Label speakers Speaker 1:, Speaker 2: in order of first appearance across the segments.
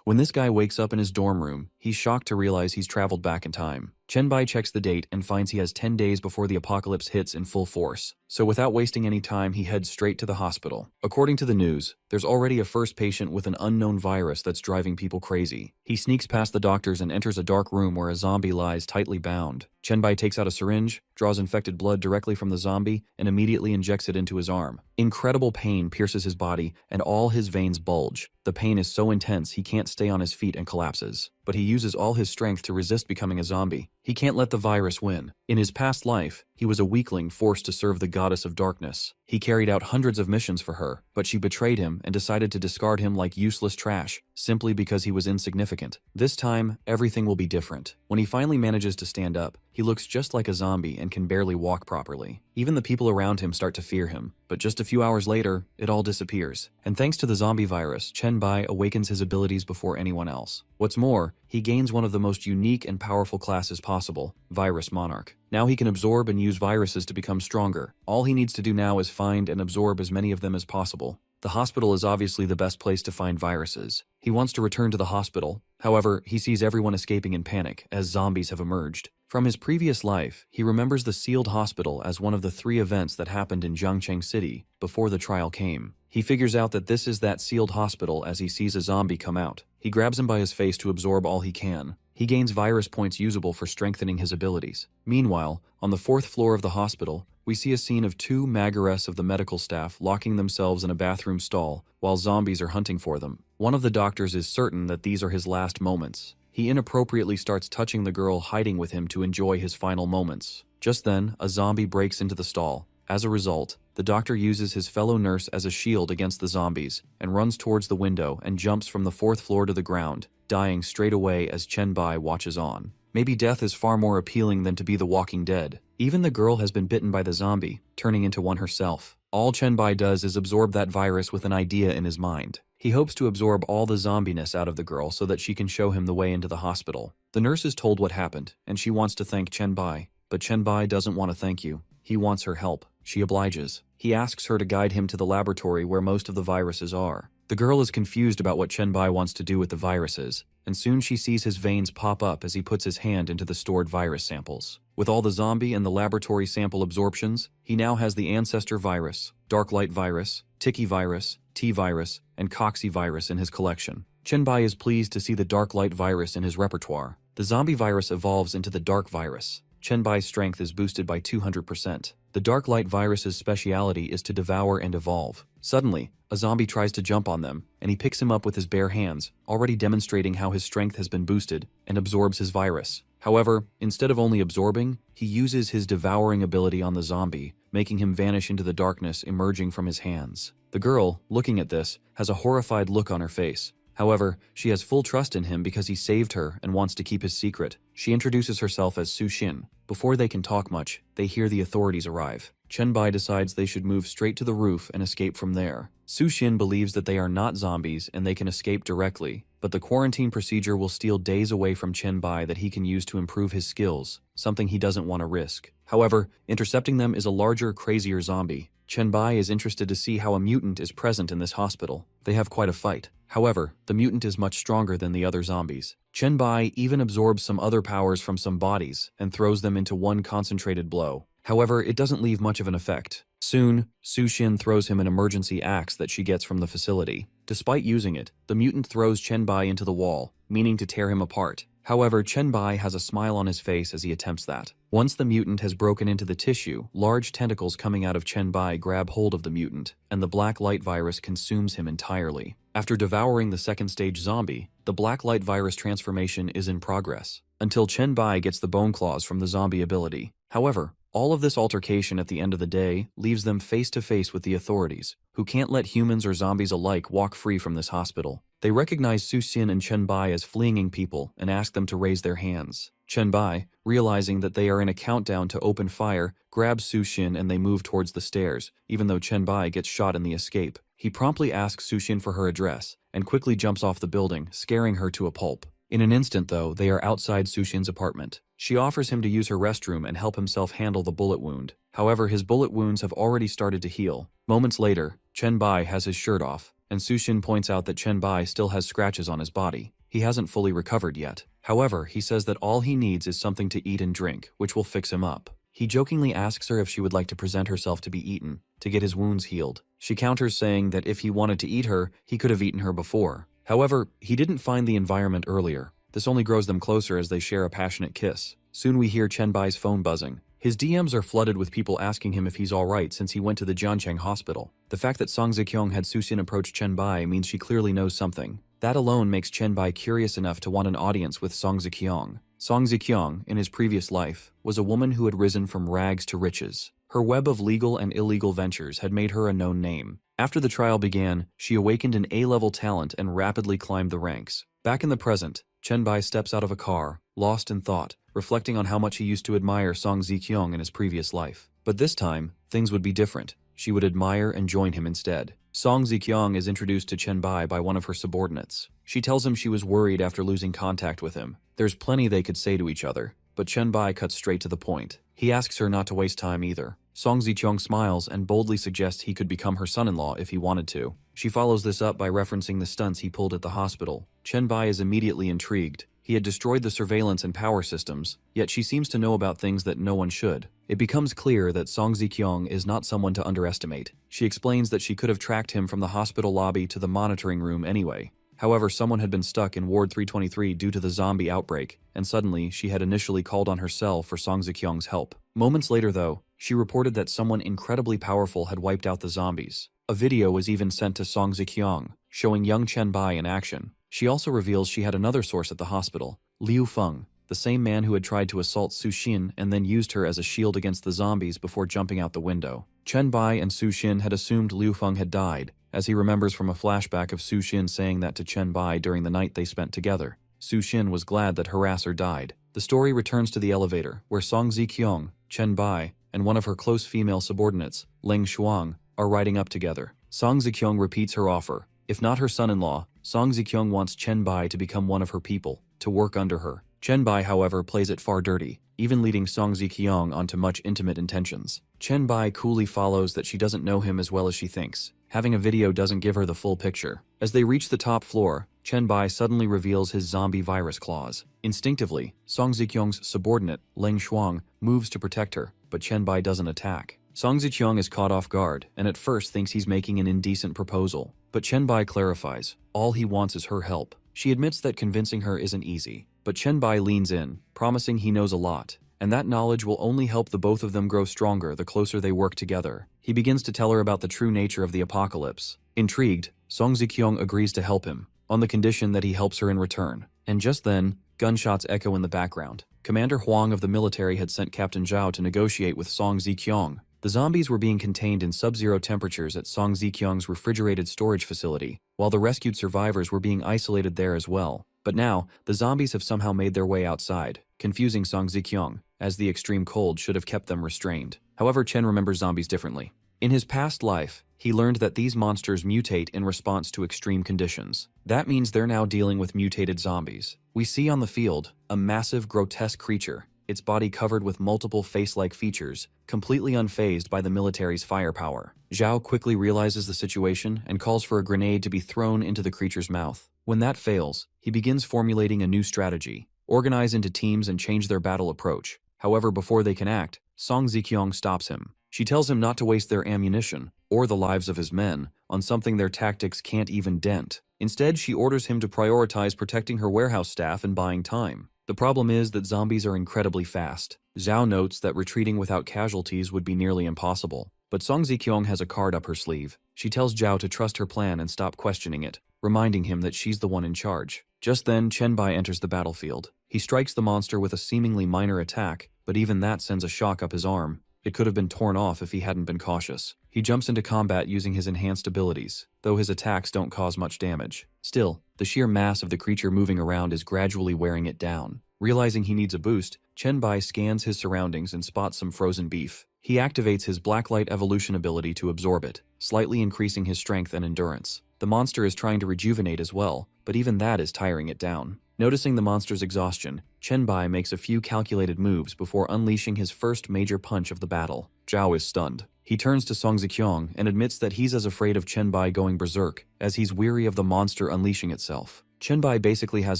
Speaker 1: When this guy wakes up in his dorm room, he's shocked to realize he's traveled back in time. Chenbai checks the date and finds he has 10 days before the apocalypse hits in full force. So without wasting any time, he heads straight to the hospital. According to the news, there's already a first patient with an unknown virus that's driving people crazy. He sneaks past the doctors and enters a dark room where a zombie lies tightly bound. Chenbai takes out a syringe, draws infected blood directly from the zombie, and immediately injects it into his arm. Incredible pain pierces his body, and all his veins bulge. The pain is so intense he can't stay on his feet and collapses. But he uses all his strength to resist becoming a zombie. He can't let the virus win. In his past life, he was a weakling forced to serve the goddess of darkness. He carried out hundreds of missions for her, but she betrayed him and decided to discard him like useless trash, simply because he was insignificant. This time, everything will be different. When he finally manages to stand up, he looks just like a zombie and can barely walk properly. Even the people around him start to fear him, but just a few hours later, it all disappears. And thanks to the zombie virus, Chenbai awakens his abilities before anyone else. What's more, he gains one of the most unique and powerful classes possible, Virus Monarch. Now he can absorb and use viruses to become stronger. All he needs to do now is find and absorb as many of them as possible. The hospital is obviously the best place to find viruses. He wants to return to the hospital. However, he sees everyone escaping in panic as zombies have emerged. From his previous life, he remembers the sealed hospital as one of the 3 events that happened in Jiangcheng City before the trial came. He figures out that this is that sealed hospital as he sees a zombie come out. He grabs him by his face to absorb all he can. He gains virus points usable for strengthening his abilities. Meanwhile, on the 4th floor of the hospital, we see a scene of 2 mangas of the medical staff locking themselves in a bathroom stall while zombies are hunting for them. One of the doctors is certain that these are his last moments. He inappropriately starts touching the girl hiding with him to enjoy his final moments. Just then, a zombie breaks into the stall. As a result, the doctor uses his fellow nurse as a shield against the zombies and runs towards the window and jumps from the 4th floor to the ground, dying straight away as Chenbai watches on. Maybe death is far more appealing than to be the Walking Dead. Even the girl has been bitten by the zombie, turning into one herself. All Chenbai does is absorb that virus with an idea in his mind. He hopes to absorb all the zombiness out of the girl so that she can show him the way into the hospital. The nurse is told what happened, and she wants to thank Chenbai. But Chenbai doesn't want to thank you. He wants her help. She obliges. He asks her to guide him to the laboratory where most of the viruses are. The girl is confused about what Chenbai wants to do with the viruses, and soon she sees his veins pop up as he puts his hand into the stored virus samples. With all the zombie and the laboratory sample absorptions, he now has the ancestor virus, dark light virus, Tiki virus, T virus, and Coxy virus in his collection. Chenbai is pleased to see the dark light virus in his repertoire. The zombie virus evolves into the dark virus. Chenbai's strength is boosted by 200%. The dark light virus's speciality is to devour and evolve. Suddenly, a zombie tries to jump on them, and he picks him up with his bare hands, already demonstrating how his strength has been boosted, and absorbs his virus. However, instead of only absorbing, he uses his devouring ability on the zombie, making him vanish into the darkness emerging from his hands. The girl, looking at this, has a horrified look on her face. However, she has full trust in him because he saved her and wants to keep his secret. She introduces herself as Su Xin. Before they can talk much, they hear the authorities arrive. Chenbai decides they should move straight to the roof and escape from there. Su Xin believes that they are not zombies and they can escape directly, but the quarantine procedure will steal days away from Chenbai that he can use to improve his skills, something he doesn't want to risk. However, intercepting them is a larger, crazier zombie. Chenbai is interested to see how a mutant is present in this hospital. They have quite a fight. However, the mutant is much stronger than the other zombies. Chenbai even absorbs some other powers from some bodies and throws them into one concentrated blow. However, it doesn't leave much of an effect. Soon, Su Xin throws him an emergency axe that she gets from the facility. Despite using it, the mutant throws Chenbai into the wall, meaning to tear him apart. However, Chenbai has a smile on his face as he attempts that. Once the mutant has broken into the tissue, large tentacles coming out of Chenbai grab hold of the mutant, and the black light virus consumes him entirely. After devouring the 2nd stage zombie, the black light virus transformation is in progress, until Chenbai gets the bone claws from the zombie ability. However, all of this altercation at the end of the day leaves them face to face with the authorities, who can't let humans or zombies alike walk free from this hospital. They recognize Su Xin and Chenbai as fleeing people and ask them to raise their hands. Chenbai, realizing that they are in a countdown to open fire, grabs Su Xin and they move towards the stairs, even though Chenbai gets shot in the escape. He promptly asks Su Xin for her address and quickly jumps off the building, scaring her to a pulp. In an instant, though, they are outside Su Xin's apartment. She offers him to use her restroom and help himself handle the bullet wound. However, his bullet wounds have already started to heal. Moments later, Chenbai has his shirt off, and Sushin points out that Chen Bai still has scratches on his body. He hasn't fully recovered yet. However, he says that all he needs is something to eat and drink, which will fix him up. He jokingly asks her if she would like to present herself to be eaten, to get his wounds healed. She counters saying that if he wanted to eat her, he could have eaten her before. However, he didn't find the environment earlier. This only grows them closer as they share a passionate kiss. Soon we hear Chen Bai's phone buzzing. His DMs are flooded with people asking him if he's alright since he went to the Jiancheng hospital. The fact that Song Zikyong had Sushin approach Chen Bai means she clearly knows something. That alone makes Chen Bai curious enough to want an audience with Song Zikyong. Song Zikyong, in his previous life, was a woman who had risen from rags to riches. Her web of legal and illegal ventures had made her a known name. After the trial began, she awakened an A-level talent and rapidly climbed the ranks. Back in the present, Chen Bai steps out of a car, lost in thought, reflecting on how much he used to admire Song Zikyong in his previous life. But this time, things would be different. She would admire and join him instead. Song Zikyong is introduced to Chen Bai by one of her subordinates. She tells him she was worried after losing contact with him. There's plenty they could say to each other, but Chen Bai cuts straight to the point. He asks her not to waste time either. Song Zikyong smiles and boldly suggests he could become her son-in-law if he wanted to. She follows this up by referencing the stunts he pulled at the hospital. Chen Bai is immediately intrigued. He had destroyed the surveillance and power systems, yet she seems to know about things that no one should. It becomes clear that Song Zikyong is not someone to underestimate. She explains that she could have tracked him from the hospital lobby to the monitoring room anyway. However, someone had been stuck in Ward 323 due to the zombie outbreak, and suddenly she had initially called on herself for Song Zikyong's help. Moments later, though, she reported that someone incredibly powerful had wiped out the zombies. A video was even sent to Song Zikyong, showing young Chen Bai in action. She also reveals she had another source at the hospital, Liu Feng, the same man who had tried to assault Sushin and then used her as a shield against the zombies before jumping out the window. Chen Bai and Sushin had assumed Liu Feng had died, as he remembers from a flashback of Sushin saying that to Chen Bai during the night they spent together. Sushin was glad that harasser died. The story returns to the elevator, where Song Zikyong, Chen Bai, and one of her close female subordinates, Leng Shuang, are riding up together. Song Zikyong repeats her offer. If not her son-in-law, Song Zikyong wants Chen Bai to become one of her people, to work under her. Chen Bai, however, plays it far dirty, even leading Song Zikyong onto much intimate intentions. Chen Bai coolly follows that she doesn't know him as well as she thinks. Having a video doesn't give her the full picture. As they reach the top floor, Chen Bai suddenly reveals his zombie virus claws. Instinctively, Song Zikyong's subordinate, Leng Shuang, moves to protect her, but Chen Bai doesn't attack. Song Zikyong is caught off guard, and at first thinks he's making an indecent proposal. But Chen Bai clarifies, all he wants is her help. She admits that convincing her isn't easy, but Chen Bai leans in, promising he knows a lot, and that knowledge will only help the both of them grow stronger the closer they work together. He begins to tell her about the true nature of the apocalypse. Intrigued, Song Zikyong agrees to help him, on the condition that he helps her in return. And just then, gunshots echo in the background. Commander Huang of the military had sent Captain Zhao to negotiate with Song Zikyong. The zombies were being contained in sub-zero temperatures at Song Zikyong's refrigerated storage facility, while the rescued survivors were being isolated there as well. But now, the zombies have somehow made their way outside, confusing Song Zikyong, as the extreme cold should have kept them restrained. However, Chen remembers zombies differently. In his past life, he learned that these monsters mutate in response to extreme conditions. That means they're now dealing with mutated zombies. We see on the field a massive, grotesque creature, its body covered with multiple face-like features, completely unfazed by the military's firepower. Zhao quickly realizes the situation and calls for a grenade to be thrown into the creature's mouth. When that fails, he begins formulating a new strategy, organize into teams and change their battle approach. However, before they can act, Song Zikyong stops him. She tells him not to waste their ammunition, or the lives of his men, on something their tactics can't even dent. Instead, she orders him to prioritize protecting her warehouse staff and buying time. The problem is that zombies are incredibly fast. Zhao notes that retreating without casualties would be nearly impossible. But Song Zikyong has a card up her sleeve. She tells Zhao to trust her plan and stop questioning it, reminding him that she's the one in charge. Just then, Chen Bai enters the battlefield. He strikes the monster with a seemingly minor attack, but even that sends a shock up his arm. It could have been torn off if he hadn't been cautious. He jumps into combat using his enhanced abilities, though his attacks don't cause much damage. Still, the sheer mass of the creature moving around is gradually wearing it down. Realizing he needs a boost, Chen Bai scans his surroundings and spots some frozen beef. He activates his Blacklight Evolution ability to absorb it, slightly increasing his strength and endurance. The monster is trying to rejuvenate as well, but even that is tiring it down. Noticing the monster's exhaustion, Chen Bai makes a few calculated moves before unleashing his first major punch of the battle. Zhao is stunned. He turns to Song Ziqiang and admits that he's as afraid of Chen Bai going berserk as he's weary of the monster unleashing itself. Chen Bai basically has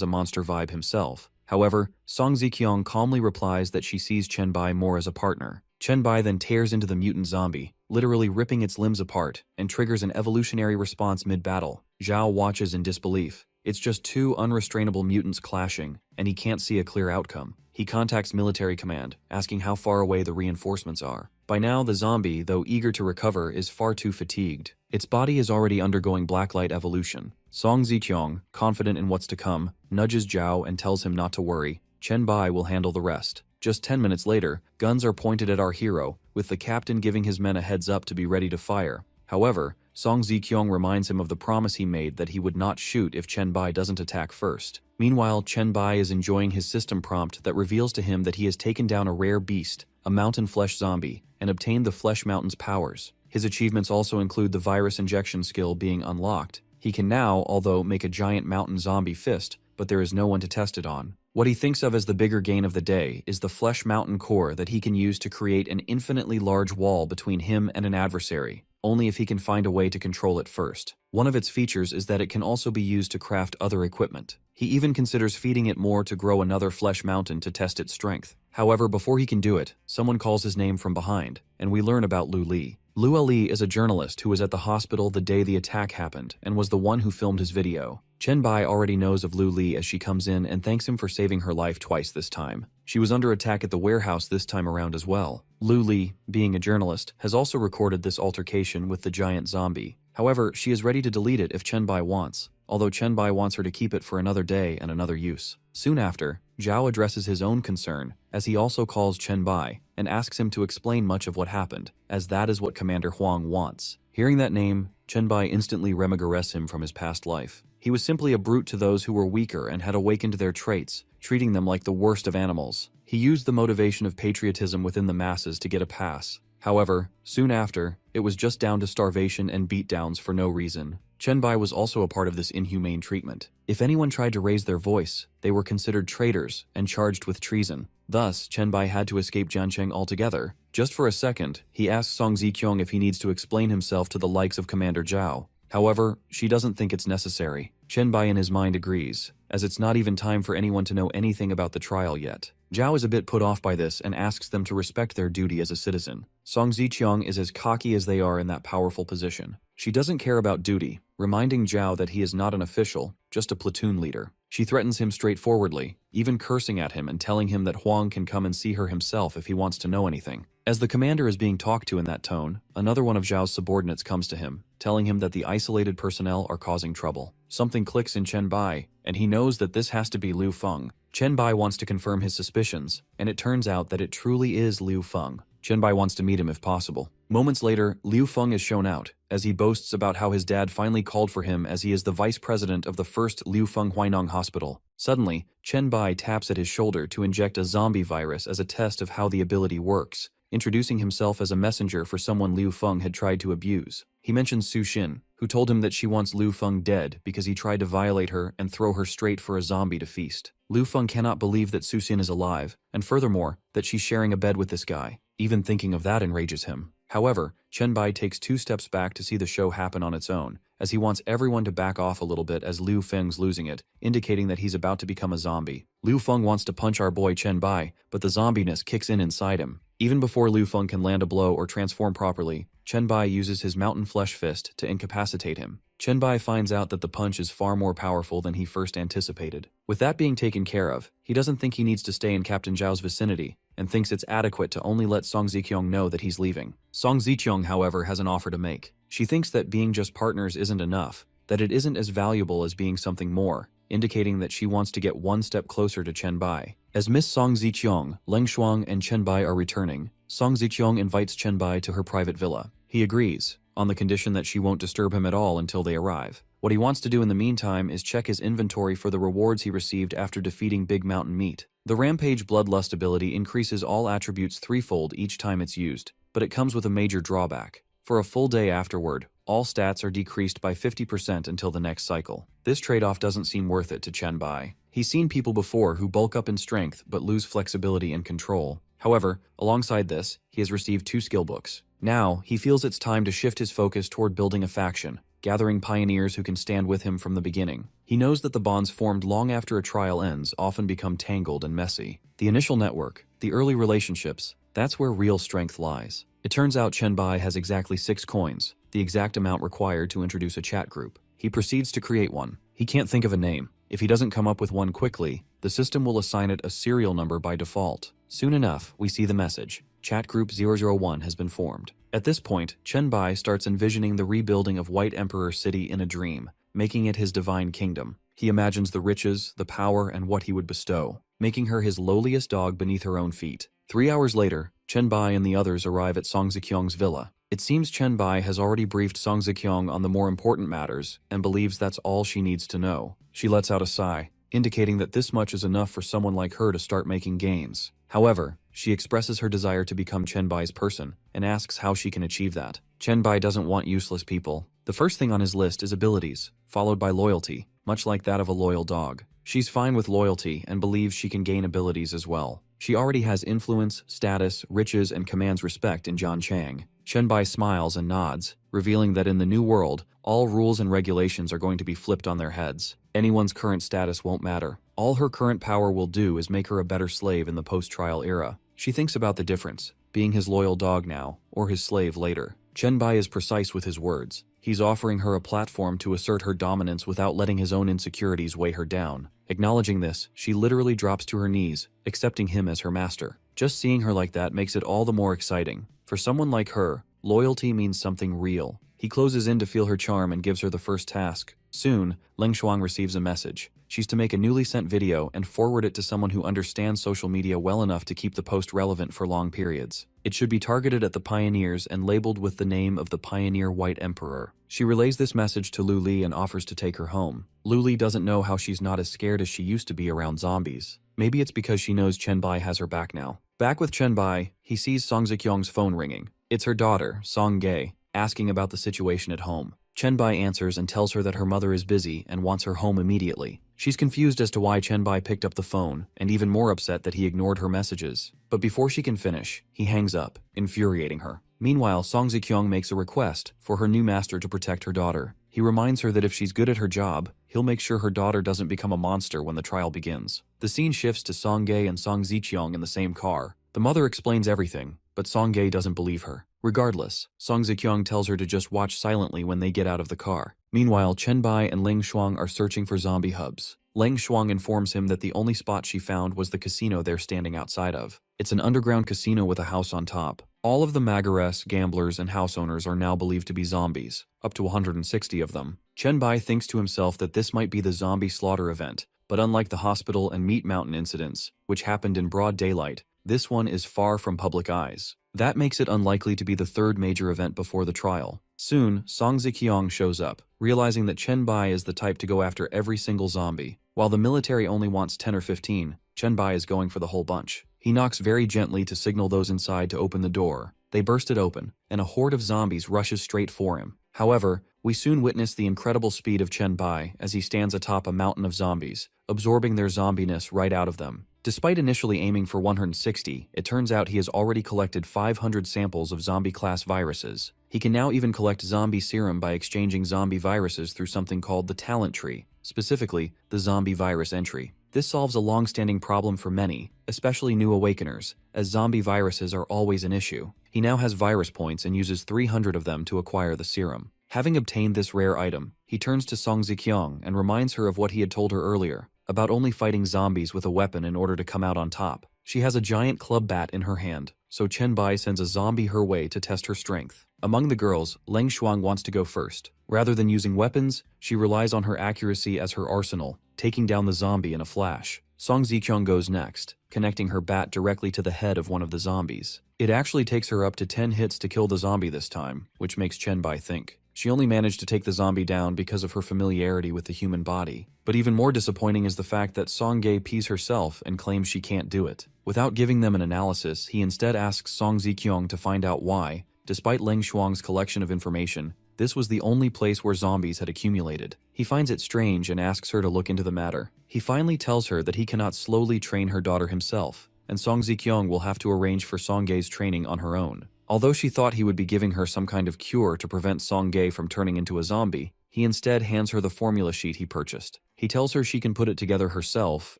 Speaker 1: a monster vibe himself. However, Song Ziqiang calmly replies that she sees Chen Bai more as a partner. Chen Bai then tears into the mutant zombie, literally ripping its limbs apart, and triggers an evolutionary response mid-battle. Zhao watches in disbelief. It's just two unrestrainable mutants clashing, and he can't see a clear outcome. He contacts military command, asking how far away the reinforcements are. By now, the zombie, though eager to recover, is far too fatigued. Its body is already undergoing blacklight evolution. Song Ziqiang, confident in what's to come, nudges Zhao and tells him not to worry. Chen Bai will handle the rest. Just 10 minutes later, guns are pointed at our hero, with the captain giving his men a heads up to be ready to fire. However, Song Ziqiang reminds him of the promise he made that he would not shoot if Chen Bai doesn't attack first. Meanwhile, Chen Bai is enjoying his system prompt that reveals to him that he has taken down a rare beast, a mountain flesh zombie, and obtained the Flesh Mountain's powers. His achievements also include the virus injection skill being unlocked. He can now, although, make a giant mountain zombie fist, but there is no one to test it on. What he thinks of as the bigger gain of the day is the Flesh Mountain core that he can use to create an infinitely large wall between him and an adversary, only if he can find a way to control it first. One of its features is that it can also be used to craft other equipment. He even considers feeding it more to grow another Flesh Mountain to test its strength. However, before he can do it, someone calls his name from behind, and we learn about Lu Li. Lu Li is a journalist who was at the hospital the day the attack happened and was the one who filmed his video. Chen Bai already knows of Lu Li as she comes in and thanks him for saving her life twice this time. She was under attack at the warehouse this time around as well. Lu Li, being a journalist, has also recorded this altercation with the giant zombie. However, she is ready to delete it if Chen Bai wants, although Chen Bai wants her to keep it for another day and another use. Soon after, Zhao addresses his own concern, as he also calls Chen Bai, and asks him to explain much of what happened, as that is what Commander Huang wants. Hearing that name, Chen Bai instantly reminisces him from his past life. He was simply a brute to those who were weaker and had awakened their traits, treating them like the worst of animals. He used the motivation of patriotism within the masses to get a pass. However, soon after, it was just down to starvation and beatdowns for no reason. Chen Bai was also a part of this inhumane treatment. If anyone tried to raise their voice, they were considered traitors and charged with treason. Thus, Chen Bai had to escape Jiancheng altogether. Just for a second, he asks Song Ziqiang if he needs to explain himself to the likes of Commander Zhao. However, she doesn't think it's necessary. Chen Bai in his mind agrees, as it's not even time for anyone to know anything about the trial yet. Zhao is a bit put off by this and asks them to respect their duty as a citizen. Song Ziqiang is as cocky as they are in that powerful position. She doesn't care about duty, reminding Zhao that he is not an official, just a platoon leader. She threatens him straightforwardly, even cursing at him and telling him that Huang can come and see her himself if he wants to know anything. As the commander is being talked to in that tone, another one of Zhao's subordinates comes to him, telling him that the isolated personnel are causing trouble. Something clicks in Chen Bai, and he knows that this has to be Liu Feng. Chen Bai wants to confirm his suspicions, and it turns out that it truly is Liu Feng. Chen Bai wants to meet him if possible. Moments later, Liu Feng is shown out, as he boasts about how his dad finally called for him as he is the vice president of the first Liu Feng Huinong Hospital. Suddenly, Chen Bai taps at his shoulder to inject a zombie virus as a test of how the ability works, introducing himself as a messenger for someone Liu Feng had tried to abuse. He mentions Su Xin, who told him that she wants Liu Feng dead because he tried to violate her and throw her straight for a zombie to feast. Liu Feng cannot believe that Su Xin is alive, and furthermore, that she's sharing a bed with this guy. Even thinking of that enrages him. However, Chen Bai takes 2 steps back to see the show happen on its own, as he wants everyone to back off a little bit as Liu Feng's losing it, indicating that he's about to become a zombie. Liu Feng wants to punch our boy Chen Bai, but the zombiness kicks in inside him. Even before Liu Feng can land a blow or transform properly, Chen Bai uses his mountain flesh fist to incapacitate him. Chen Bai finds out that the punch is far more powerful than he first anticipated. With that being taken care of, he doesn't think he needs to stay in Captain Zhao's vicinity, and thinks it's adequate to only let Song Ziqiang know that he's leaving. Song Ziqiang, however, has an offer to make. She thinks that being just partners isn't enough, that it isn't as valuable as being something more, indicating that she wants to get one step closer to Chen Bai. As Miss Song Ziqiang, Leng Shuang, and Chen Bai are returning, Song Ziqiang invites Chen Bai to her private villa. He agrees, on the condition that she won't disturb him at all until they arrive. What he wants to do in the meantime is check his inventory for the rewards he received after defeating Big Mountain Meat. The Rampage Bloodlust ability increases all attributes threefold each time it's used, but it comes with a major drawback. For a full day afterward, all stats are decreased by 50% until the next cycle. This trade-off doesn't seem worth it to Chen Bai. He's seen people before who bulk up in strength but lose flexibility and control. However, alongside this, he has received 2 skill books. Now, he feels it's time to shift his focus toward building a faction, gathering pioneers who can stand with him from the beginning. He knows that the bonds formed long after a trial ends often become tangled and messy. The initial network, the early relationships, that's where real strength lies. It turns out Chen Bai has exactly 6 coins, the exact amount required to introduce a chat group. He proceeds to create one. He can't think of a name. If he doesn't come up with one quickly, the system will assign it a serial number by default. Soon enough, we see the message. Chat Group 001 has been formed. At this point, Chen Bai starts envisioning the rebuilding of White Emperor City in a dream, making it his divine kingdom. He imagines the riches, the power, and what he would bestow, making her his lowliest dog beneath her own feet. 3 hours later, Chen Bai and the others arrive at Song Ziqiang's villa. It seems Chen Bai has already briefed Song Ziqiang on the more important matters and believes that's all she needs to know. She lets out a sigh, indicating that this much is enough for someone like her to start making gains. However, she expresses her desire to become Chen Bai's person and asks how she can achieve that. Chen Bai doesn't want useless people. The first thing on his list is abilities, followed by loyalty, much like that of a loyal dog. She's fine with loyalty and believes she can gain abilities as well. She already has influence, status, riches, and commands respect in Jian Chang. Chen Bai smiles and nods, revealing that in the new world, all rules and regulations are going to be flipped on their heads. Anyone's current status won't matter. All her current power will do is make her a better slave in the post-trial era. She thinks about the difference, being his loyal dog now, or his slave later. Chen Bai is precise with his words. He's offering her a platform to assert her dominance without letting his own insecurities weigh her down. Acknowledging this, she literally drops to her knees, accepting him as her master. Just seeing her like that makes it all the more exciting. For someone like her, loyalty means something real. He closes in to feel her charm and gives her the first task. Soon, Leng Shuang receives a message. She's to make a newly sent video and forward it to someone who understands social media well enough to keep the post relevant for long periods. It should be targeted at the pioneers and labeled with the name of the pioneer White Emperor. She relays this message to Lu Li and offers to take her home. Lu Li doesn't know how she's not as scared as she used to be around zombies. Maybe it's because she knows Chen Bai has her back now. Back with Chen Bai, he sees Song Ziqiang's phone ringing. It's her daughter, Song Ge, asking about the situation at home. Chen Bai answers and tells her that her mother is busy and wants her home immediately. She's confused as to why Chen Bai picked up the phone, and even more upset that he ignored her messages. But before she can finish, he hangs up, infuriating her. Meanwhile, Song Ziqiang makes a request for her new master to protect her daughter. He reminds her that if she's good at her job, he'll make sure her daughter doesn't become a monster when the trial begins. The scene shifts to Song Ge and Song Ziqiang in the same car. The mother explains everything, but Song Ge doesn't believe her. Regardless, Song Ziqiang tells her to just watch silently when they get out of the car. Meanwhile, Chen Bai and Leng Shuang are searching for zombie hubs. Leng Shuang informs him that the only spot she found was the casino they're standing outside of. It's an underground casino with a house on top. All of the Mangares, gamblers, and house owners are now believed to be zombies, up to 160 of them. Chen Bai thinks to himself that this might be the zombie slaughter event, but unlike the hospital and Meat Mountain incidents, which happened in broad daylight, this one is far from public eyes. That makes it unlikely to be the third major event before the trial. Soon, Song Ziqiang shows up, realizing that Chen Bai is the type to go after every single zombie. While the military only wants 10 or 15, Chen Bai is going for the whole bunch. He knocks very gently to signal those inside to open the door. They burst it open, and a horde of zombies rushes straight for him. However, we soon witness the incredible speed of Chen Bai as he stands atop a mountain of zombies, absorbing their zombiness right out of them. Despite initially aiming for 160, it turns out he has already collected 500 samples of zombie-class viruses. He can now even collect zombie serum by exchanging zombie viruses through something called the talent tree, specifically the zombie virus entry. This solves a long-standing problem for many, especially new awakeners, as zombie viruses are always an issue. He now has virus points and uses 300 of them to acquire the serum. Having obtained this rare item, he turns to Song Ziqiang and reminds her of what he had told her earlier, about only fighting zombies with a weapon in order to come out on top. She has a giant club bat in her hand, so Chen Bai sends a zombie her way to test her strength. Among the girls, Leng Shuang wants to go first. Rather than using weapons, she relies on her accuracy as her arsenal, taking down the zombie in a flash. Song Ziqiang goes next, connecting her bat directly to the head of one of the zombies. It actually takes her up to 10 hits to kill the zombie this time, which makes Chen Bai think. She only managed to take the zombie down because of her familiarity with the human body. But even more disappointing is the fact that Song Ge pees herself and claims she can't do it. Without giving them an analysis, he instead asks Song Ziqiang to find out why, Despite Leng Shuang's collection of information, this was the only place where zombies had accumulated. He finds it strange and asks her to look into the matter. He finally tells her that he cannot slowly train her daughter himself, and Song Zikyong will have to arrange for Songgae's training on her own. Although she thought he would be giving her some kind of cure to prevent Songgae from turning into a zombie, he instead hands her the formula sheet he purchased. He tells her she can put it together herself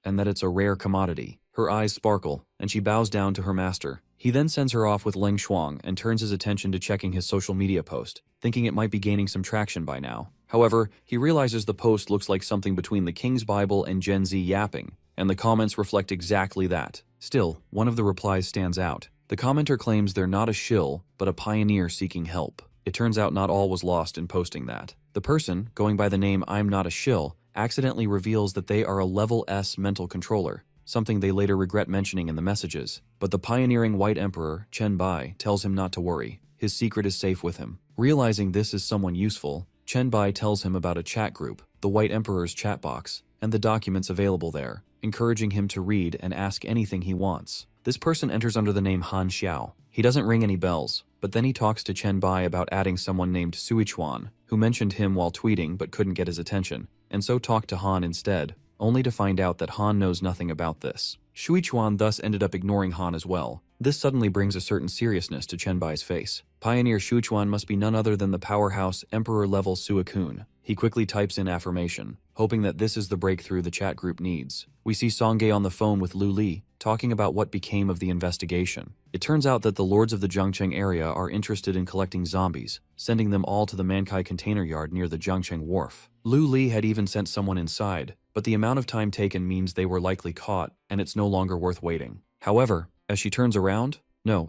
Speaker 1: and that it's a rare commodity. Her eyes sparkle, and she bows down to her master. He then sends her off with Leng Shuang and turns his attention to checking his social media post, thinking it might be gaining some traction by now. However, he realizes the post looks like something between the King's Bible and Gen Z yapping, and the comments reflect exactly that. Still, one of the replies stands out. The commenter claims they're not a shill, but a pioneer seeking help. It turns out not all was lost in posting that. The person, going by the name I'm Not a Shill, accidentally reveals that they are a level S mental controller, something they later regret mentioning in the messages. But the pioneering White Emperor, Chen Bai, tells him not to worry. His secret is safe with him. Realizing this is someone useful, Chen Bai tells him about a chat group, the White Emperor's chat box, and the documents available there, encouraging him to read and ask anything he wants. This person enters under the name Han Xiao. He doesn't ring any bells, but then he talks to Chen Bai about adding someone named Sui Chuan, who mentioned him while tweeting but couldn't get his attention, and so talked to Han instead, only to find out that Han knows nothing about this. Sui Chuan thus ended up ignoring Han as well. This suddenly brings a certain seriousness to Chen Bai's face. Pioneer Sui Chuan must be none other than the powerhouse Emperor-level Suicune. He quickly types in affirmation, hoping that this is the breakthrough the chat group needs. We see Songgae on the phone with Lu Li, talking about what became of the investigation. It turns out that the lords of the Zhangcheng area are interested in collecting zombies, sending them all to the Mankai container yard near the Zhangcheng wharf. Lu Li had even sent someone inside, but the amount of time taken means they were likely caught, and it's no longer worth waiting. However, as she turns around,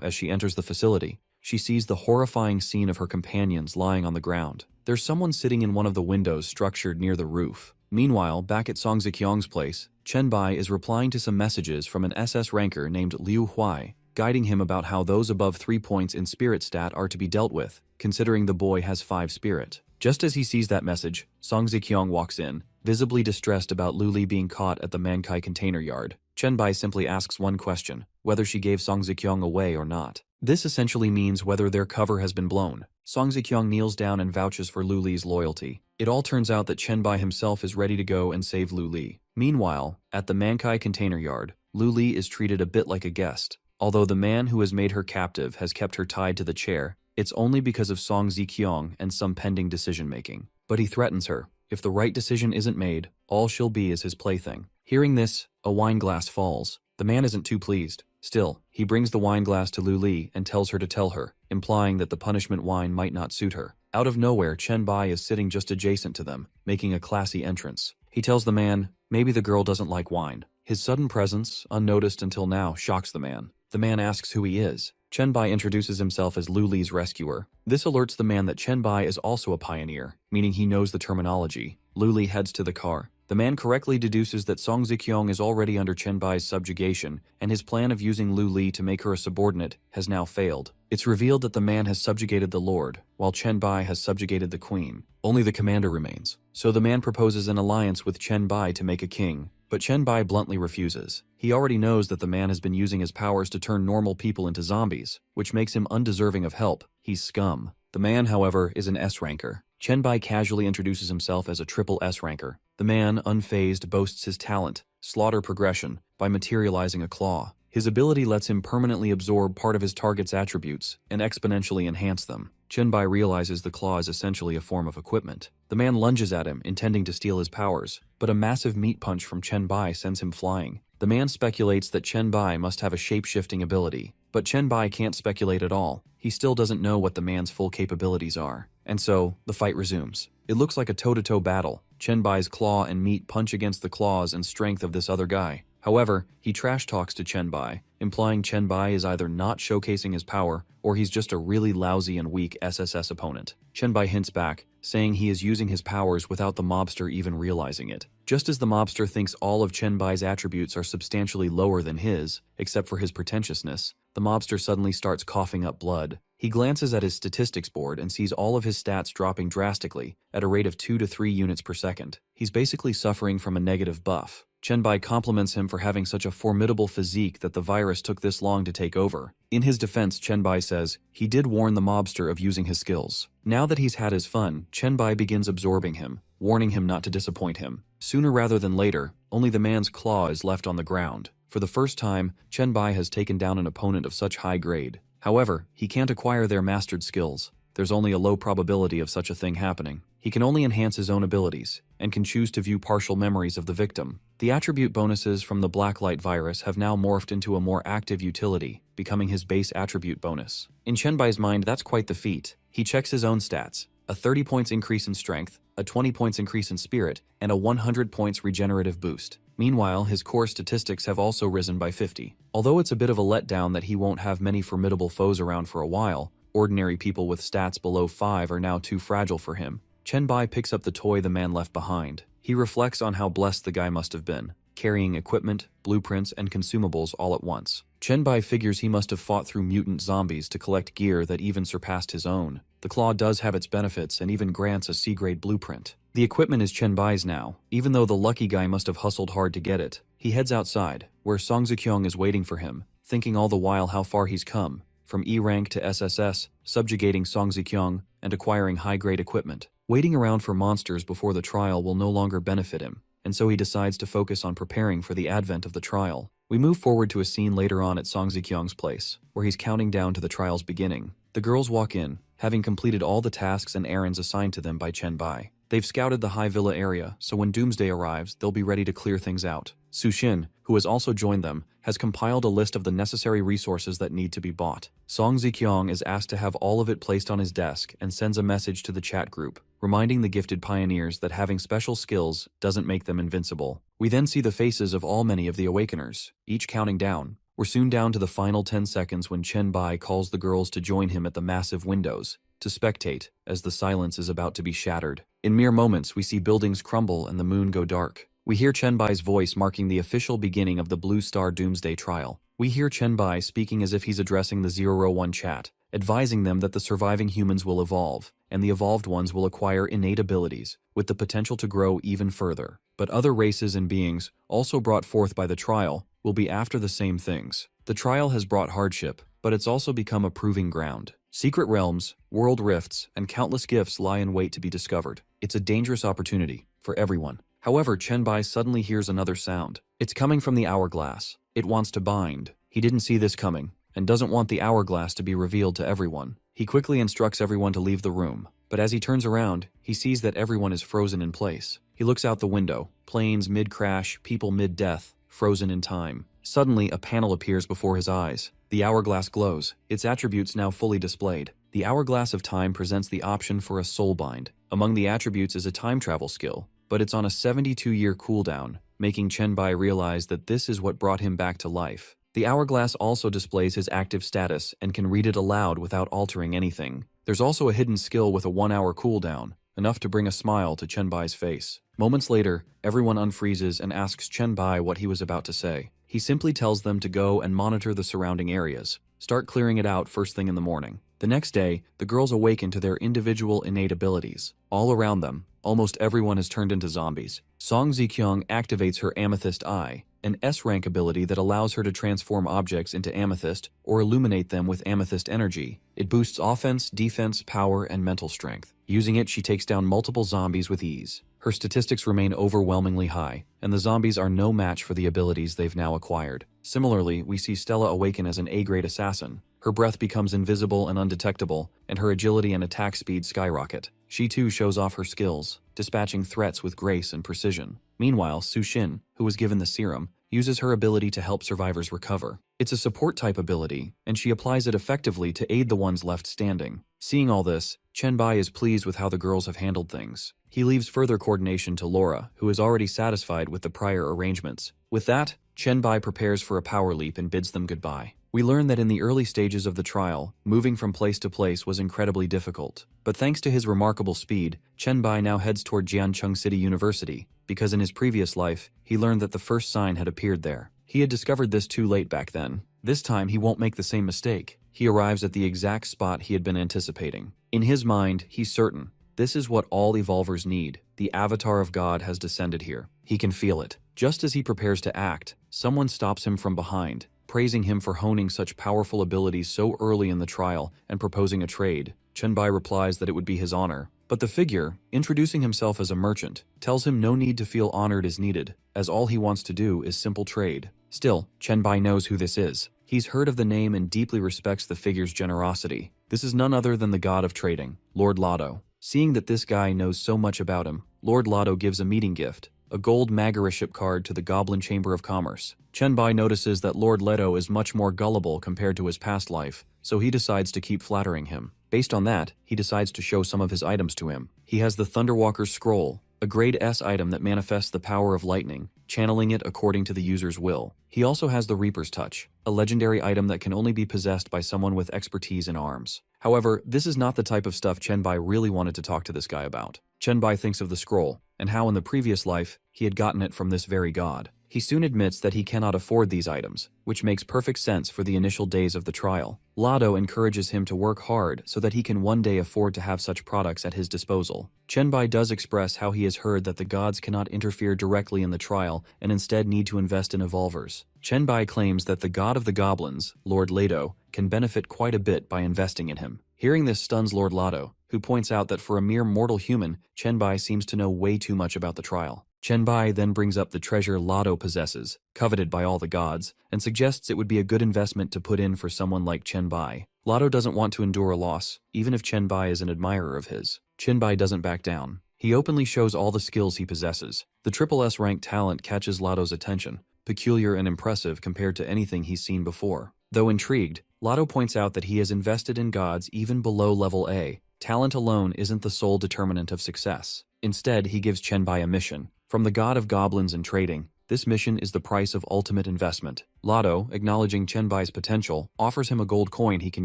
Speaker 1: as she enters the facility, she sees the horrifying scene of her companions lying on the ground. There's someone sitting in one of the windows structured near the roof. Meanwhile, back at Song Zikyong's place, Chen Bai is replying to some messages from an SS ranker named Liu Huai, guiding him about how those above 3 points in spirit stat are to be dealt with, considering the boy has 5 spirit. Just as he sees that message, Song Zikyong walks in, visibly distressed about Lu Li being caught at the Mankai container yard. Chen Bai simply asks one question, whether she gave Song Zikyong away or not. This essentially means whether their cover has been blown. Song Zikyong kneels down and vouches for Lu Li's loyalty. It all turns out that Chen Bai himself is ready to go and save Lu Li. Meanwhile, at the Mankai container yard, Lu Li is treated a bit like a guest. Although the man who has made her captive has kept her tied to the chair, it's only because of Song Zikyong and some pending decision-making. But he threatens her. If the right decision isn't made, all she'll be is his plaything. Hearing this, a wine glass falls. The man isn't too pleased. Still, he brings the wine glass to Lu Li and tells her to tell her, implying that the punishment wine might not suit her. Out of nowhere, Chen Bai is sitting just adjacent to them, making a classy entrance. He tells the man, maybe the girl doesn't like wine. His sudden presence, unnoticed until now, shocks the man. The man asks who he is. Chen Bai introduces himself as Lu Li's rescuer. This alerts the man that Chen Bai is also a pioneer, meaning he knows the terminology. Lu Li heads to the car. The man correctly deduces that Song Zikyong is already under Chen Bai's subjugation, and his plan of using Lu Li to make her a subordinate has now failed. It's revealed that the man has subjugated the Lord, while Chen Bai has subjugated the Queen. Only the commander remains. So the man proposes an alliance with Chen Bai to make a king, but Chen Bai bluntly refuses. He already knows that the man has been using his powers to turn normal people into zombies, which makes him undeserving of help. He's scum. The man, however, is an S ranker. Chen Bai casually introduces himself as a triple S ranker. The man, unfazed, boasts his talent, slaughter progression, by materializing a claw. His ability lets him permanently absorb part of his target's attributes and exponentially enhance them. Chen Bai realizes the claw is essentially a form of equipment. The man lunges at him, intending to steal his powers, but a massive meat punch from Chen Bai sends him flying. The man speculates that Chen Bai must have a shape-shifting ability, but Chen Bai can't speculate at all. He still doesn't know what the man's full capabilities are. And so, the fight resumes. It looks like a toe-to-toe battle. Chen Bai's claw and meat punch against the claws and strength of this other guy. However, he trash talks to Chen Bai, implying Chen Bai is either not showcasing his power, or he's just a really lousy and weak SSS opponent. Chen Bai hints back, saying he is using his powers without the mobster even realizing it. Just as the mobster thinks all of Chen Bai's attributes are substantially lower than his, except for his pretentiousness, the mobster suddenly starts coughing up blood. He glances at his statistics board and sees all of his stats dropping drastically, at a rate of 2 to 3 units per second. He's basically suffering from a negative buff. Chen Bai compliments him for having such a formidable physique that the virus took this long to take over. In his defense, Chen Bai says he did warn the mobster of using his skills. Now that he's had his fun, Chen Bai begins absorbing him, warning him not to disappoint him. Sooner rather than later, only the man's claw is left on the ground. For the first time, Chen Bai has taken down an opponent of such high grade. However, he can't acquire their mastered skills. There's only a low probability of such a thing happening. He can only enhance his own abilities, and can choose to view partial memories of the victim. The attribute bonuses from the Blacklight virus have now morphed into a more active utility, becoming his base attribute bonus. In Chen Bai's mind, that's quite the feat. He checks his own stats: a 30 points increase in strength, a 20 points increase in spirit, and a 100 points regenerative boost. Meanwhile, his core statistics have also risen by 50. Although it's a bit of a letdown that he won't have many formidable foes around for a while, ordinary people with stats below 5 are now too fragile for him. Chen Bai picks up the toy the man left behind. He reflects on how blessed the guy must have been, carrying equipment, blueprints, and consumables all at once. Chen Bai figures he must have fought through mutant zombies to collect gear that even surpassed his own. The claw does have its benefits and even grants a C-grade blueprint. The equipment is Chen Bai's now, even though the lucky guy must have hustled hard to get it. He heads outside, where Song Zikyong is waiting for him, thinking all the while how far he's come, from E rank to SSS, subjugating Song Zikyong, and acquiring high-grade equipment. Waiting around for monsters before the trial will no longer benefit him, and so he decides to focus on preparing for the advent of the trial. We move forward to a scene later on at Song Zikyong's place, where he's counting down to the trial's beginning. The girls walk in, having completed all the tasks and errands assigned to them by Chen Bai. They've scouted the High Villa area, so when Doomsday arrives, they'll be ready to clear things out. Su Xin, who has also joined them, has compiled a list of the necessary resources that need to be bought. Song Zikyong is asked to have all of it placed on his desk and sends a message to the chat group, reminding the gifted pioneers that having special skills doesn't make them invincible. We then see the faces of many of the Awakeners, each counting down. We're soon down to the final 10 seconds when Chen Bai calls the girls to join him at the massive windows, to spectate as the silence is about to be shattered. In mere moments, we see buildings crumble and the moon go dark. We hear Chen Bai's voice marking the official beginning of the Blue Star Doomsday trial. We hear Chen Bai speaking as if he's addressing the 001 chat, advising them that the surviving humans will evolve, and the evolved ones will acquire innate abilities, with the potential to grow even further. But other races and beings, also brought forth by the trial, will be after the same things. The trial has brought hardship, but it's also become a proving ground. Secret realms, world rifts, and countless gifts lie in wait to be discovered. It's a dangerous opportunity for everyone. However, Chen Bai suddenly hears another sound. It's coming from the hourglass. It wants to bind. He didn't see this coming, and doesn't want the hourglass to be revealed to everyone. He quickly instructs everyone to leave the room, but as he turns around, he sees that everyone is frozen in place. He looks out the window. Planes mid-crash, people mid-death, frozen in time. Suddenly, a panel appears before his eyes. The hourglass glows, its attributes now fully displayed. The hourglass of time presents the option for a soulbind. Among the attributes is a time travel skill, but it's on a 72-year cooldown, making Chen Bai realize that this is what brought him back to life. The hourglass also displays his active status and can read it aloud without altering anything. There's also a hidden skill with a 1-hour cooldown, enough to bring a smile to Chen Bai's face. Moments later, everyone unfreezes and asks Chen Bai what he was about to say. He simply tells them to go and monitor the surrounding areas. Start clearing it out first thing in the morning. The next day, the girls awaken to their individual innate abilities. All around them, almost everyone has turned into zombies. Song Zikyong activates her Amethyst Eye, an S-rank ability that allows her to transform objects into amethyst or illuminate them with amethyst energy. It boosts offense, defense, power, and mental strength. Using it, she takes down multiple zombies with ease. Her statistics remain overwhelmingly high, and the zombies are no match for the abilities they've now acquired. Similarly, we see Stella awaken as an A-grade assassin. Her breath becomes invisible and undetectable, and her agility and attack speed skyrocket. She too shows off her skills, dispatching threats with grace and precision. Meanwhile, Su Xin, who was given the serum, uses her ability to help survivors recover. It's a support-type ability, and she applies it effectively to aid the ones left standing. Seeing all this, Chen Bai is pleased with how the girls have handled things. He leaves further coordination to Laura, who is already satisfied with the prior arrangements. With that, Chen Bai prepares for a power leap and bids them goodbye. We learn that in the early stages of the trial, moving from place to place was incredibly difficult. But thanks to his remarkable speed, Chen Bai now heads toward Jiancheng City University, because in his previous life, he learned that the first sign had appeared there. He had discovered this too late back then. This time, he won't make the same mistake. He arrives at the exact spot he had been anticipating. In his mind, he's certain. This is what all evolvers need, The avatar of God has descended here. He can feel it. Just as he prepares to act, someone stops him from behind, praising him for honing such powerful abilities so early in the trial and proposing a trade. Chenbai replies that it would be his honor. But the figure, introducing himself as a merchant, tells him no need to feel honored is needed, as all he wants to do is simple trade. Still, Chenbai knows who this is. He's heard of the name and deeply respects the figure's generosity. This is none other than the god of trading, Lord Lotto. Seeing that this guy knows so much about him, Lord Lotto gives a meeting gift, a gold Manga Recap card to the Goblin Chamber of Commerce. Chenbai notices that Lord Leto is much more gullible compared to his past life, so he decides to keep flattering him. Based on that, he decides to show some of his items to him. He has the Thunderwalker's Scroll, a grade S item that manifests the power of lightning, channeling it according to the user's will. He also has the Reaper's Touch, a legendary item that can only be possessed by someone with expertise in arms. However, this is not the type of stuff Chenbai really wanted to talk to this guy about. Chenbai thinks of the scroll, and how in the previous life, he had gotten it from this very god. He soon admits that he cannot afford these items, which makes perfect sense for the initial days of the trial. Lotto encourages him to work hard so that he can one day afford to have such products at his disposal. Chenbai does express how he has heard that the gods cannot interfere directly in the trial and instead need to invest in evolvers. Chenbai claims that the god of the goblins, Lord Leto, can benefit quite a bit by investing in him. Hearing this stuns Lord Lotto, who points out that for a mere mortal human, Chenbai seems to know way too much about the trial. Chenbai then brings up the treasure Lotto possesses, coveted by all the gods, and suggests it would be a good investment to put in for someone like Chenbai. Lotto doesn't want to endure a loss, even if Chenbai is an admirer of his. Chenbai doesn't back down. He openly shows all the skills he possesses. The triple S rank talent catches Lotto's attention, peculiar and impressive compared to anything he's seen before. Though intrigued, Lotto points out that he has invested in gods even below level A. Talent alone isn't the sole determinant of success. Instead, he gives Chenbai a mission. From the god of goblins and trading, this mission is the price of ultimate investment. Lotto, acknowledging Chenbai's potential, offers him a gold coin he can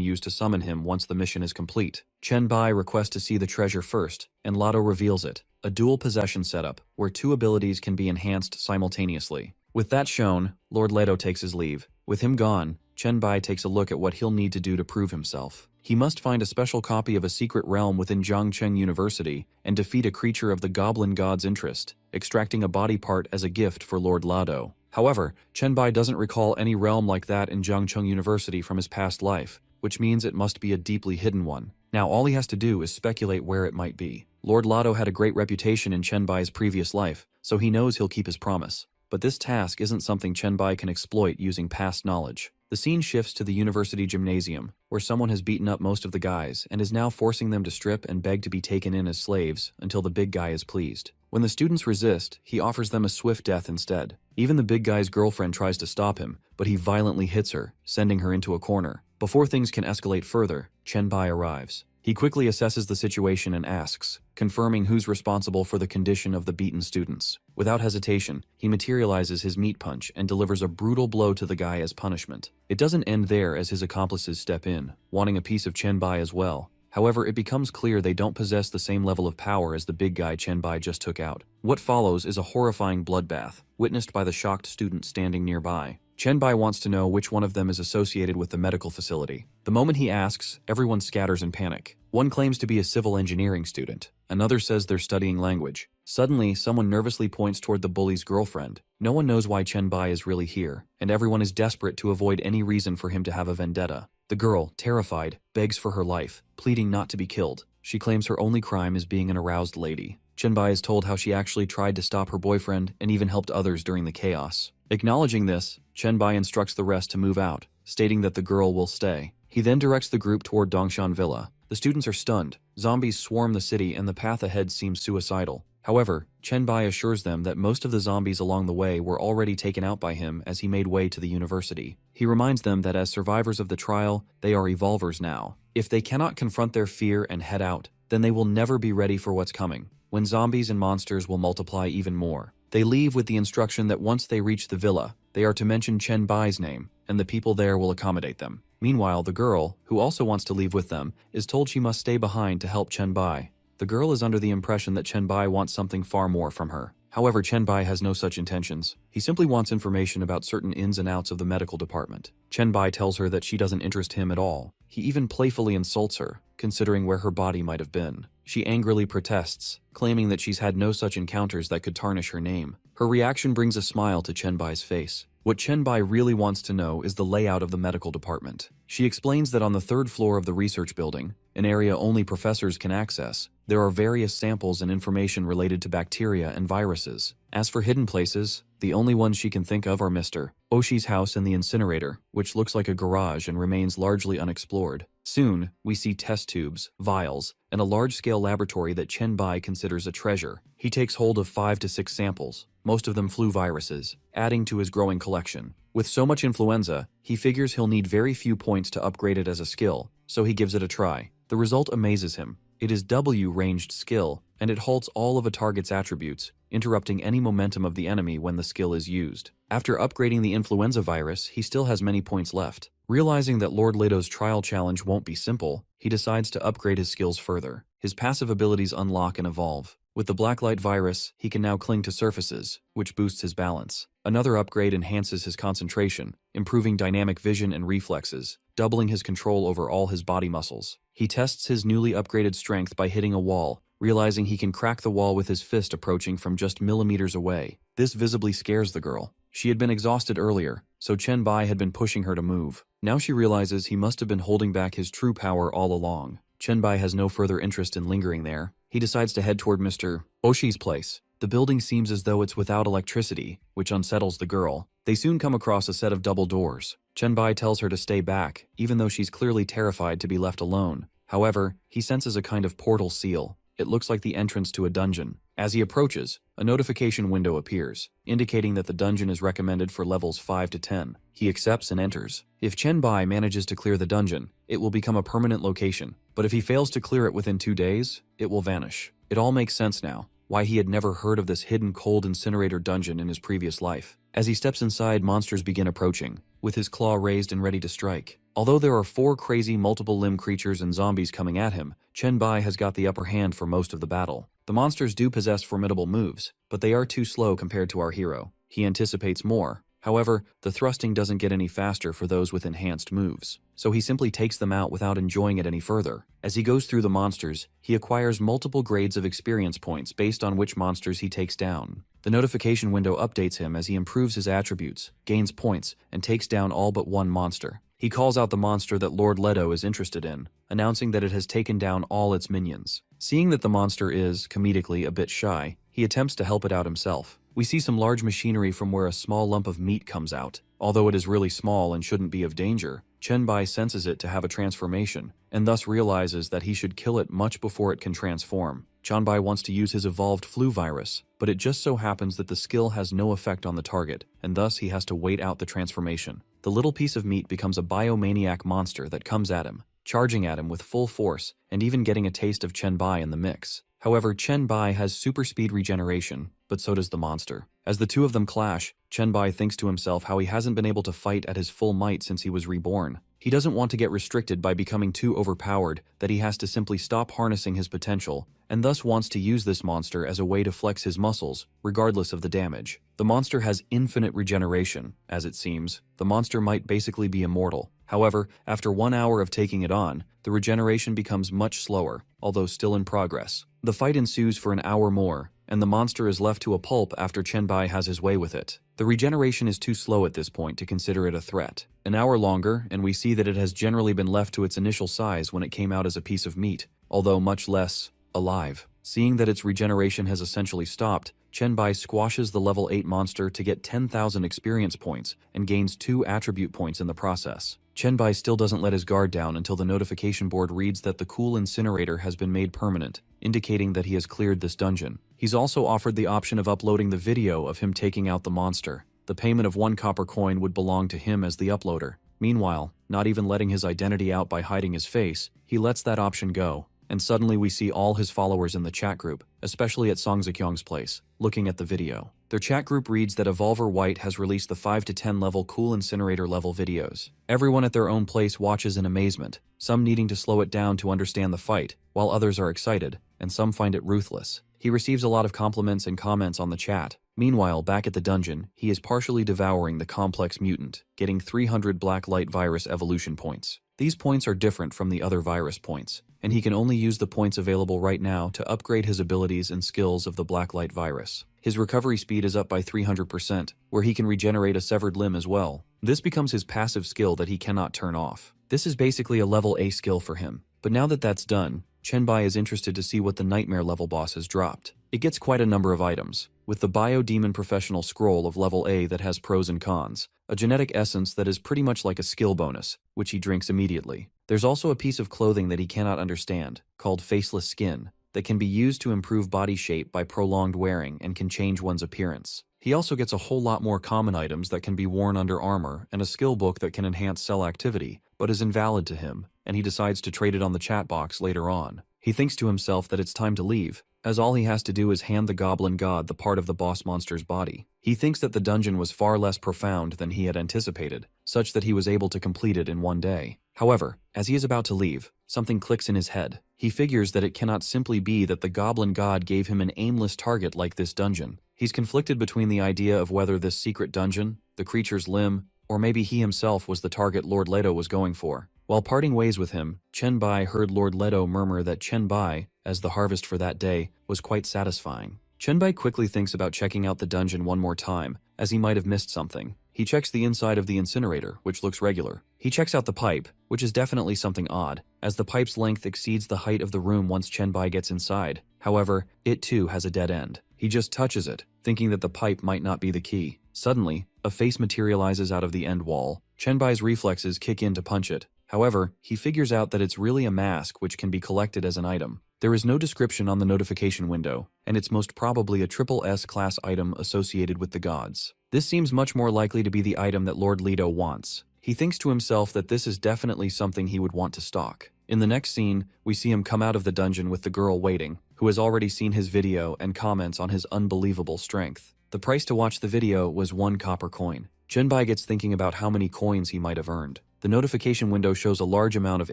Speaker 1: use to summon him once the mission is complete. Chenbai requests to see the treasure first, and Lotto reveals it, a dual possession setup, where two abilities can be enhanced simultaneously. With that shown, Lord Leto takes his leave. With him gone, Chenbai takes a look at what he'll need to do to prove himself. He must find a special copy of a secret realm within Zhangcheng University and defeat a creature of the goblin god's interest, extracting a body part as a gift for Lord Lotto. However, Chenbai doesn't recall any realm like that in Zhangcheng University from his past life, which means it must be a deeply hidden one. Now all he has to do is speculate where it might be. Lord Lotto had a great reputation in Chenbai's previous life, so he knows he'll keep his promise. But this task isn't something Chenbai can exploit using past knowledge. The scene shifts to the university gymnasium, where someone has beaten up most of the guys and is now forcing them to strip and beg to be taken in as slaves until the big guy is pleased. When the students resist, he offers them a swift death instead. Even the big guy's girlfriend tries to stop him, but he violently hits her, sending her into a corner. Before things can escalate further, Chenbai arrives. He quickly assesses the situation and asks, confirming who's responsible for the condition of the beaten students. Without hesitation, he materializes his meat punch and delivers a brutal blow to the guy as punishment. It doesn't end there as his accomplices step in, wanting a piece of Chenbai as well. However, it becomes clear they don't possess the same level of power as the big guy Chenbai just took out. What follows is a horrifying bloodbath, witnessed by the shocked student standing nearby. Chenbai wants to know which one of them is associated with the medical facility. The moment he asks, everyone scatters in panic. One claims to be a civil engineering student. Another says they're studying language. Suddenly, someone nervously points toward the bully's girlfriend. No one knows why Chenbai is really here, and everyone is desperate to avoid any reason for him to have a vendetta. The girl, terrified, begs for her life, pleading not to be killed. She claims her only crime is being an aroused lady. Chenbai is told how she actually tried to stop her boyfriend and even helped others during the chaos. Acknowledging this, Chenbai instructs the rest to move out, stating that the girl will stay. He then directs the group toward Dongshan Villa. The students are stunned. Zombies swarm the city and the path ahead seems suicidal. However, Chenbai assures them that most of the zombies along the way were already taken out by him as he made way to the university. He reminds them that as survivors of the trial, they are evolvers now. If they cannot confront their fear and head out, then they will never be ready for what's coming, when zombies and monsters will multiply even more. They leave with the instruction that once they reach the villa, they are to mention Chenbai's name, and the people there will accommodate them. Meanwhile, the girl, who also wants to leave with them, is told she must stay behind to help Chenbai. The girl is under the impression that Chenbai wants something far more from her. However, Chenbai has no such intentions. He simply wants information about certain ins and outs of the medical department. Chenbai tells her that she doesn't interest him at all. He even playfully insults her. considering where her body might have been. She angrily protests, claiming that she's had no such encounters that could tarnish her name. Her reaction brings a smile to Chenbai's face. What Chenbai really wants to know is the layout of the medical department. She explains that on the 3rd floor of the research building, an area only professors can access, there are various samples and information related to bacteria and viruses. As for hidden places, the only ones she can think of are Mr. Oshi's house and the incinerator, which looks like a garage and remains largely unexplored. Soon, we see test tubes, vials, and a large-scale laboratory that Chenbai considers a treasure. He takes hold of 5 to 6 samples, most of them flu viruses, adding to his growing collection. With so much influenza, he figures he'll need very few points to upgrade it as a skill, so he gives it a try. The result amazes him. It is W-ranged skill, and it halts all of a target's attributes, interrupting any momentum of the enemy when the skill is used. After upgrading the influenza virus, he still has many points left. Realizing that Lord Leto's trial challenge won't be simple, he decides to upgrade his skills further. His passive abilities unlock and evolve. With the Blacklight virus, he can now cling to surfaces, which boosts his balance. Another upgrade enhances his concentration, improving dynamic vision and reflexes, doubling his control over all his body muscles. He tests his newly upgraded strength by hitting a wall, realizing he can crack the wall with his fist approaching from just millimeters away. This visibly scares the girl. She had been exhausted earlier, so Chenbai had been pushing her to move. Now she realizes he must have been holding back his true power all along. Chenbai has no further interest in lingering there. He decides to head toward Mr. Oshi's place. The building seems as though it's without electricity, which unsettles the girl. They soon come across a set of double doors. Chenbai tells her to stay back, even though she's clearly terrified to be left alone. However, he senses a kind of portal seal. It looks like the entrance to a dungeon. As he approaches, a notification window appears, indicating that the dungeon is recommended for levels 5 to 10. He accepts and enters. If Chenbai manages to clear the dungeon, it will become a permanent location, but if he fails to clear it within 2 days, it will vanish. It all makes sense now, why he had never heard of this hidden cold incinerator dungeon in his previous life. As he steps inside, monsters begin approaching, with his claw raised and ready to strike. Although there are 4 crazy multiple-limb creatures and zombies coming at him, Chenbai has got the upper hand for most of the battle. The monsters do possess formidable moves, but they are too slow compared to our hero. He anticipates more. However, the thrusting doesn't get any faster for those with enhanced moves, so he simply takes them out without enjoying it any further. As he goes through the monsters, he acquires multiple grades of experience points based on which monsters he takes down. The notification window updates him as he improves his attributes, gains points, and takes down all but one monster. He calls out the monster that Lord Leto is interested in, announcing that it has taken down all its minions. Seeing that the monster is, comedically, a bit shy, he attempts to help it out himself. We see some large machinery from where a small lump of meat comes out. Although it is really small and shouldn't be of danger, Chenbai senses it to have a transformation, and thus realizes that he should kill it much before it can transform. Chenbai wants to use his evolved flu virus, but it just so happens that the skill has no effect on the target, and thus he has to wait out the transformation. The little piece of meat becomes a biomaniac monster that comes at him, charging at him with full force, and even getting a taste of Chenbai in the mix. However, Chenbai has super speed regeneration, but so does the monster. As the two of them clash, Chenbai thinks to himself how he hasn't been able to fight at his full might since he was reborn. He doesn't want to get restricted by becoming too overpowered that he has to simply stop harnessing his potential, and thus wants to use this monster as a way to flex his muscles, regardless of the damage. The monster has infinite regeneration, as it seems. The monster might basically be immortal. However, after 1 hour of taking it on, the regeneration becomes much slower, although still in progress. The fight ensues for an hour more, and the monster is left to a pulp after Chenbai has his way with it. The regeneration is too slow at this point to consider it a threat. An hour longer, and we see that it has generally been left to its initial size when it came out as a piece of meat, although much less alive. Seeing that its regeneration has essentially stopped, Chenbai squashes the level 8 monster to get 10,000 experience points and gains 2 attribute points in the process. Chenbai still doesn't let his guard down until the notification board reads that the cool incinerator has been made permanent, indicating that he has cleared this dungeon. He's also offered the option of uploading the video of him taking out the monster. The payment of 1 copper coin would belong to him as the uploader. Meanwhile, not even letting his identity out by hiding his face, he lets that option go. And suddenly we see all his followers in the chat group, especially at Song Zekyong's place, looking at the video. Their chat group reads that Evolver White has released the 5 to 10 level Cool Incinerator level videos. Everyone at their own place watches in amazement, some needing to slow it down to understand the fight, while others are excited, and some find it ruthless. He receives a lot of compliments and comments on the chat. Meanwhile, back at the dungeon, he is partially devouring the complex mutant, getting 300 black light virus evolution points. These points are different from the other virus points, and he can only use the points available right now to upgrade his abilities and skills of the Blacklight virus. His recovery speed is up by 300%, where he can regenerate a severed limb as well. This becomes his passive skill that he cannot turn off. This is basically a level A skill for him. But now that that's done, Chenbai is interested to see what the Nightmare level boss has dropped. It gets quite a number of items, with the Biodemon Professional Scroll of level A that has pros and cons, a genetic essence that is pretty much like a skill bonus, which he drinks immediately. There's also a piece of clothing that he cannot understand, called Faceless Skin, that can be used to improve body shape by prolonged wearing and can change one's appearance. He also gets a whole lot more common items that can be worn under armor and a skill book that can enhance cell activity, but is invalid to him, and he decides to trade it on the chat box later on. He thinks to himself that it's time to leave, as all he has to do is hand the Goblin God the part of the boss monster's body. He thinks that the dungeon was far less profound than he had anticipated, such that he was able to complete it in one day. However, as he is about to leave, something clicks in his head. He figures that it cannot simply be that the Goblin God gave him an aimless target like this dungeon. He's conflicted between the idea of whether this secret dungeon, the creature's limb, or maybe he himself was the target Lord Leto was going for. While parting ways with him, Chenbai heard Lord Leto murmur that Chenbai, as the harvest for that day, was quite satisfying. Chenbai quickly thinks about checking out the dungeon one more time, as he might have missed something. He checks the inside of the incinerator, which looks regular. He checks out the pipe, which is definitely something odd, as the pipe's length exceeds the height of the room once Chenbai gets inside. However, it too has a dead end. He just touches it, thinking that the pipe might not be the key. Suddenly, a face materializes out of the end wall. Chenbai's reflexes kick in to punch it. However, he figures out that it's really a mask which can be collected as an item. There is no description on the notification window, and it's most probably a triple S class item associated with the gods. This seems much more likely to be the item that Lord Leto wants. He thinks to himself that this is definitely something he would want to stock. In the next scene, we see him come out of the dungeon with the girl waiting, who has already seen his video and comments on his unbelievable strength. The price to watch the video was 1 copper coin. Chenbai gets thinking about how many coins he might have earned. The notification window shows a large amount of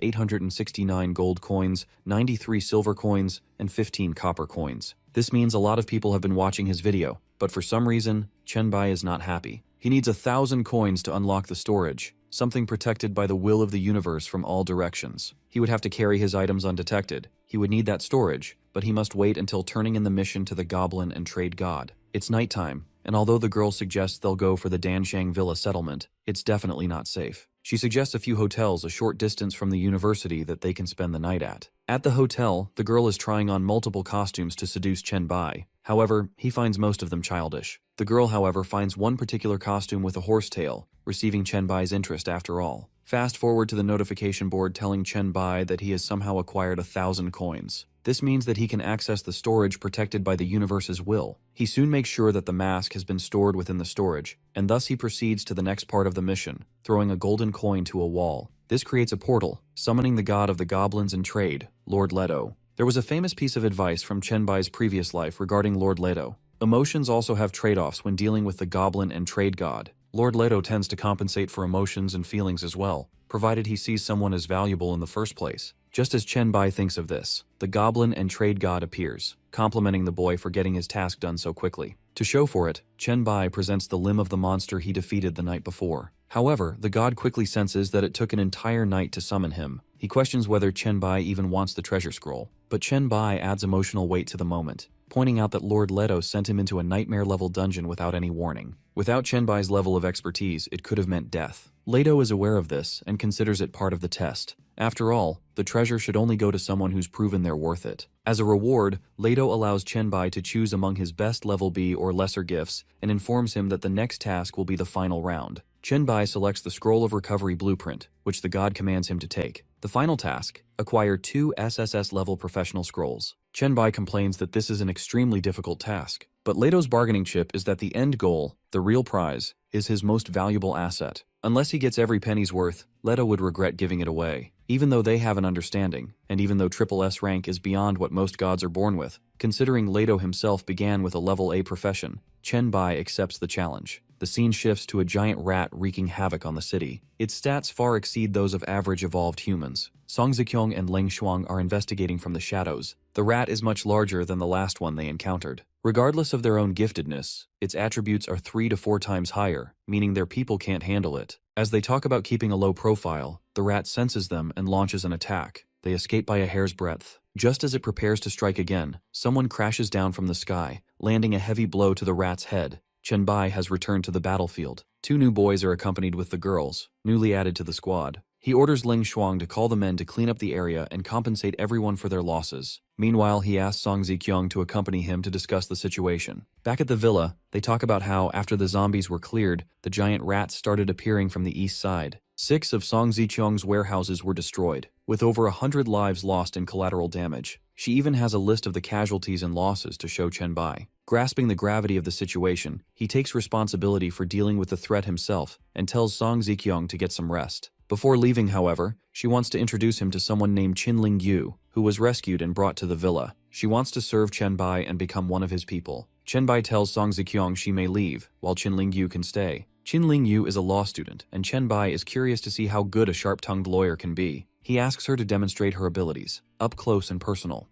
Speaker 1: 869 gold coins, 93 silver coins, and 15 copper coins. This means a lot of people have been watching his video, but for some reason, Chenbai is not happy. He needs 1,000 coins to unlock the storage, something protected by the will of the universe from all directions. He would have to carry his items undetected. He would need that storage, but he must wait until turning in the mission to the Goblin and Trade God. It's nighttime, and although the girl suggests they'll go for the Danshang Villa settlement, it's definitely not safe. She suggests a few hotels a short distance from the university that they can spend the night at. At the hotel, the girl is trying on multiple costumes to seduce Chenbai. However, he finds most of them childish. The girl, however, finds one particular costume with a horse tail, receiving Chenbai's interest after all. Fast forward to the notification board telling Chenbai that he has somehow acquired 1,000 coins. This means that he can access the storage protected by the universe's will. He soon makes sure that the mask has been stored within the storage, and thus he proceeds to the next part of the mission, throwing a golden coin to a wall. This creates a portal, summoning the god of the goblins and trade, Lord Leto. There was a famous piece of advice from Chenbai's previous life regarding Lord Leto. Emotions also have trade-offs when dealing with the goblin and trade god. Lord Leto tends to compensate for emotions and feelings as well, provided he sees someone as valuable in the first place. Just as Chenbai thinks of this, the goblin and trade god appears, complimenting the boy for getting his task done so quickly. To show for it, Chenbai presents the limb of the monster he defeated the night before. However, the god quickly senses that it took an entire night to summon him. He questions whether Chenbai even wants the treasure scroll, but Chenbai adds emotional weight to the moment, pointing out that Lord Leto sent him into a nightmare-level dungeon without any warning. Without Chenbai's level of expertise, it could have meant death. Leto is aware of this and considers it part of the test. After all, the treasure should only go to someone who's proven they're worth it. As a reward, Leto allows Chenbai to choose among his best level B or lesser gifts and informs him that the next task will be the final round. Chenbai selects the Scroll of Recovery blueprint, which the god commands him to take. The final task, acquire 2 SSS-level professional scrolls. Chenbai complains that this is an extremely difficult task, but Leto's bargaining chip is that the end goal, the real prize, is his most valuable asset. Unless he gets every penny's worth, Leto would regret giving it away. Even though they have an understanding, and even though Triple S rank is beyond what most gods are born with, considering Leto himself began with a level A profession, Chenbai accepts the challenge. The scene shifts to a giant rat wreaking havoc on the city. Its stats far exceed those of average evolved humans. Song Zikyong and Leng Shuang are investigating from the shadows. The rat is much larger than the last one they encountered. Regardless of their own giftedness, its attributes are 3 to 4 times higher, meaning their people can't handle it. As they talk about keeping a low profile, the rat senses them and launches an attack. They escape by a hair's breadth. Just as it prepares to strike again, someone crashes down from the sky, landing a heavy blow to the rat's head. Chenbai has returned to the battlefield. 2 new boys are accompanied with the girls, newly added to the squad. He orders Ling Shuang to call the men to clean up the area and compensate everyone for their losses. Meanwhile, he asks Song Ziqiang to accompany him to discuss the situation. Back at the villa, they talk about how, after the zombies were cleared, the giant rats started appearing from the east side. 6 of Song Ziqiang's warehouses were destroyed, with over 100 lives lost in collateral damage. She even has a list of the casualties and losses to show Chenbai. Grasping the gravity of the situation, he takes responsibility for dealing with the threat himself and tells Song Ziqiang to get some rest. Before leaving, however, she wants to introduce him to someone named Qinling Yu, who was rescued and brought to the villa. She wants to serve Chenbai and become one of his people. Chenbai tells Song Ziqiang she may leave, while Qinling Yu can stay. Qinling Yu is a law student, and Chenbai is curious to see how good a sharp-tongued lawyer can be. He asks her to demonstrate her abilities, up close and personal.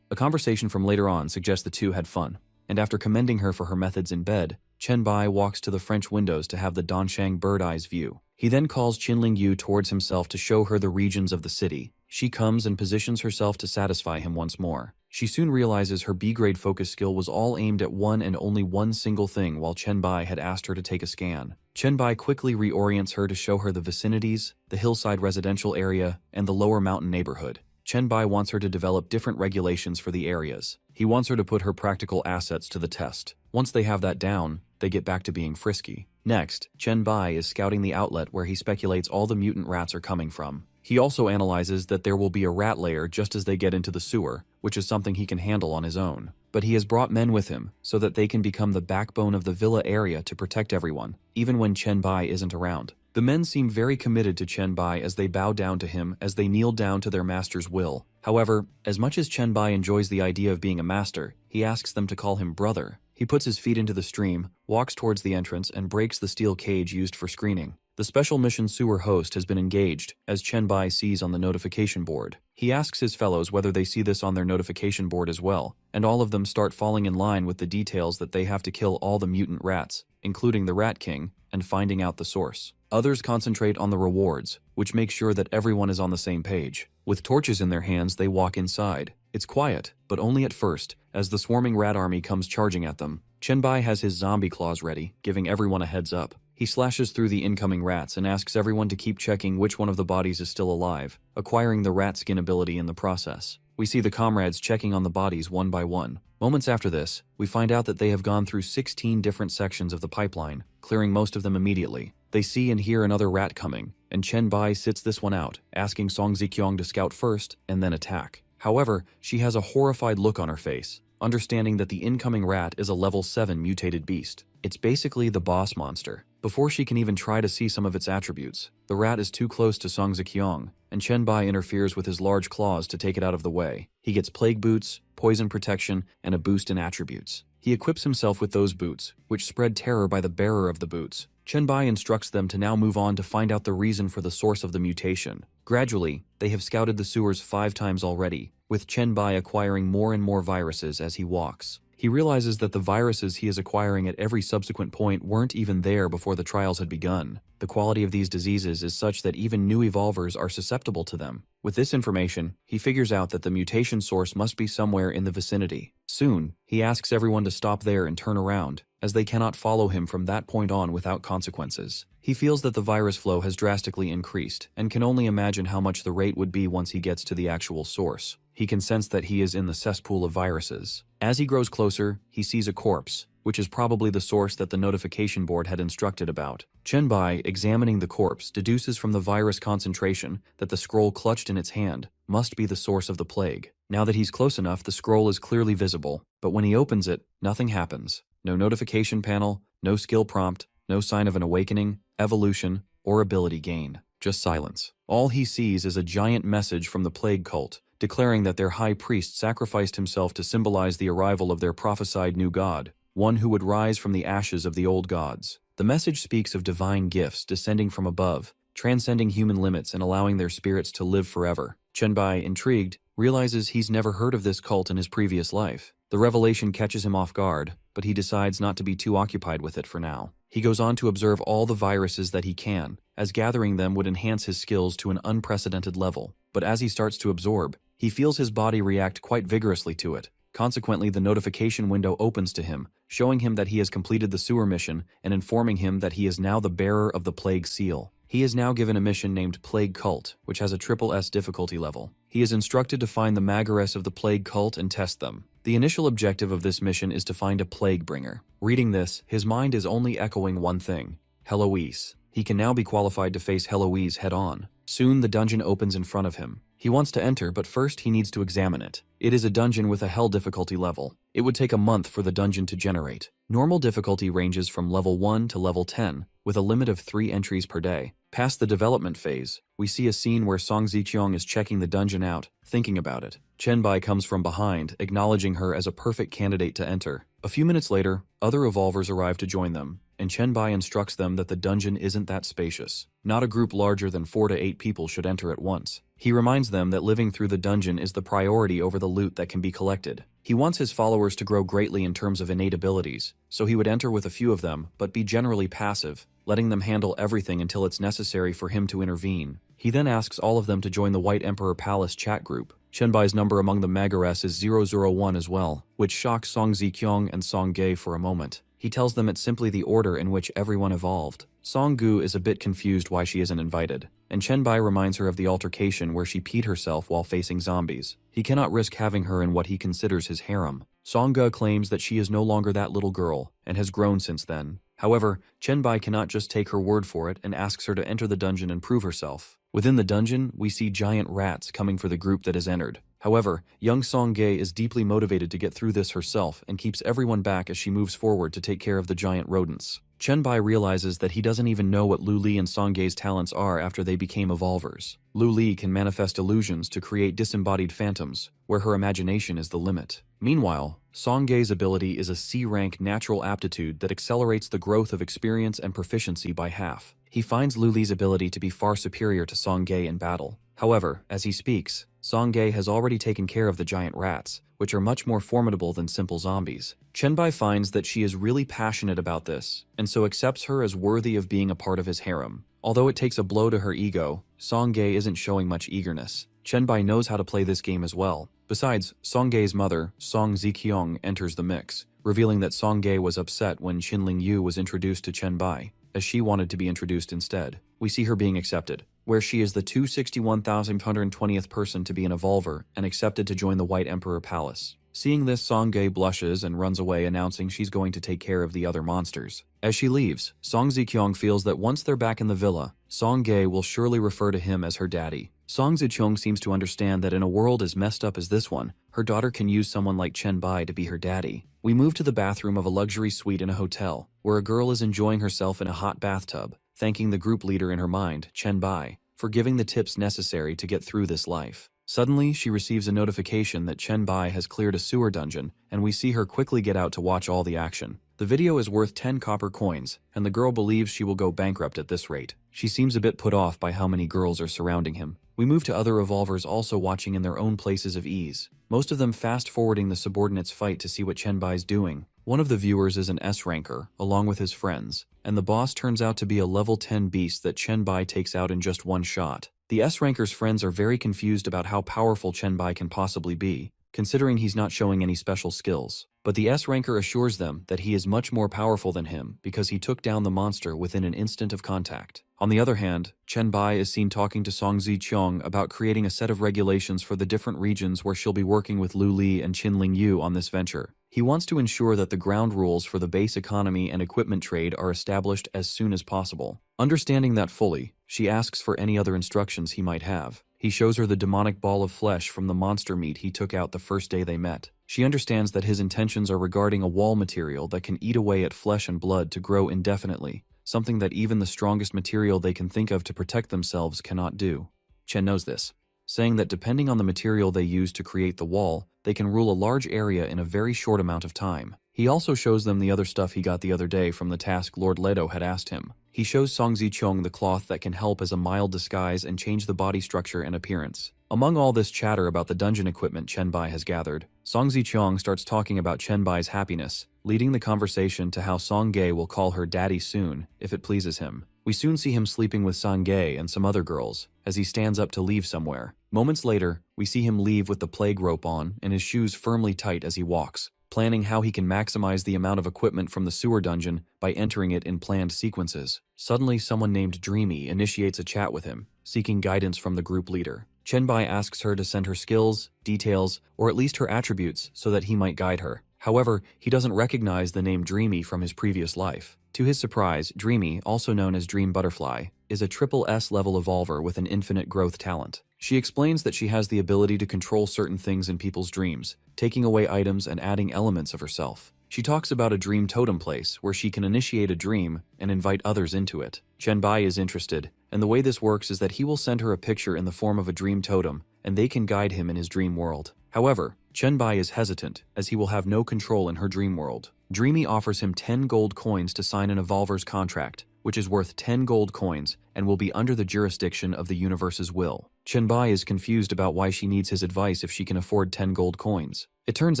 Speaker 1: A conversation from later on suggests the two had fun, and after commending her for her methods in bed, Chenbai walks to the French windows to have the Donshang bird-eyes view. He then calls Qinling Yu towards himself to show her the regions of the city. She comes and positions herself to satisfy him once more. She soon realizes her B-grade focus skill was all aimed at one and only one single thing, while Chenbai had asked her to take a scan. Chenbai quickly reorients her to show her the vicinities, the hillside residential area, and the lower mountain neighborhood. Chenbai wants her to develop different regulations for the areas. He wants her to put her practical assets to the test. Once they have that down, they get back to being frisky. Next, Chenbai is scouting the outlet where he speculates all the mutant rats are coming from. He also analyzes that there will be a rat lair just as they get into the sewer, which is something he can handle on his own. But he has brought men with him so that they can become the backbone of the villa area to protect everyone, even when Chenbai isn't around. The men seem very committed to Chenbai as they bow down to him as they kneel down to their master's will. However, as much as Chenbai enjoys the idea of being a master, he asks them to call him brother. He puts his feet into the stream, walks towards the entrance, and breaks the steel cage used for screening. The special mission sewer host has been engaged, as Chenbai sees on the notification board. He asks his fellows whether they see this on their notification board as well, and all of them start falling in line with the details that they have to kill all the mutant rats, including the Rat King, and finding out the source. Others concentrate on the rewards, which make sure that everyone is on the same page. With torches in their hands, they walk inside. It's quiet, but only at first, as the swarming rat army comes charging at them. Chenbai has his zombie claws ready, giving everyone a heads up. He slashes through the incoming rats and asks everyone to keep checking which one of the bodies is still alive, acquiring the rat skin ability in the process. We see the comrades checking on the bodies one by one. Moments after this, we find out that they have gone through 16 different sections of the pipeline, clearing most of them immediately. They see and hear another rat coming, and Chenbai sits this one out, asking Song Ziqiang to scout first and then attack. However, she has a horrified look on her face, understanding that the incoming rat is a level 7 mutated beast. It's basically the boss monster. Before she can even try to see some of its attributes, the rat is too close to Song Ziqiang, and Chenbai interferes with his large claws to take it out of the way. He gets plague boots, poison protection, and a boost in attributes. He equips himself with those boots, which spread terror by the bearer of the boots. Chenbai instructs them to now move on to find out the reason for the source of the mutation. Gradually, they have scouted the sewers 5 times already, with Chenbai acquiring more and more viruses as he walks. He realizes that the viruses he is acquiring at every subsequent point weren't even there before the trials had begun. The quality of these diseases is such that even new evolvers are susceptible to them. With this information, he figures out that the mutation source must be somewhere in the vicinity. Soon, he asks everyone to stop there and turn around, as they cannot follow him from that point on without consequences. He feels that the virus flow has drastically increased, and can only imagine how much the rate would be once he gets to the actual source. He can sense that he is in the cesspool of viruses. As he grows closer, he sees a corpse, which is probably the source that the notification board had instructed about. Chenbai, examining the corpse, deduces from the virus concentration that the scroll clutched in its hand must be the source of the plague. Now that he's close enough, the scroll is clearly visible, but when he opens it, nothing happens. No notification panel, no skill prompt, no sign of an awakening, evolution, or ability gain. Just silence. All he sees is a giant message from the plague cult, declaring that their high priest sacrificed himself to symbolize the arrival of their prophesied new god, one who would rise from the ashes of the old gods. The message speaks of divine gifts descending from above, transcending human limits and allowing their spirits to live forever. Chenbai, intrigued, realizes he's never heard of this cult in his previous life. The revelation catches him off guard, but he decides not to be too occupied with it for now. He goes on to observe all the viruses that he can, as gathering them would enhance his skills to an unprecedented level. But as he starts to absorb, he feels his body react quite vigorously to it. Consequently, the notification window opens to him, showing him that he has completed the sewer mission and informing him that he is now the bearer of the Plague Seal. He is now given a mission named Plague Cult, which has a SSS difficulty level. He is instructed to find the Magares of the Plague Cult and test them. The initial objective of this mission is to find a Plague Bringer. Reading this, his mind is only echoing one thing: Heloise. He can now be qualified to face Heloise head-on. Soon the dungeon opens in front of him. He wants to enter, but first he needs to examine it. It is a dungeon with a Hell difficulty level. It would take a month for the dungeon to generate. Normal difficulty ranges from level 1 to level 10, with a limit of 3 entries per day. Past the development phase, we see a scene where Song Ziqiang is checking the dungeon out, thinking about it. Chenbai comes from behind, acknowledging her as a perfect candidate to enter. A few minutes later, other evolvers arrive to join them, and Chenbai instructs them that the dungeon isn't that spacious. Not a group larger than 4 to 8 people should enter at once. He reminds them that living through the dungeon is the priority over the loot that can be collected. He wants his followers to grow greatly in terms of innate abilities, so he would enter with a few of them, but be generally passive, letting them handle everything until it's necessary for him to intervene. He then asks all of them to join the White Emperor Palace chat group. Chenbai's number among the Magares is 001 as well, which shocks Song Ziqiang and Song Ge for a moment. He tells them it's simply the order in which everyone evolved. Song Gu is a bit confused why she isn't invited, and Chenbai reminds her of the altercation where she peed herself while facing zombies. He cannot risk having her in what he considers his harem. Song Ge claims that she is no longer that little girl, and has grown since then. However, Chenbai cannot just take her word for it and asks her to enter the dungeon and prove herself. Within the dungeon, we see giant rats coming for the group that has entered. However, young Song Ge is deeply motivated to get through this herself and keeps everyone back as she moves forward to take care of the giant rodents. Chenbai realizes that he doesn't even know what Lu Li and Song Ge's talents are after they became evolvers. Lu Li can manifest illusions to create disembodied phantoms, where her imagination is the limit. Meanwhile, Song Ge's ability is a C-rank natural aptitude that accelerates the growth of experience and proficiency by half. He finds Lu Li's ability to be far superior to Song Ge in battle. However, as he speaks, Song Ge has already taken care of the giant rats, which are much more formidable than simple zombies. Chenbai finds that she is really passionate about this, and so accepts her as worthy of being a part of his harem. Although it takes a blow to her ego, Song Ge isn't showing much eagerness. Chenbai knows how to play this game as well. Besides, Song Ge's mother, Song Ziqiang, enters the mix, revealing that Song Ge was upset when Qinling Yu was introduced to Chenbai, as she wanted to be introduced instead. We see her being accepted, where she is the 261,120th person to be an evolver and accepted to join the White Emperor Palace. Seeing this, Song Ge blushes and runs away, announcing she's going to take care of the other monsters. As she leaves, Song Ziqiang feels that once they're back in the villa, Song Ge will surely refer to him as her daddy. Song Ziqiang seems to understand that in a world as messed up as this one, her daughter can use someone like Chenbai to be her daddy. We move to the bathroom of a luxury suite in a hotel, where a girl is enjoying herself in a hot bathtub, thanking the group leader in her mind, Chenbai, for giving the tips necessary to get through this life. Suddenly, she receives a notification that Chenbai has cleared a sewer dungeon, and we see her quickly get out to watch all the action. The video is worth 10 copper coins, and the girl believes she will go bankrupt at this rate. She seems a bit put off by how many girls are surrounding him. We move to other evolvers also watching in their own places of ease, most of them fast-forwarding the subordinates' fight to see what Chenbai's doing. One of the viewers is an S-ranker, along with his friends, and the boss turns out to be a level 10 beast that Chenbai takes out in just one shot. The S-ranker's friends are very confused about how powerful Chenbai can possibly be, considering he's not showing any special skills. But the S-ranker assures them that he is much more powerful than him because he took down the monster within an instant of contact. On the other hand, Chenbai is seen talking to Song Ziqiang about creating a set of regulations for the different regions where she'll be working with Lu Li and Qinling Yu on this venture. He wants to ensure that the ground rules for the base economy and equipment trade are established as soon as possible. Understanding that fully, she asks for any other instructions he might have. He shows her the demonic ball of flesh from the monster meat he took out the first day they met. She understands that his intentions are regarding a wall material that can eat away at flesh and blood to grow indefinitely, something that even the strongest material they can think of to protect themselves cannot do. Chen knows this, saying that depending on the material they use to create the wall, they can rule a large area in a very short amount of time. He also shows them the other stuff he got the other day from the task Lord Leto had asked him. He shows Song Zicheng the cloth that can help as a mild disguise and change the body structure and appearance. Among all this chatter about the dungeon equipment Chenbai has gathered, Song Zicheng starts talking about Chenbai's happiness, leading the conversation to how Song Ge will call her daddy soon, if it pleases him. We soon see him sleeping with Song Ge and some other girls, as he stands up to leave somewhere. Moments later, we see him leave with the plague rope on and his shoes firmly tight as he walks, planning how he can maximize the amount of equipment from the sewer dungeon by entering it in planned sequences. Suddenly, someone named Dreamy initiates a chat with him, seeking guidance from the group leader. Chenbai asks her to send her skills, details, or at least her attributes so that he might guide her. However, he doesn't recognize the name Dreamy from his previous life. To his surprise, Dreamy, also known as Dream Butterfly, is a triple S level evolver with an infinite growth talent. She explains that she has the ability to control certain things in people's dreams, taking away items and adding elements of herself. She talks about a dream totem place where she can initiate a dream and invite others into it. Chenbai is interested, and the way this works is that he will send her a picture in the form of a dream totem, and they can guide him in his dream world. However, Chenbai is hesitant, as he will have no control in her dream world. Dreamy offers him 10 gold coins to sign an evolver's contract, which is worth 10 gold coins and will be under the jurisdiction of the universe's will. Chenbai is confused about why she needs his advice if she can afford 10 gold coins. It turns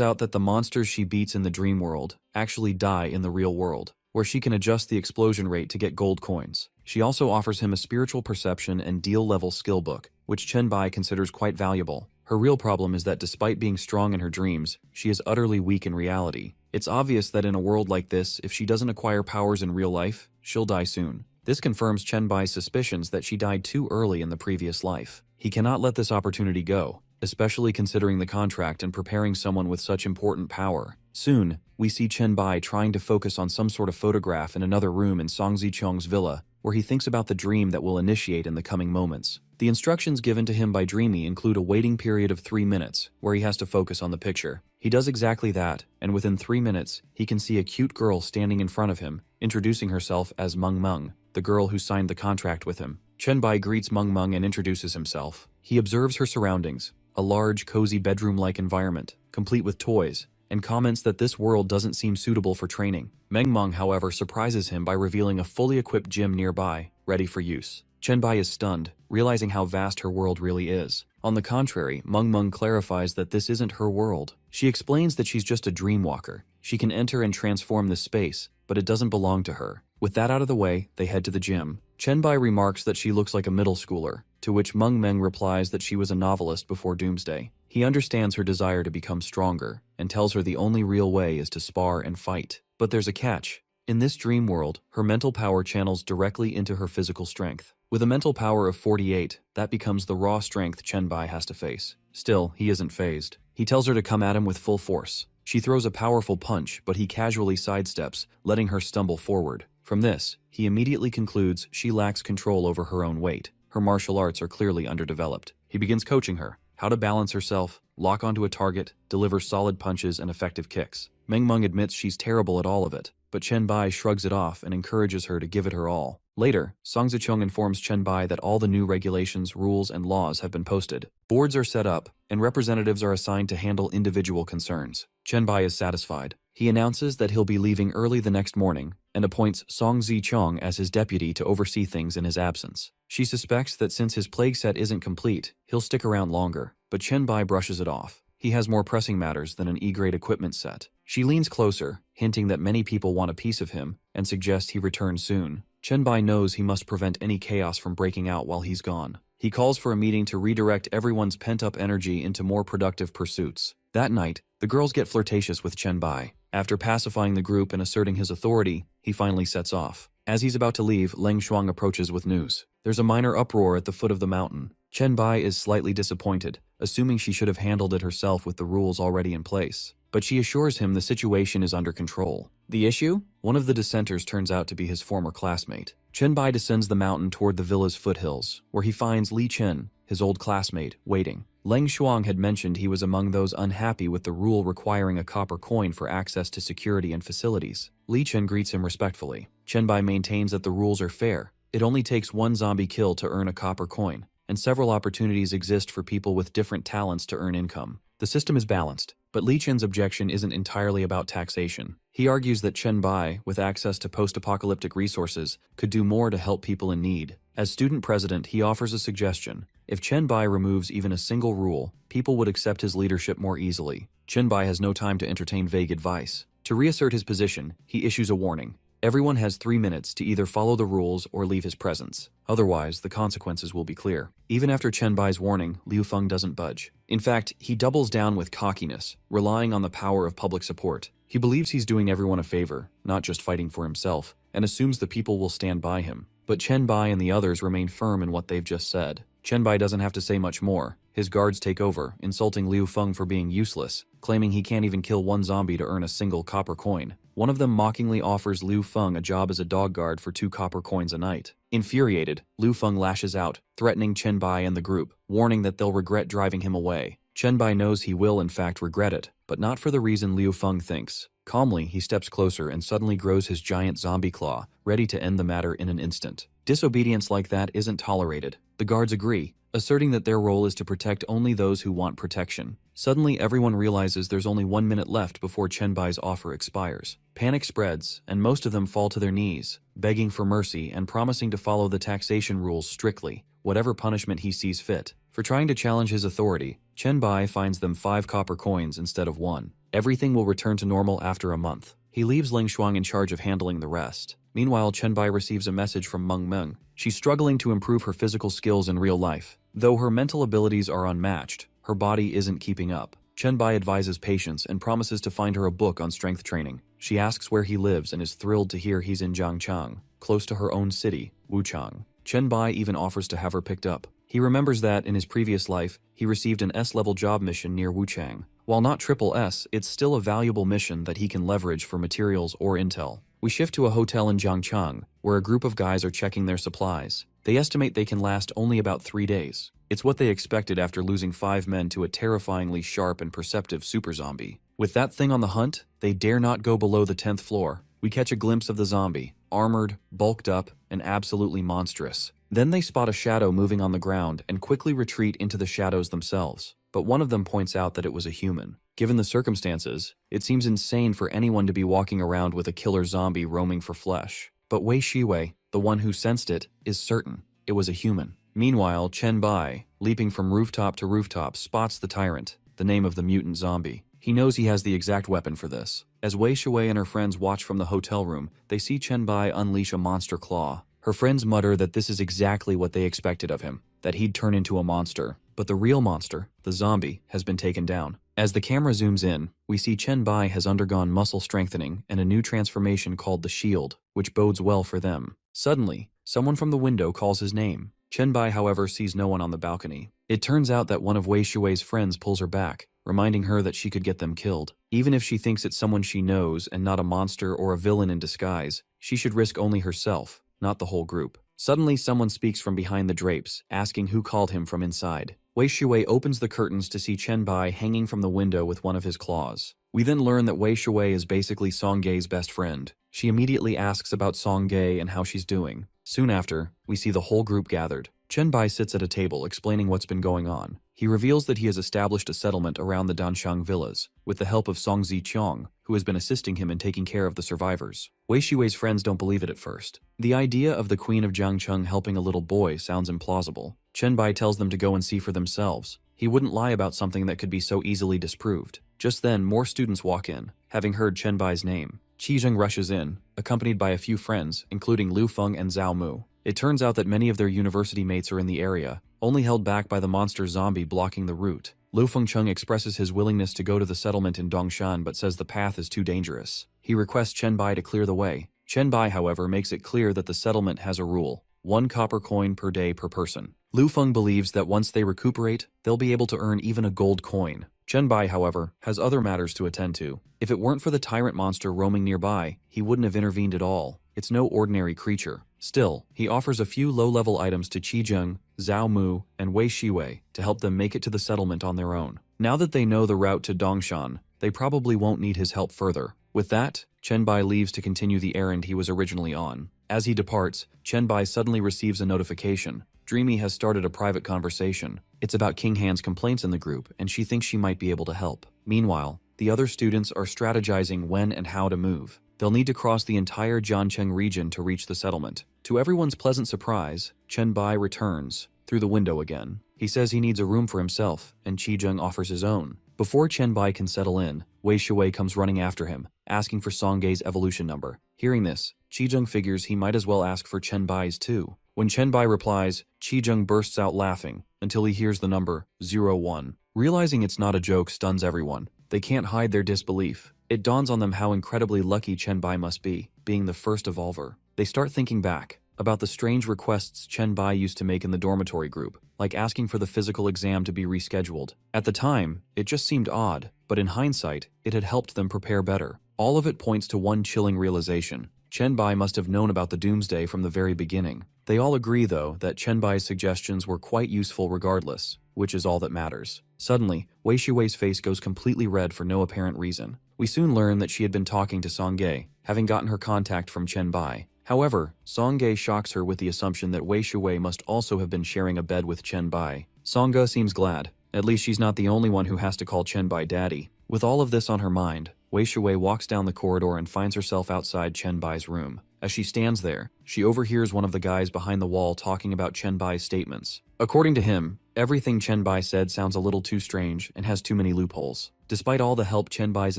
Speaker 1: out that the monsters she beats in the dream world actually die in the real world, where she can adjust the explosion rate to get gold coins. She also offers him a spiritual perception and deal level skill book, which Chenbai considers quite valuable. Her real problem is that despite being strong in her dreams, she is utterly weak in reality. It's obvious that in a world like this, if she doesn't acquire powers in real life, she'll die soon. This confirms Chenbai's suspicions that she died too early in the previous life. He cannot let this opportunity go, especially considering the contract and preparing someone with such important power. Soon, we see Chenbai trying to focus on some sort of photograph in another room in Song Zicheng's villa, where he thinks about the dream that will initiate in the coming moments. The instructions given to him by Dreamy include a waiting period of 3 minutes, where he has to focus on the picture. He does exactly that, and within 3 minutes, he can see a cute girl standing in front of him, introducing herself as Meng Meng, the girl who signed the contract with him. Chenbai greets Meng Meng and introduces himself. He observes her surroundings, a large, cozy bedroom-like environment, complete with toys, and comments that this world doesn't seem suitable for training. Meng Meng, however, surprises him by revealing a fully equipped gym nearby, ready for use. Chenbai is stunned, realizing how vast her world really is. On the contrary, Meng Meng clarifies that this isn't her world. She explains that she's just a dreamwalker. She can enter and transform this space, but it doesn't belong to her. With that out of the way, they head to the gym. Chenbai remarks that she looks like a middle schooler, to which Meng Meng replies that she was a novelist before Doomsday. He understands her desire to become stronger, and tells her the only real way is to spar and fight. But there's a catch. In this dream world, her mental power channels directly into her physical strength. With a mental power of 48, that becomes the raw strength Chenbai has to face. Still, he isn't fazed. He tells her to come at him with full force. She throws a powerful punch, but he casually sidesteps, letting her stumble forward. From this, he immediately concludes she lacks control over her own weight. Her martial arts are clearly underdeveloped. He begins coaching her, how to balance herself, lock onto a target, deliver solid punches and effective kicks. Meng Meng admits she's terrible at all of it, but Chenbai shrugs it off and encourages her to give it her all. Later, Song Zicheng informs Chenbai that all the new regulations, rules, and laws have been posted. Boards are set up, and representatives are assigned to handle individual concerns. Chenbai is satisfied. He announces that he'll be leaving early the next morning, and appoints Song Zicheng as his deputy to oversee things in his absence. She suspects that since his plague set isn't complete, he'll stick around longer, but Chenbai brushes it off. He has more pressing matters than an E-grade equipment set. She leans closer, hinting that many people want a piece of him, and suggests he return soon. Chenbai knows he must prevent any chaos from breaking out while he's gone. He calls for a meeting to redirect everyone's pent-up energy into more productive pursuits. That night, the girls get flirtatious with Chenbai. After pacifying the group and asserting his authority, he finally sets off. As he's about to leave, Leng Shuang approaches with news. There's a minor uproar at the foot of the mountain. Chenbai is slightly disappointed, assuming she should have handled it herself with the rules already in place. But she assures him the situation is under control. The issue? One of the dissenters turns out to be his former classmate. Chenbai descends the mountain toward the villa's foothills, where he finds Li Chen, his old classmate, waiting. Leng Shuang had mentioned he was among those unhappy with the rule requiring a copper coin for access to security and facilities. Li Chen greets him respectfully. Chenbai maintains that the rules are fair. It only takes one zombie kill to earn a copper coin, and several opportunities exist for people with different talents to earn income. The system is balanced, but Li Chen's objection isn't entirely about taxation. He argues that Chen Bai, with access to post-apocalyptic resources, could do more to help people in need. As student president, he offers a suggestion. If Chen Bai removes even a single rule, people would accept his leadership more easily. Chen Bai has no time to entertain vague advice. To reassert his position, he issues a warning. Everyone has 3 minutes to either follow the rules or leave his presence. Otherwise, the consequences will be clear. Even after Chen Bai's warning, Liu Feng doesn't budge. In fact, he doubles down with cockiness, relying on the power of public support. He believes he's doing everyone a favor, not just fighting for himself, and assumes the people will stand by him. But Chen Bai and the others remain firm in what they've just said. Chen Bai doesn't have to say much more. His guards take over, insulting Liu Feng for being useless, claiming he can't even kill one zombie to earn a single copper coin. One of them mockingly offers Liu Feng a job as a dog guard for 2 copper coins a night. Infuriated, Liu Feng lashes out, threatening Chen Bai and the group, warning that they'll regret driving him away. Chen Bai knows he will in fact regret it, but not for the reason Liu Feng thinks. Calmly, he steps closer and suddenly grows his giant zombie claw, ready to end the matter in an instant. Disobedience like that isn't tolerated. The guards agree, asserting that their role is to protect only those who want protection. Suddenly, everyone realizes there's only 1 minute left before Chen Bai's offer expires. Panic spreads, and most of them fall to their knees, begging for mercy and promising to follow the taxation rules strictly, whatever punishment he sees fit. For trying to challenge his authority, Chen Bai fines them 5 copper coins instead of 1. Everything will return to normal after a month. He leaves Ling Shuang in charge of handling the rest. Meanwhile, Chen Bai receives a message from Meng Meng. She's struggling to improve her physical skills in real life. Though her mental abilities are unmatched, her body isn't keeping up. Chen Bai advises patience and promises to find her a book on strength training. She asks where he lives and is thrilled to hear he's in Jiangchang, close to her own city, Wuchang. Chen Bai even offers to have her picked up. He remembers that, in his previous life, he received an S-level job mission near Wuchang. While not triple S, it's still a valuable mission that he can leverage for materials or intel. We shift to a hotel in Jiangchang, where a group of guys are checking their supplies. They estimate they can last only about 3 days. It's what they expected after losing 5 men to a terrifyingly sharp and perceptive super zombie. With that thing on the hunt, they dare not go below the 10th floor. We catch a glimpse of the zombie, armored, bulked up, and absolutely monstrous. Then they spot a shadow moving on the ground and quickly retreat into the shadows themselves. But one of them points out that it was a human. Given the circumstances, it seems insane for anyone to be walking around with a killer zombie roaming for flesh. But Wei Shiwei, the one who sensed it, is certain it was a human. Meanwhile, Chen Bai, leaping from rooftop to rooftop, spots the tyrant, the name of the mutant zombie. He knows he has the exact weapon for this. As Wei Shiwei and her friends watch from the hotel room, they see Chen Bai unleash a monster claw. Her friends mutter that this is exactly what they expected of him, that he'd turn into a monster. But the real monster, the zombie, has been taken down. As the camera zooms in, we see Chen Bai has undergone muscle strengthening and a new transformation called the Shield, which bodes well for them. Suddenly, someone from the window calls his name. Chen Bai, however, sees no one on the balcony. It turns out that one of Wei Shui's friends pulls her back, reminding her that she could get them killed. Even if she thinks it's someone she knows and not a monster or a villain in disguise, she should risk only herself, not the whole group. Suddenly, someone speaks from behind the drapes, asking who called him from inside. Wei Shui opens the curtains to see Chen Bai hanging from the window with one of his claws. We then learn that Wei Shui is basically Song Gei's best friend. She immediately asks about Song Gei and how she's doing. Soon after, we see the whole group gathered. Chen Bai sits at a table explaining what's been going on. He reveals that he has established a settlement around the Danshang villas, with the help of Song Ziqiang, who has been assisting him in taking care of the survivors. Wei Shui's friends don't believe it at first. The idea of the Queen of Jiangcheng helping a little boy sounds implausible. Chen Bai tells them to go and see for themselves. He wouldn't lie about something that could be so easily disproved. Just then, more students walk in, having heard Chen Bai's name. Qi Zheng rushes in, accompanied by a few friends, including Lu Feng and Zhao Mu. It turns out that many of their university mates are in the area, only held back by the monster zombie blocking the route. Lu Fengcheng expresses his willingness to go to the settlement in Dongshan but says the path is too dangerous. He requests Chen Bai to clear the way. Chen Bai, however, makes it clear that the settlement has a rule: 1 copper coin per day per person. Lu Feng believes that once they recuperate, they'll be able to earn even a gold coin. Chen Bai, however, has other matters to attend to. If it weren't for the tyrant monster roaming nearby, he wouldn't have intervened at all. It's no ordinary creature. Still, he offers a few low-level items to Qi Zheng, Zhao Mu, and Wei Shiwei to help them make it to the settlement on their own. Now that they know the route to Dongshan, they probably won't need his help further. With that, Chen Bai leaves to continue the errand he was originally on. As he departs, Chen Bai suddenly receives a notification. Dreamy has started a private conversation. It's about King Han's complaints in the group, and she thinks she might be able to help. Meanwhile, the other students are strategizing when and how to move. They'll need to cross the entire Jiancheng region to reach the settlement. To everyone's pleasant surprise, Chen Bai returns through the window again. He says he needs a room for himself, and Qizheng offers his own. Before Chen Bai can settle in, Wei Shui comes running after him, asking for Songgei's evolution number. Hearing this, Qizheng figures he might as well ask for Chen Bai's too. When Chen Bai replies, Qizheng bursts out laughing until he hears the number 01. Realizing it's not a joke stuns everyone. They can't hide their disbelief. It dawns on them how incredibly lucky Chen Bai must be, being the first evolver. They start thinking back about the strange requests Chen Bai used to make in the dormitory group, like asking for the physical exam to be rescheduled. At the time, it just seemed odd, but in hindsight, it had helped them prepare better. All of it points to one chilling realization. Chen Bai must have known about the doomsday from the very beginning. They all agree, though, that Chen Bai's suggestions were quite useful regardless, which is all that matters. Suddenly, Wei Shui's face goes completely red for no apparent reason. We soon learn that she had been talking to Songgei, having gotten her contact from Chen Bai. However, Songgei shocks her with the assumption that Wei Shui must also have been sharing a bed with Chen Bai. Songa seems glad. At least she's not the only one who has to call Chen Bai daddy. With all of this on her mind, Wei Shui walks down the corridor and finds herself outside Chen Bai's room. As she stands there, she overhears one of the guys behind the wall talking about Chen Bai's statements. According to him, everything Chen Bai said sounds a little too strange and has too many loopholes. Despite all the help Chen Bai's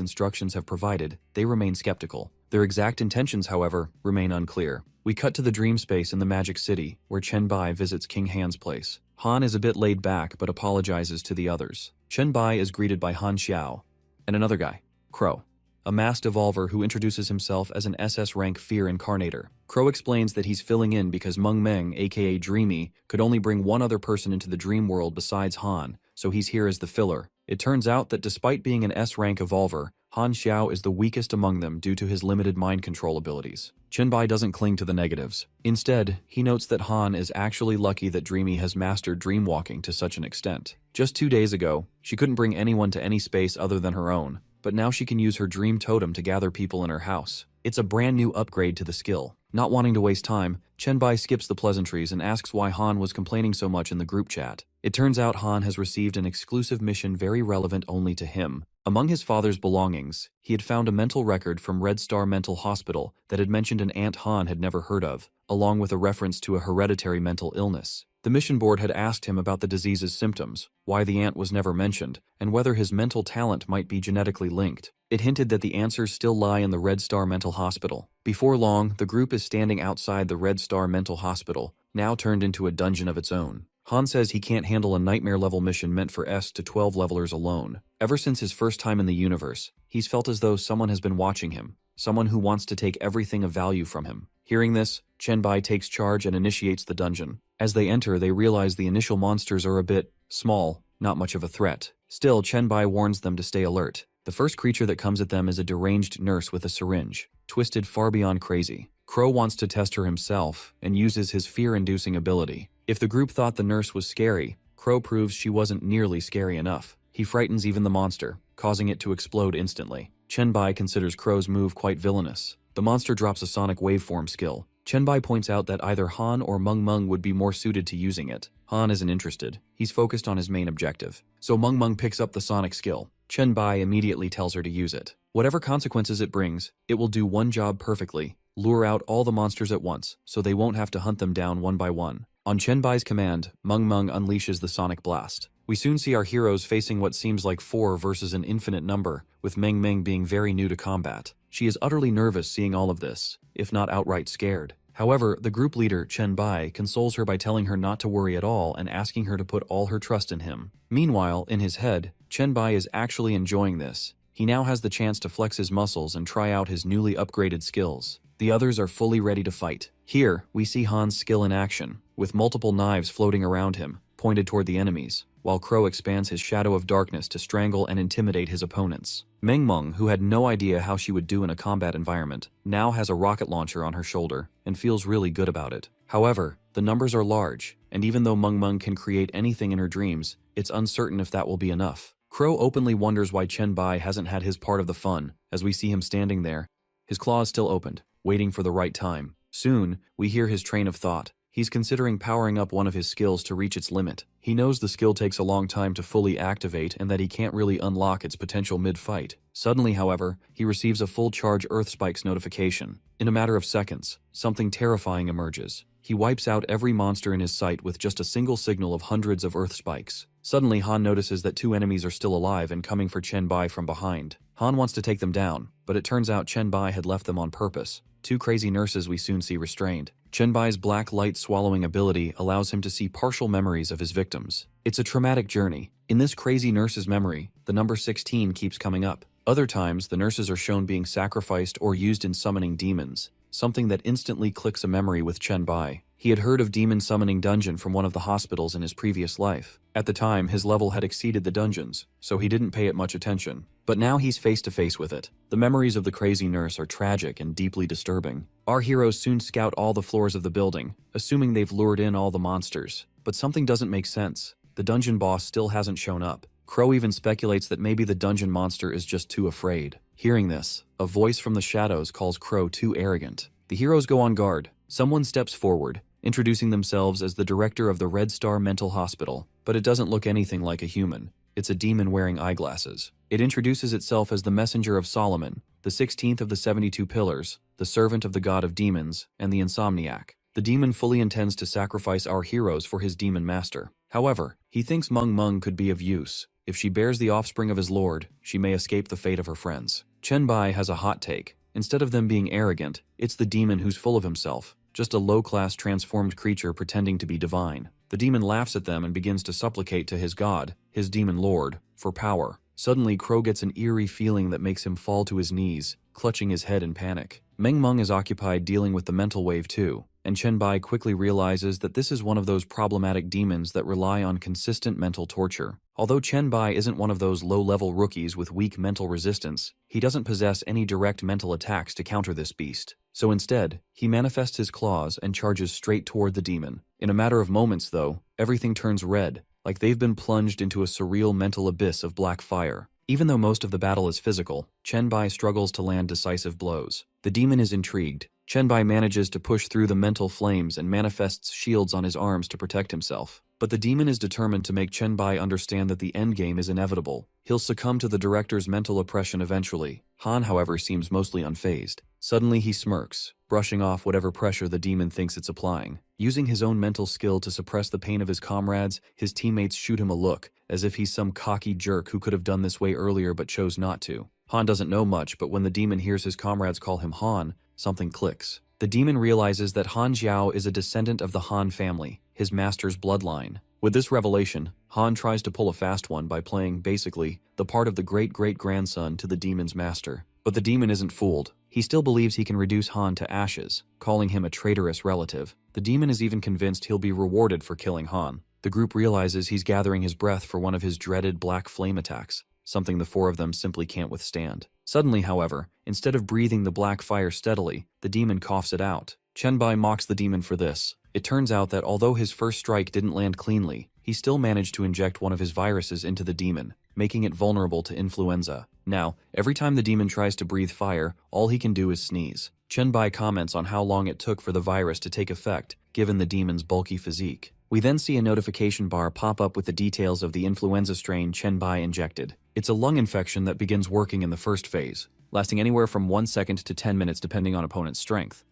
Speaker 1: instructions have provided, they remain skeptical. Their exact intentions, however, remain unclear. We cut to the dream space in the Magic City, where Chen Bai visits King Han's place. Han is a bit laid back but apologizes to the others. Chen Bai is greeted by Han Xiao and another guy, Crow, a masked evolver who introduces himself as an SS rank Fear Incarnator. Crow explains that he's filling in because Meng Meng, aka Dreamy, could only bring one other person into the dream world besides Han, so he's here as the filler. It turns out that despite being an S-rank evolver, Han Xiao is the weakest among them due to his limited mind control abilities. Chen Bai doesn't cling to the negatives. Instead, he notes that Han is actually lucky that Dreamy has mastered dreamwalking to such an extent. Just 2 days ago, she couldn't bring anyone to any space other than her own, but now she can use her dream totem to gather people in her house. It's a brand new upgrade to the skill. Not wanting to waste time, Chen Bai skips the pleasantries and asks why Han was complaining so much in the group chat. It turns out Han has received an exclusive mission very relevant only to him. Among his father's belongings, he had found a mental record from Red Star Mental Hospital that had mentioned an aunt Han had never heard of, along with a reference to a hereditary mental illness. The mission board had asked him about the disease's symptoms, why the aunt was never mentioned, and whether his mental talent might be genetically linked. It hinted that the answers still lie in the Red Star Mental Hospital. Before long, the group is standing outside the Red Star Mental Hospital, now turned into a dungeon of its own. Han says he can't handle a nightmare-level mission meant for S to 12 levelers alone. Ever since his first time in the universe, he's felt as though someone has been watching him, someone who wants to take everything of value from him. Hearing this, Chen Bai takes charge and initiates the dungeon. As they enter, they realize the initial monsters are a bit small, not much of a threat. Still, Chen Bai warns them to stay alert. The first creature that comes at them is a deranged nurse with a syringe, twisted far beyond crazy. Crow wants to test her himself and uses his fear-inducing ability. If the group thought the nurse was scary, Crow proves she wasn't nearly scary enough. He frightens even the monster, causing it to explode instantly. Chen Bai considers Crow's move quite villainous. The monster drops a sonic waveform skill. Chen Bai points out that either Han or Meng Meng would be more suited to using it. Han isn't interested. He's focused on his main objective. So Meng Meng picks up the sonic skill. Chen Bai immediately tells her to use it. Whatever consequences it brings, it will do one job perfectly: lure out all the monsters at once, so they won't have to hunt them down one by one. On Chen Bai's command, Meng Meng unleashes the sonic blast. We soon see our heroes facing what seems like 4 versus an infinite number, with Meng Meng being very new to combat. She is utterly nervous seeing all of this, if not outright scared. However, the group leader, Chen Bai, consoles her by telling her not to worry at all and asking her to put all her trust in him. Meanwhile, in his head, Chen Bai is actually enjoying this. He now has the chance to flex his muscles and try out his newly upgraded skills. The others are fully ready to fight. Here, we see Han's skill in action, with multiple knives floating around him, pointed toward the enemies, while Crow expands his shadow of darkness to strangle and intimidate his opponents. Meng Meng, who had no idea how she would do in a combat environment, now has a rocket launcher on her shoulder and feels really good about it. However, the numbers are large, and even though Meng Meng can create anything in her dreams, it's uncertain if that will be enough. Crow openly wonders why Chen Bai hasn't had his part of the fun, as we see him standing there, his claws still opened, waiting for the right time. Soon, we hear his train of thought. He's considering powering up one of his skills to reach its limit. He knows the skill takes a long time to fully activate and that he can't really unlock its potential mid-fight. Suddenly, however, he receives a full charge Earth Spikes notification. In a matter of seconds, something terrifying emerges. He wipes out every monster in his sight with just a single signal of hundreds of Earth Spikes. Suddenly, Han notices that 2 enemies are still alive and coming for Chen Bai from behind. Han wants to take them down, but it turns out Chen Bai had left them on purpose. 2 crazy nurses we soon see restrained. Chen Bai's black light swallowing ability allows him to see partial memories of his victims. It's a traumatic journey. In this crazy nurse's memory, the number 16 keeps coming up. Other times, the nurses are shown being sacrificed or used in summoning demons, something that instantly clicks a memory with Chen Bai. He had heard of demon summoning dungeon from one of the hospitals in his previous life. At the time, his level had exceeded the dungeons, so he didn't pay it much attention. But now he's face to face with it. The memories of the crazy nurse are tragic and deeply disturbing. Our heroes soon scout all the floors of the building, assuming they've lured in all the monsters. But something doesn't make sense. The dungeon boss still hasn't shown up. Crow even speculates that maybe the dungeon monster is just too afraid. Hearing this, a voice from the shadows calls Crow too arrogant. The heroes go on guard. Someone steps forward, introducing themselves as the director of the Red Star Mental Hospital, but it doesn't look anything like a human. It's a demon wearing eyeglasses. It introduces itself as the Messenger of Solomon, the 16th of the 72 Pillars, the servant of the god of demons, and the Insomniac. The demon fully intends to sacrifice our heroes for his demon master. However, he thinks Meng could be of use. If she bears the offspring of his lord, she may escape the fate of her friends. Chen Bai has a hot take. Instead of them being arrogant, it's the demon who's full of himself, just a low-class transformed creature pretending to be divine. The demon laughs at them and begins to supplicate to his god, his demon lord, for power. Suddenly, Crow gets an eerie feeling that makes him fall to his knees, clutching his head in panic. Meng is occupied dealing with the mental wave too, and Chen Bai quickly realizes that this is one of those problematic demons that rely on consistent mental torture. Although Chen Bai isn't one of those low-level rookies with weak mental resistance, he doesn't possess any direct mental attacks to counter this beast. So instead, he manifests his claws and charges straight toward the demon. In a matter of moments, though, everything turns red, like they've been plunged into a surreal mental abyss of black fire. Even though most of the battle is physical, Chen Bai struggles to land decisive blows. The demon is intrigued. Chen Bai manages to push through the mental flames and manifests shields on his arms to protect himself. But the demon is determined to make Chen Bai understand that the endgame is inevitable. He'll succumb to the director's mental oppression eventually. Han, however, seems mostly unfazed. Suddenly he smirks, brushing off whatever pressure the demon thinks it's applying. Using his own mental skill to suppress the pain of his comrades, his teammates shoot him a look, as if he's some cocky jerk who could have done this way earlier but chose not to. Han doesn't know much, but when the demon hears his comrades call him Han, something clicks. The demon realizes that Han Jiao is a descendant of the Han family, his master's bloodline. With this revelation, Han tries to pull a fast one by playing, basically, the part of the great-great-grandson to the demon's master. But the demon isn't fooled. He still believes he can reduce Han to ashes, calling him a traitorous relative. The demon is even convinced he'll be rewarded for killing Han. The group realizes he's gathering his breath for one of his dreaded black flame attacks, something the 4 of them simply can't withstand. Suddenly, however, instead of breathing the black fire steadily, the demon coughs it out. Chen Bai mocks the demon for this. It turns out that although his first strike didn't land cleanly, he still managed to inject one of his viruses into the demon, making it vulnerable to influenza. Now, every time the demon tries to breathe fire, all he can do is sneeze. Chen Bai comments on how long it took for the virus to take effect, given the demon's bulky physique. We then see a notification bar pop up with the details of the influenza strain Chen Bai injected. It's a lung infection that begins working in the first phase, lasting anywhere from 1 second to 10 minutes depending on opponent's strength.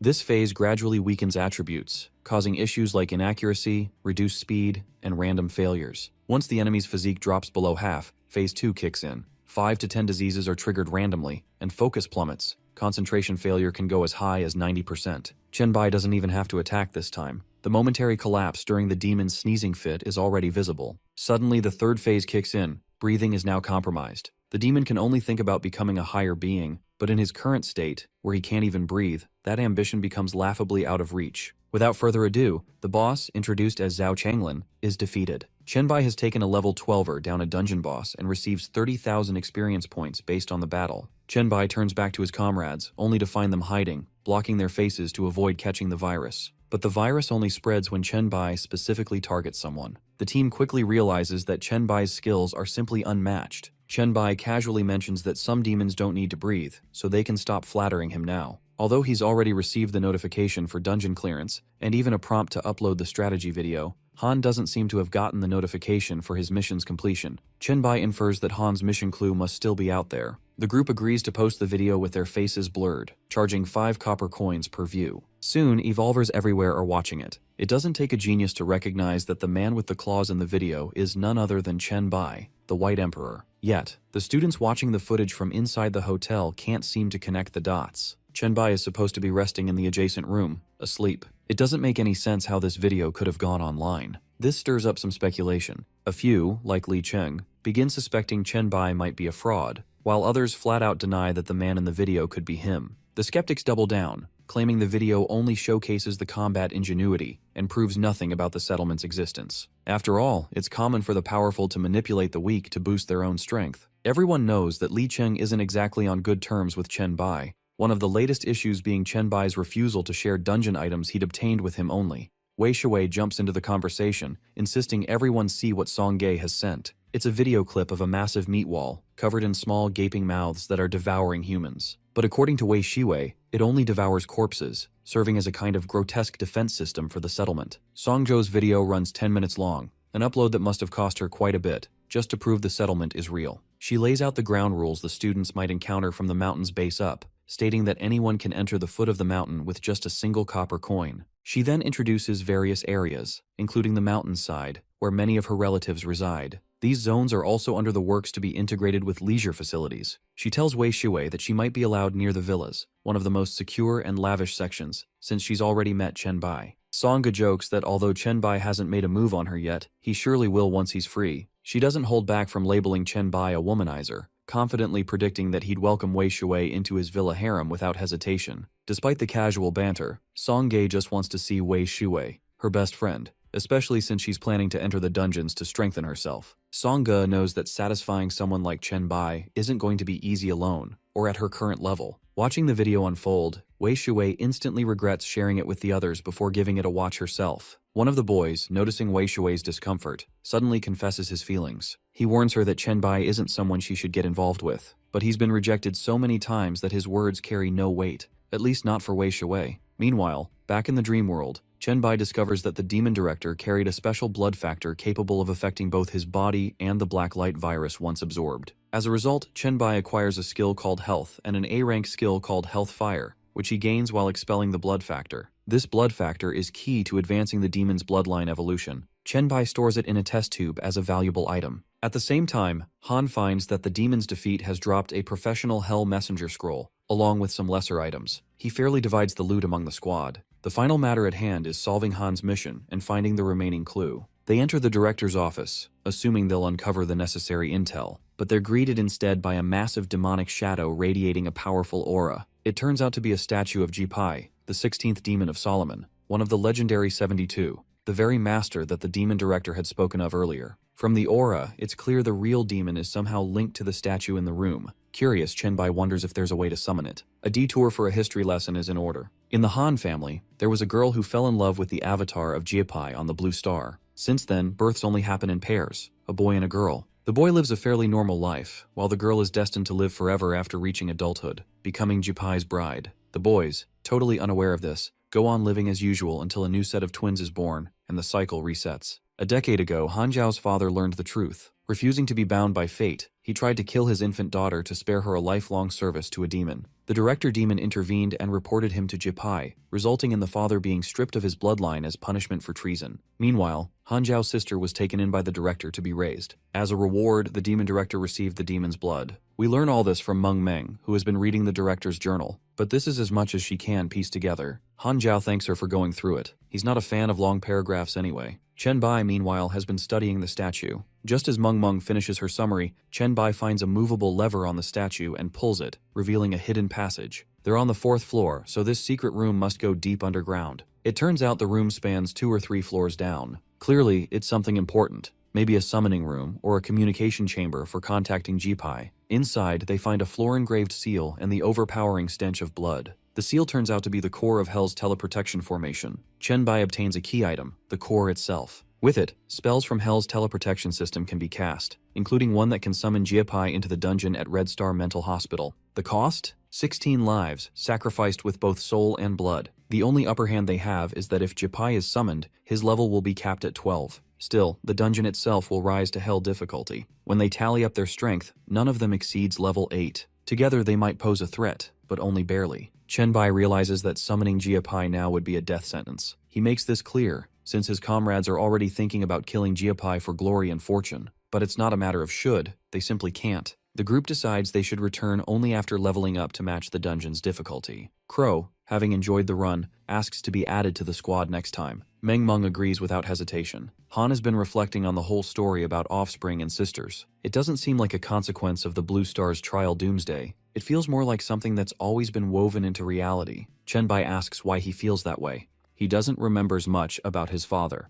Speaker 1: This phase gradually weakens attributes, causing issues like inaccuracy, reduced speed, and random failures. Once the enemy's physique drops below half, phase 2 kicks in. 5 to 10 diseases are triggered randomly, and focus plummets. Concentration failure can go as high as 90%. Chen Bai doesn't even have to attack this time. The momentary collapse during the demon's sneezing fit is already visible. Suddenly, the third phase kicks in. Breathing is now compromised. The demon can only think about becoming a higher being, but in his current state, where he can't even breathe, that ambition becomes laughably out of reach. Without further ado, the boss, introduced as Zhao Changlin, is defeated. Chen Bai has taken a level 12er down a dungeon boss and receives 30,000 experience points based on the battle. Chen Bai turns back to his comrades, only to find them hiding, blocking their faces to avoid catching the virus. But the virus only spreads when Chen Bai specifically targets someone. The team quickly realizes that Chen Bai's skills are simply unmatched. Chen Bai casually mentions that some demons don't need to breathe, so they can stop flattering him now. Although he's already received the notification for dungeon clearance, and even a prompt to upload the strategy video, Han doesn't seem to have gotten the notification for his mission's completion. Chen Bai infers that Han's mission clue must still be out there. The group agrees to post the video with their faces blurred, charging 5 copper coins per view. Soon, evolvers everywhere are watching it. It doesn't take a genius to recognize that the man with the claws in the video is none other than Chen Bai, the White Emperor. Yet, the students watching the footage from inside the hotel can't seem to connect the dots. Chen Bai is supposed to be resting in the adjacent room, asleep. It doesn't make any sense how this video could have gone online. This stirs up some speculation. A few, like Li Cheng, begin suspecting Chen Bai might be a fraud, while others flat out deny that the man in the video could be him. The skeptics double down, claiming the video only showcases the combat ingenuity and proves nothing about the settlement's existence. After all, it's common for the powerful to manipulate the weak to boost their own strength. Everyone knows that Li Cheng isn't exactly on good terms with Chen Bai, one of the latest issues being Chen Bai's refusal to share dungeon items he'd obtained with him only. Wei Shui jumps into the conversation, insisting everyone see what Song Ge has sent. It's a video clip of a massive meat wall, covered in small gaping mouths that are devouring humans. But according to Wei Shui, it only devours corpses, serving as a kind of grotesque defense system for the settlement. Song Zhou's video runs 10 minutes long, an upload that must have cost her quite a bit, just to prove the settlement is real. She lays out the ground rules the students might encounter from the mountain's base up, stating that anyone can enter the foot of the mountain with just a single copper coin. She then introduces various areas, including the mountainside, where many of her relatives reside. These zones are also under the works to be integrated with leisure facilities. She tells Wei Shui that she might be allowed near the villas, one of the most secure and lavish sections, since she's already met Chen Bai. Sangha jokes that although Chen Bai hasn't made a move on her yet, he surely will once he's free. She doesn't hold back from labeling Chen Bai a womanizer, confidently predicting that he'd welcome Wei Shui into his villa harem without hesitation. Despite the casual banter, Song Ge just wants to see Wei Shui, her best friend, especially since she's planning to enter the dungeons to strengthen herself. Song Ge knows that satisfying someone like Chen Bai isn't going to be easy alone, or at her current level. Watching the video unfold, Wei Shui instantly regrets sharing it with the others before giving it a watch herself. One of the boys, noticing Wei Shui's discomfort, suddenly confesses his feelings. He warns her that Chen Bai isn't someone she should get involved with, but he's been rejected so many times that his words carry no weight, at least not for Wei Shui. Meanwhile, back in the dream world, Chen Bai discovers that the demon director carried a special blood factor capable of affecting both his body and the black light virus once absorbed. As a result, Chen Bai acquires a skill called Health and an A-rank skill called Health Fire, which he gains while expelling the blood factor. This blood factor is key to advancing the demon's bloodline evolution. Chen Bai stores it in a test tube as a valuable item. At the same time, Han finds that the demon's defeat has dropped a professional Hell Messenger scroll, along with some lesser items. He fairly divides the loot among the squad. The final matter at hand is solving Han's mission and finding the remaining clue. They enter the director's office, assuming they'll uncover the necessary intel, but they're greeted instead by a massive demonic shadow radiating a powerful aura. It turns out to be a statue of Jipai, the 16th demon of Solomon, one of the legendary 72, the very master that the demon director had spoken of earlier. From the aura, it's clear the real demon is somehow linked to the statue in the room. Curious, Chen Bai wonders if there's a way to summon it. A detour for a history lesson is in order. In the Han family, there was a girl who fell in love with the avatar of Jipai on the Blue Star. Since then, births only happen in pairs, a boy and a girl. The boy lives a fairly normal life, while the girl is destined to live forever after reaching adulthood, becoming Jipai's bride. The boys, totally unaware of this, go on living as usual until a new set of twins is born, and the cycle resets. A decade ago, Han Zhao's father learned the truth. Refusing to be bound by fate, he tried to kill his infant daughter to spare her a lifelong service to a demon. The director demon intervened and reported him to Jipai, resulting in the father being stripped of his bloodline as punishment for treason. Meanwhile, Han Zhao's sister was taken in by the director to be raised. As a reward, the demon director received the demon's blood. We learn all this from Meng Meng, who has been reading the director's journal, but this is as much as she can piece together. Han Zhao thanks her for going through it. He's not a fan of long paragraphs anyway. Chen Bai, meanwhile, has been studying the statue. Just as Meng Meng finishes her summary, Chen Bai finds a movable lever on the statue and pulls it, revealing a hidden passage. They're on the 4th floor, so this secret room must go deep underground. It turns out the room spans 2 or 3 floors down. Clearly, it's something important. Maybe a summoning room or a communication chamber for contacting Jipai. Inside, they find a floor-engraved seal and the overpowering stench of blood. The seal turns out to be the core of Hell's teleprotection formation. Chen Bai obtains a key item, the core itself. With it, spells from Hell's teleprotection system can be cast, including one that can summon Jiapai into the dungeon at Red Star Mental Hospital. The cost? 16 lives, sacrificed with both soul and blood. The only upper hand they have is that if Jiapai is summoned, his level will be capped at 12. Still, the dungeon itself will rise to Hell difficulty. When they tally up their strength, none of them exceeds level 8. Together they might pose a threat, but only barely. Chenbai realizes that summoning Jiapai now would be a death sentence. He makes this clear, since his comrades are already thinking about killing Jiapai for glory and fortune. But it's not a matter of should, they simply can't. The group decides they should return only after leveling up to match the dungeon's difficulty. Crow, having enjoyed the run, asks to be added to the squad next time. Meng agrees without hesitation. Han has been reflecting on the whole story about offspring and sisters. It doesn't seem like a consequence of the Blue Star's trial doomsday. It feels more like something that's always been woven into reality. Chenbai asks why he feels that way. He doesn't remembers much about his father,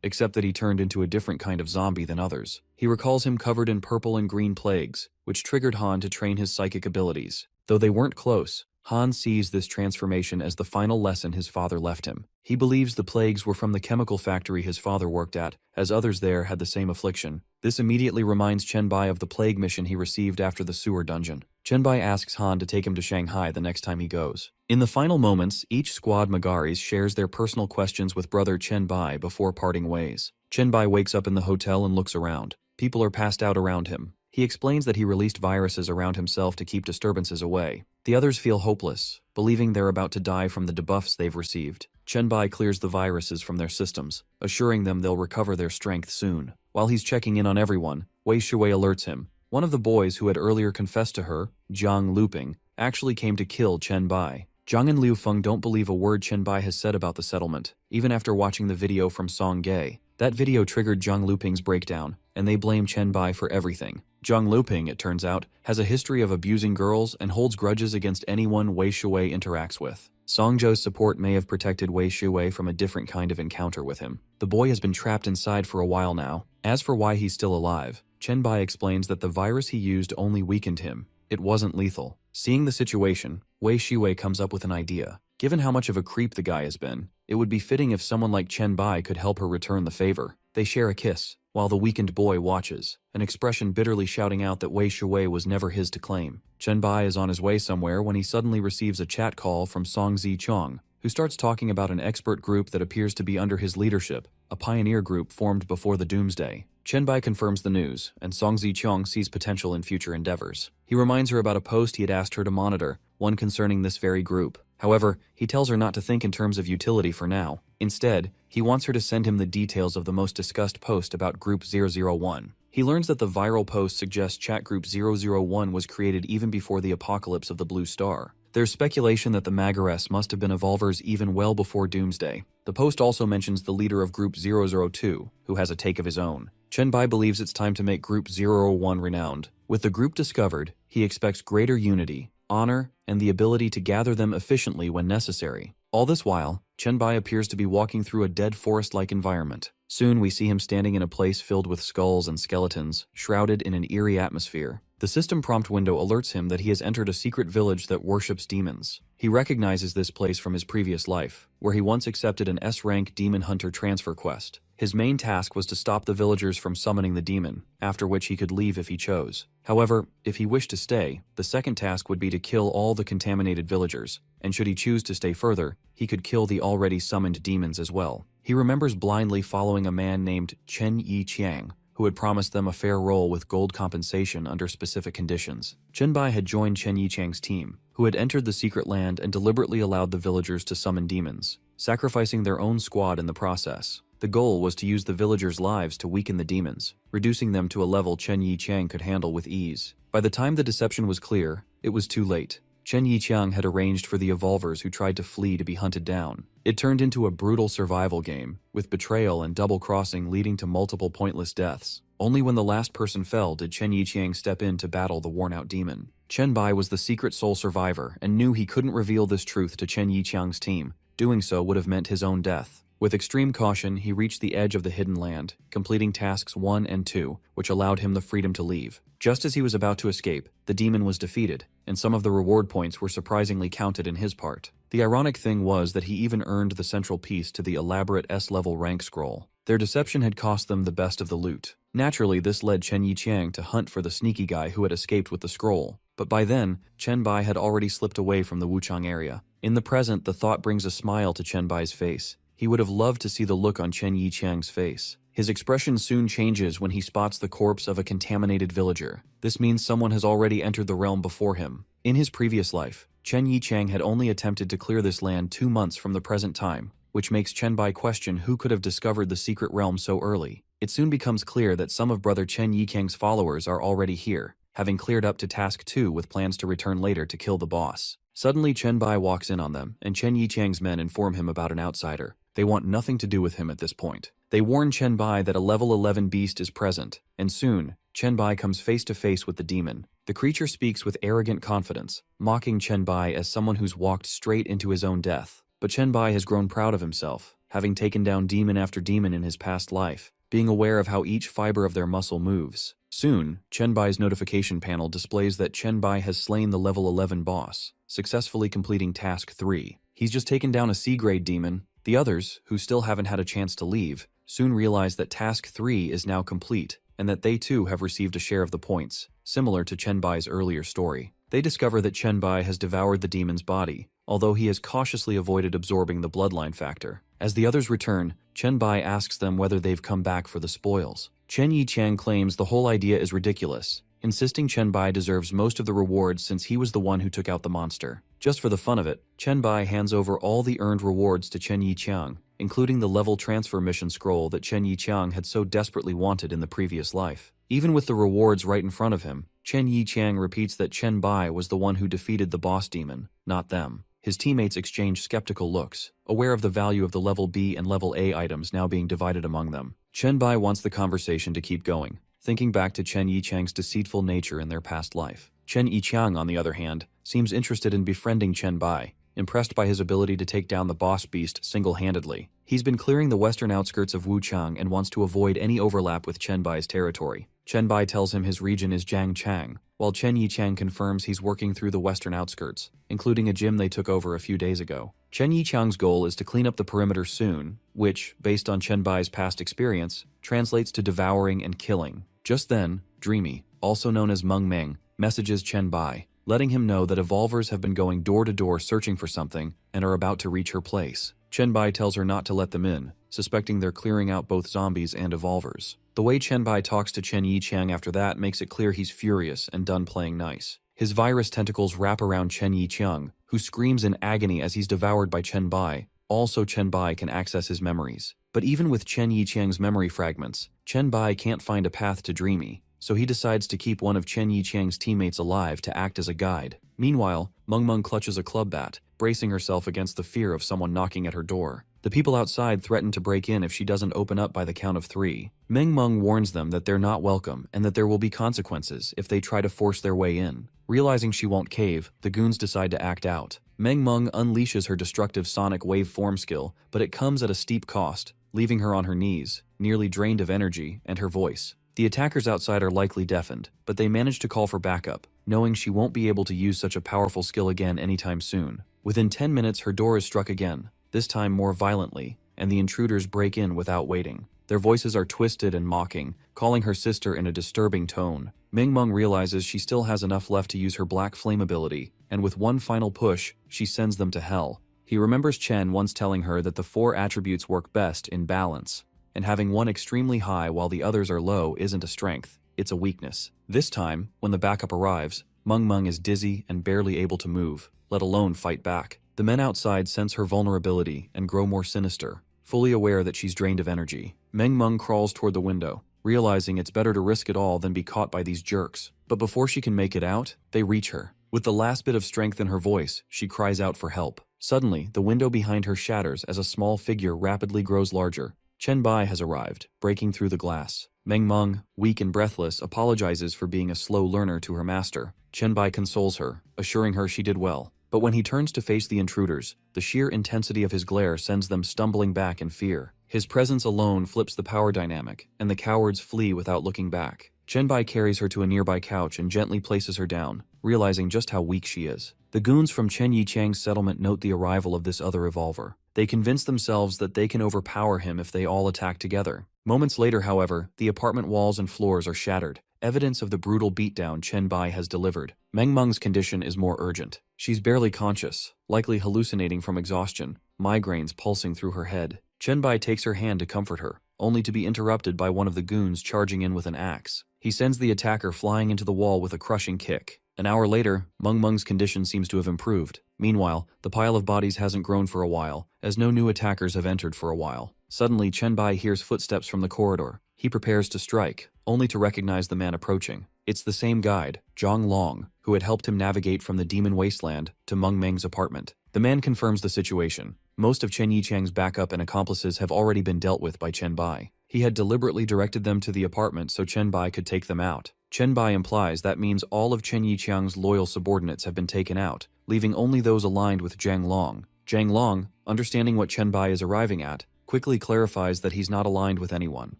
Speaker 1: except that he turned into a different kind of zombie than others. He recalls him covered in purple and green plagues, which triggered Han to train his psychic abilities. Though they weren't close, Han sees this transformation as the final lesson his father left him. He believes the plagues were from the chemical factory his father worked at, as others there had the same affliction. This immediately reminds Chenbai of the plague mission he received after the sewer dungeon. Chenbai asks Han to take him to Shanghai the next time he goes. In the final moments, each squad Magaris shares their personal questions with brother Chenbai before parting ways. Chenbai wakes up in the hotel and looks around. People are passed out around him. He explains that he released viruses around himself to keep disturbances away. The others feel hopeless, believing they're about to die from the debuffs they've received. Chenbai clears the viruses from their systems, assuring them they'll recover their strength soon. While he's checking in on everyone, Wei Shui alerts him. One of the boys who had earlier confessed to her, Jiang Luping, actually came to kill Chenbai. Jiang and Liu Feng don't believe a word Chenbai has said about the settlement, even after watching the video from Song Ge. That video triggered Jiang Luping's breakdown, and they blame Chenbai for everything. Jiang Luping, it turns out, has a history of abusing girls and holds grudges against anyone Wei Shui interacts with. Songzhou's support may have protected Wei Shui from a different kind of encounter with him. The boy has been trapped inside for a while now. As for why he's still alive, Chenbai explains that the virus he used only weakened him. It wasn't lethal. Seeing the situation, Wei Shui comes up with an idea. Given how much of a creep the guy has been, it would be fitting if someone like Chenbai could help her return the favor. They share a kiss, while the weakened boy watches, an expression bitterly shouting out that Wei Shui was never his to claim. Chenbai is on his way somewhere when he suddenly receives a chat call from Song Zichong, who starts talking about an expert group that appears to be under his leadership, a pioneer group formed before the doomsday. Chenbai confirms the news, and Song Zichong sees potential in future endeavors. He reminds her about a post he had asked her to monitor, one concerning this very group. However, he tells her not to think in terms of utility for now. Instead, he wants her to send him the details of the most discussed post about Group 001. He learns that the viral post suggests Chat Group 001 was created even before the apocalypse of the Blue Star. There's speculation that the Mangas must have been evolvers even well before Doomsday. The post also mentions the leader of Group 002, who has a take of his own. Chenbai believes it's time to make Group 001 renowned. With the group discovered, he expects greater unity, honor, and the ability to gather them efficiently when necessary. All this while, Chenbai appears to be walking through a dead forest-like environment. Soon we see him standing in a place filled with skulls and skeletons, shrouded in an eerie atmosphere. The system prompt window alerts him that he has entered a secret village that worships demons. He recognizes this place from his previous life, where he once accepted an S-rank demon hunter transfer quest. His main task was to stop the villagers from summoning the demon, after which he could leave if he chose. However, if he wished to stay, the second task would be to kill all the contaminated villagers, and should he choose to stay further, he could kill the already summoned demons as well. He remembers blindly following a man named Chen Yiqiang, who had promised them a fair role with gold compensation under specific conditions. Chenbai had joined Chen Yiqiang's team, who had entered the secret land and deliberately allowed the villagers to summon demons, sacrificing their own squad in the process. The goal was to use the villagers' lives to weaken the demons, reducing them to a level Chen Yiqiang could handle with ease. By the time the deception was clear, it was too late. Chen Yiqiang had arranged for the evolvers who tried to flee to be hunted down. It turned into a brutal survival game, with betrayal and double-crossing leading to multiple pointless deaths. Only when the last person fell did Chen Yiqiang step in to battle the worn-out demon. Chenbai was the secret sole survivor and knew he couldn't reveal this truth to Chen Yiqiang's team. Doing so would have meant his own death. With extreme caution, he reached the edge of the hidden land, completing tasks 1 and 2, which allowed him the freedom to leave. Just as he was about to escape, the demon was defeated, and some of the reward points were surprisingly counted in his part. The ironic thing was that he even earned the central piece to the elaborate S-level rank scroll. Their deception had cost them the best of the loot. Naturally, this led Chen Yiqiang to hunt for the sneaky guy who had escaped with the scroll. But by then, Chen Bai had already slipped away from the Wuchang area. In the present, the thought brings a smile to Chen Bai's face. He would have loved to see the look on Chen Yiqiang's face. His expression soon changes when he spots the corpse of a contaminated villager. This means someone has already entered the realm before him. In his previous life, Chen Yiqiang had only attempted to clear this land 2 months from the present time, which makes Chen Bai question who could have discovered the secret realm so early. It soon becomes clear that some of brother Chen Yiqiang's followers are already here, having cleared up to task 2 with plans to return later to kill the boss. Suddenly Chen Bai walks in on them, and Chen Yiqiang's men inform him about an outsider. They want nothing to do with him at this point. They warn Chen Bai that a level 11 beast is present, and soon, Chen Bai comes face to face with the demon. The creature speaks with arrogant confidence, mocking Chen Bai as someone who's walked straight into his own death. But Chen Bai has grown proud of himself, having taken down demon after demon in his past life, being aware of how each fiber of their muscle moves. Soon, Chen Bai's notification panel displays that Chen Bai has slain the level 11 boss, successfully completing task 3. He's just taken down a C-grade demon. The others, who still haven't had a chance to leave, soon realize that task 3 is now complete, and that they too have received a share of the points, similar to Chen Bai's earlier story. They discover that Chen Bai has devoured the demon's body, although he has cautiously avoided absorbing the bloodline factor. As the others return, Chen Bai asks them whether they've come back for the spoils. Chen Yiqiang claims the whole idea is ridiculous, insisting Chen Bai deserves most of the rewards since he was the one who took out the monster. Just for the fun of it, Chen Bai hands over all the earned rewards to Chen Yiqiang, including the level transfer mission scroll that Chen Yiqiang had so desperately wanted in the previous life. Even with the rewards right in front of him, Chen Yiqiang repeats that Chen Bai was the one who defeated the boss demon, not them. His teammates exchange skeptical looks, aware of the value of the level B and level A items now being divided among them. Chen Bai wants the conversation to keep going, thinking back to Chen Yiqiang's deceitful nature in their past life. Chen Yiqiang, on the other hand, seems interested in befriending Chen Bai, impressed by his ability to take down the boss beast single-handedly. He's been clearing the western outskirts of Wuchang and wants to avoid any overlap with Chen Bai's territory. Chen Bai tells him his region is Jiangchang, while Chen Yiqiang confirms he's working through the western outskirts, including a gym they took over a few days ago. Chen Yiqiang's goal is to clean up the perimeter soon, which, based on Chen Bai's past experience, translates to devouring and killing. Just then, Dreamy, also known as Meng Meng, messages Chen Bai, letting him know that evolvers have been going door to door searching for something and are about to reach her place. Chen Bai tells her not to let them in, suspecting they're clearing out both zombies and evolvers. The way Chen Bai talks to Chen Yiqiang after that makes it clear he's furious and done playing nice. His virus tentacles wrap around Chen Yiqiang, who screams in agony as he's devoured by Chen Bai. Also, Chen Bai can access his memories. But even with Chen Yiqiang's memory fragments, Chen Bai can't find a path to Dreamy, so he decides to keep one of Chen Yiqiang's teammates alive to act as a guide. Meanwhile, Meng Meng clutches a club bat, bracing herself against the fear of someone knocking at her door. The people outside threaten to break in if she doesn't open up by the count of 3. Meng Meng warns them that they're not welcome and that there will be consequences if they try to force their way in. Realizing she won't cave, the goons decide to act out. Meng Meng unleashes her destructive sonic wave form skill, but it comes at a steep cost, leaving her on her knees, nearly drained of energy and her voice. The attackers outside are likely deafened, but they manage to call for backup, knowing she won't be able to use such a powerful skill again anytime soon. Within 10 minutes, her door is struck again, this time more violently, and the intruders break in without waiting. Their voices are twisted and mocking, calling her sister in a disturbing tone. Meng Meng realizes she still has enough left to use her black flame ability, and with one final push, she sends them to hell. He remembers Chen once telling her that the 4 attributes work best in balance, and having one extremely high while the others are low isn't a strength, it's a weakness. This time, when the backup arrives, Meng Meng is dizzy and barely able to move, let alone fight back. The men outside sense her vulnerability and grow more sinister, fully aware that she's drained of energy. Meng Meng crawls toward the window, realizing it's better to risk it all than be caught by these jerks. But before she can make it out, they reach her. With the last bit of strength in her voice, she cries out for help. Suddenly, the window behind her shatters as a small figure rapidly grows larger. Chen Bai has arrived, breaking through the glass. Meng Meng, weak and breathless, apologizes for being a slow learner to her master. Chen Bai consoles her, assuring her she did well. But when he turns to face the intruders, the sheer intensity of his glare sends them stumbling back in fear. His presence alone flips the power dynamic, and the cowards flee without looking back. Chen Bai carries her to a nearby couch and gently places her down, realizing just how weak she is. The goons from Chen Yiqiang's settlement note the arrival of this other evolver. They convince themselves that they can overpower him if they all attack together. Moments later, however, the apartment walls and floors are shattered, evidence of the brutal beatdown Chen Bai has delivered. Meng Meng's condition is more urgent. She's barely conscious, likely hallucinating from exhaustion, migraines pulsing through her head. Chen Bai takes her hand to comfort her, only to be interrupted by one of the goons charging in with an axe. He sends the attacker flying into the wall with a crushing kick. An hour later, Meng Meng's condition seems to have improved. Meanwhile, the pile of bodies hasn't grown for a while, as no new attackers have entered for a while. Suddenly, Chen Bai hears footsteps from the corridor. He prepares to strike, only to recognize the man approaching. It's the same guide, Zhang Long, who had helped him navigate from the demon wasteland to Meng Meng's apartment. The man confirms the situation. Most of Chen Yichang's backup and accomplices have already been dealt with by Chen Bai. He had deliberately directed them to the apartment so Chen Bai could take them out. Chen Bai implies that means all of Chen Yichang's loyal subordinates have been taken out, leaving only those aligned with Zhang Long. Zhang Long, understanding what Chen Bai is arriving at, quickly clarifies that he's not aligned with anyone.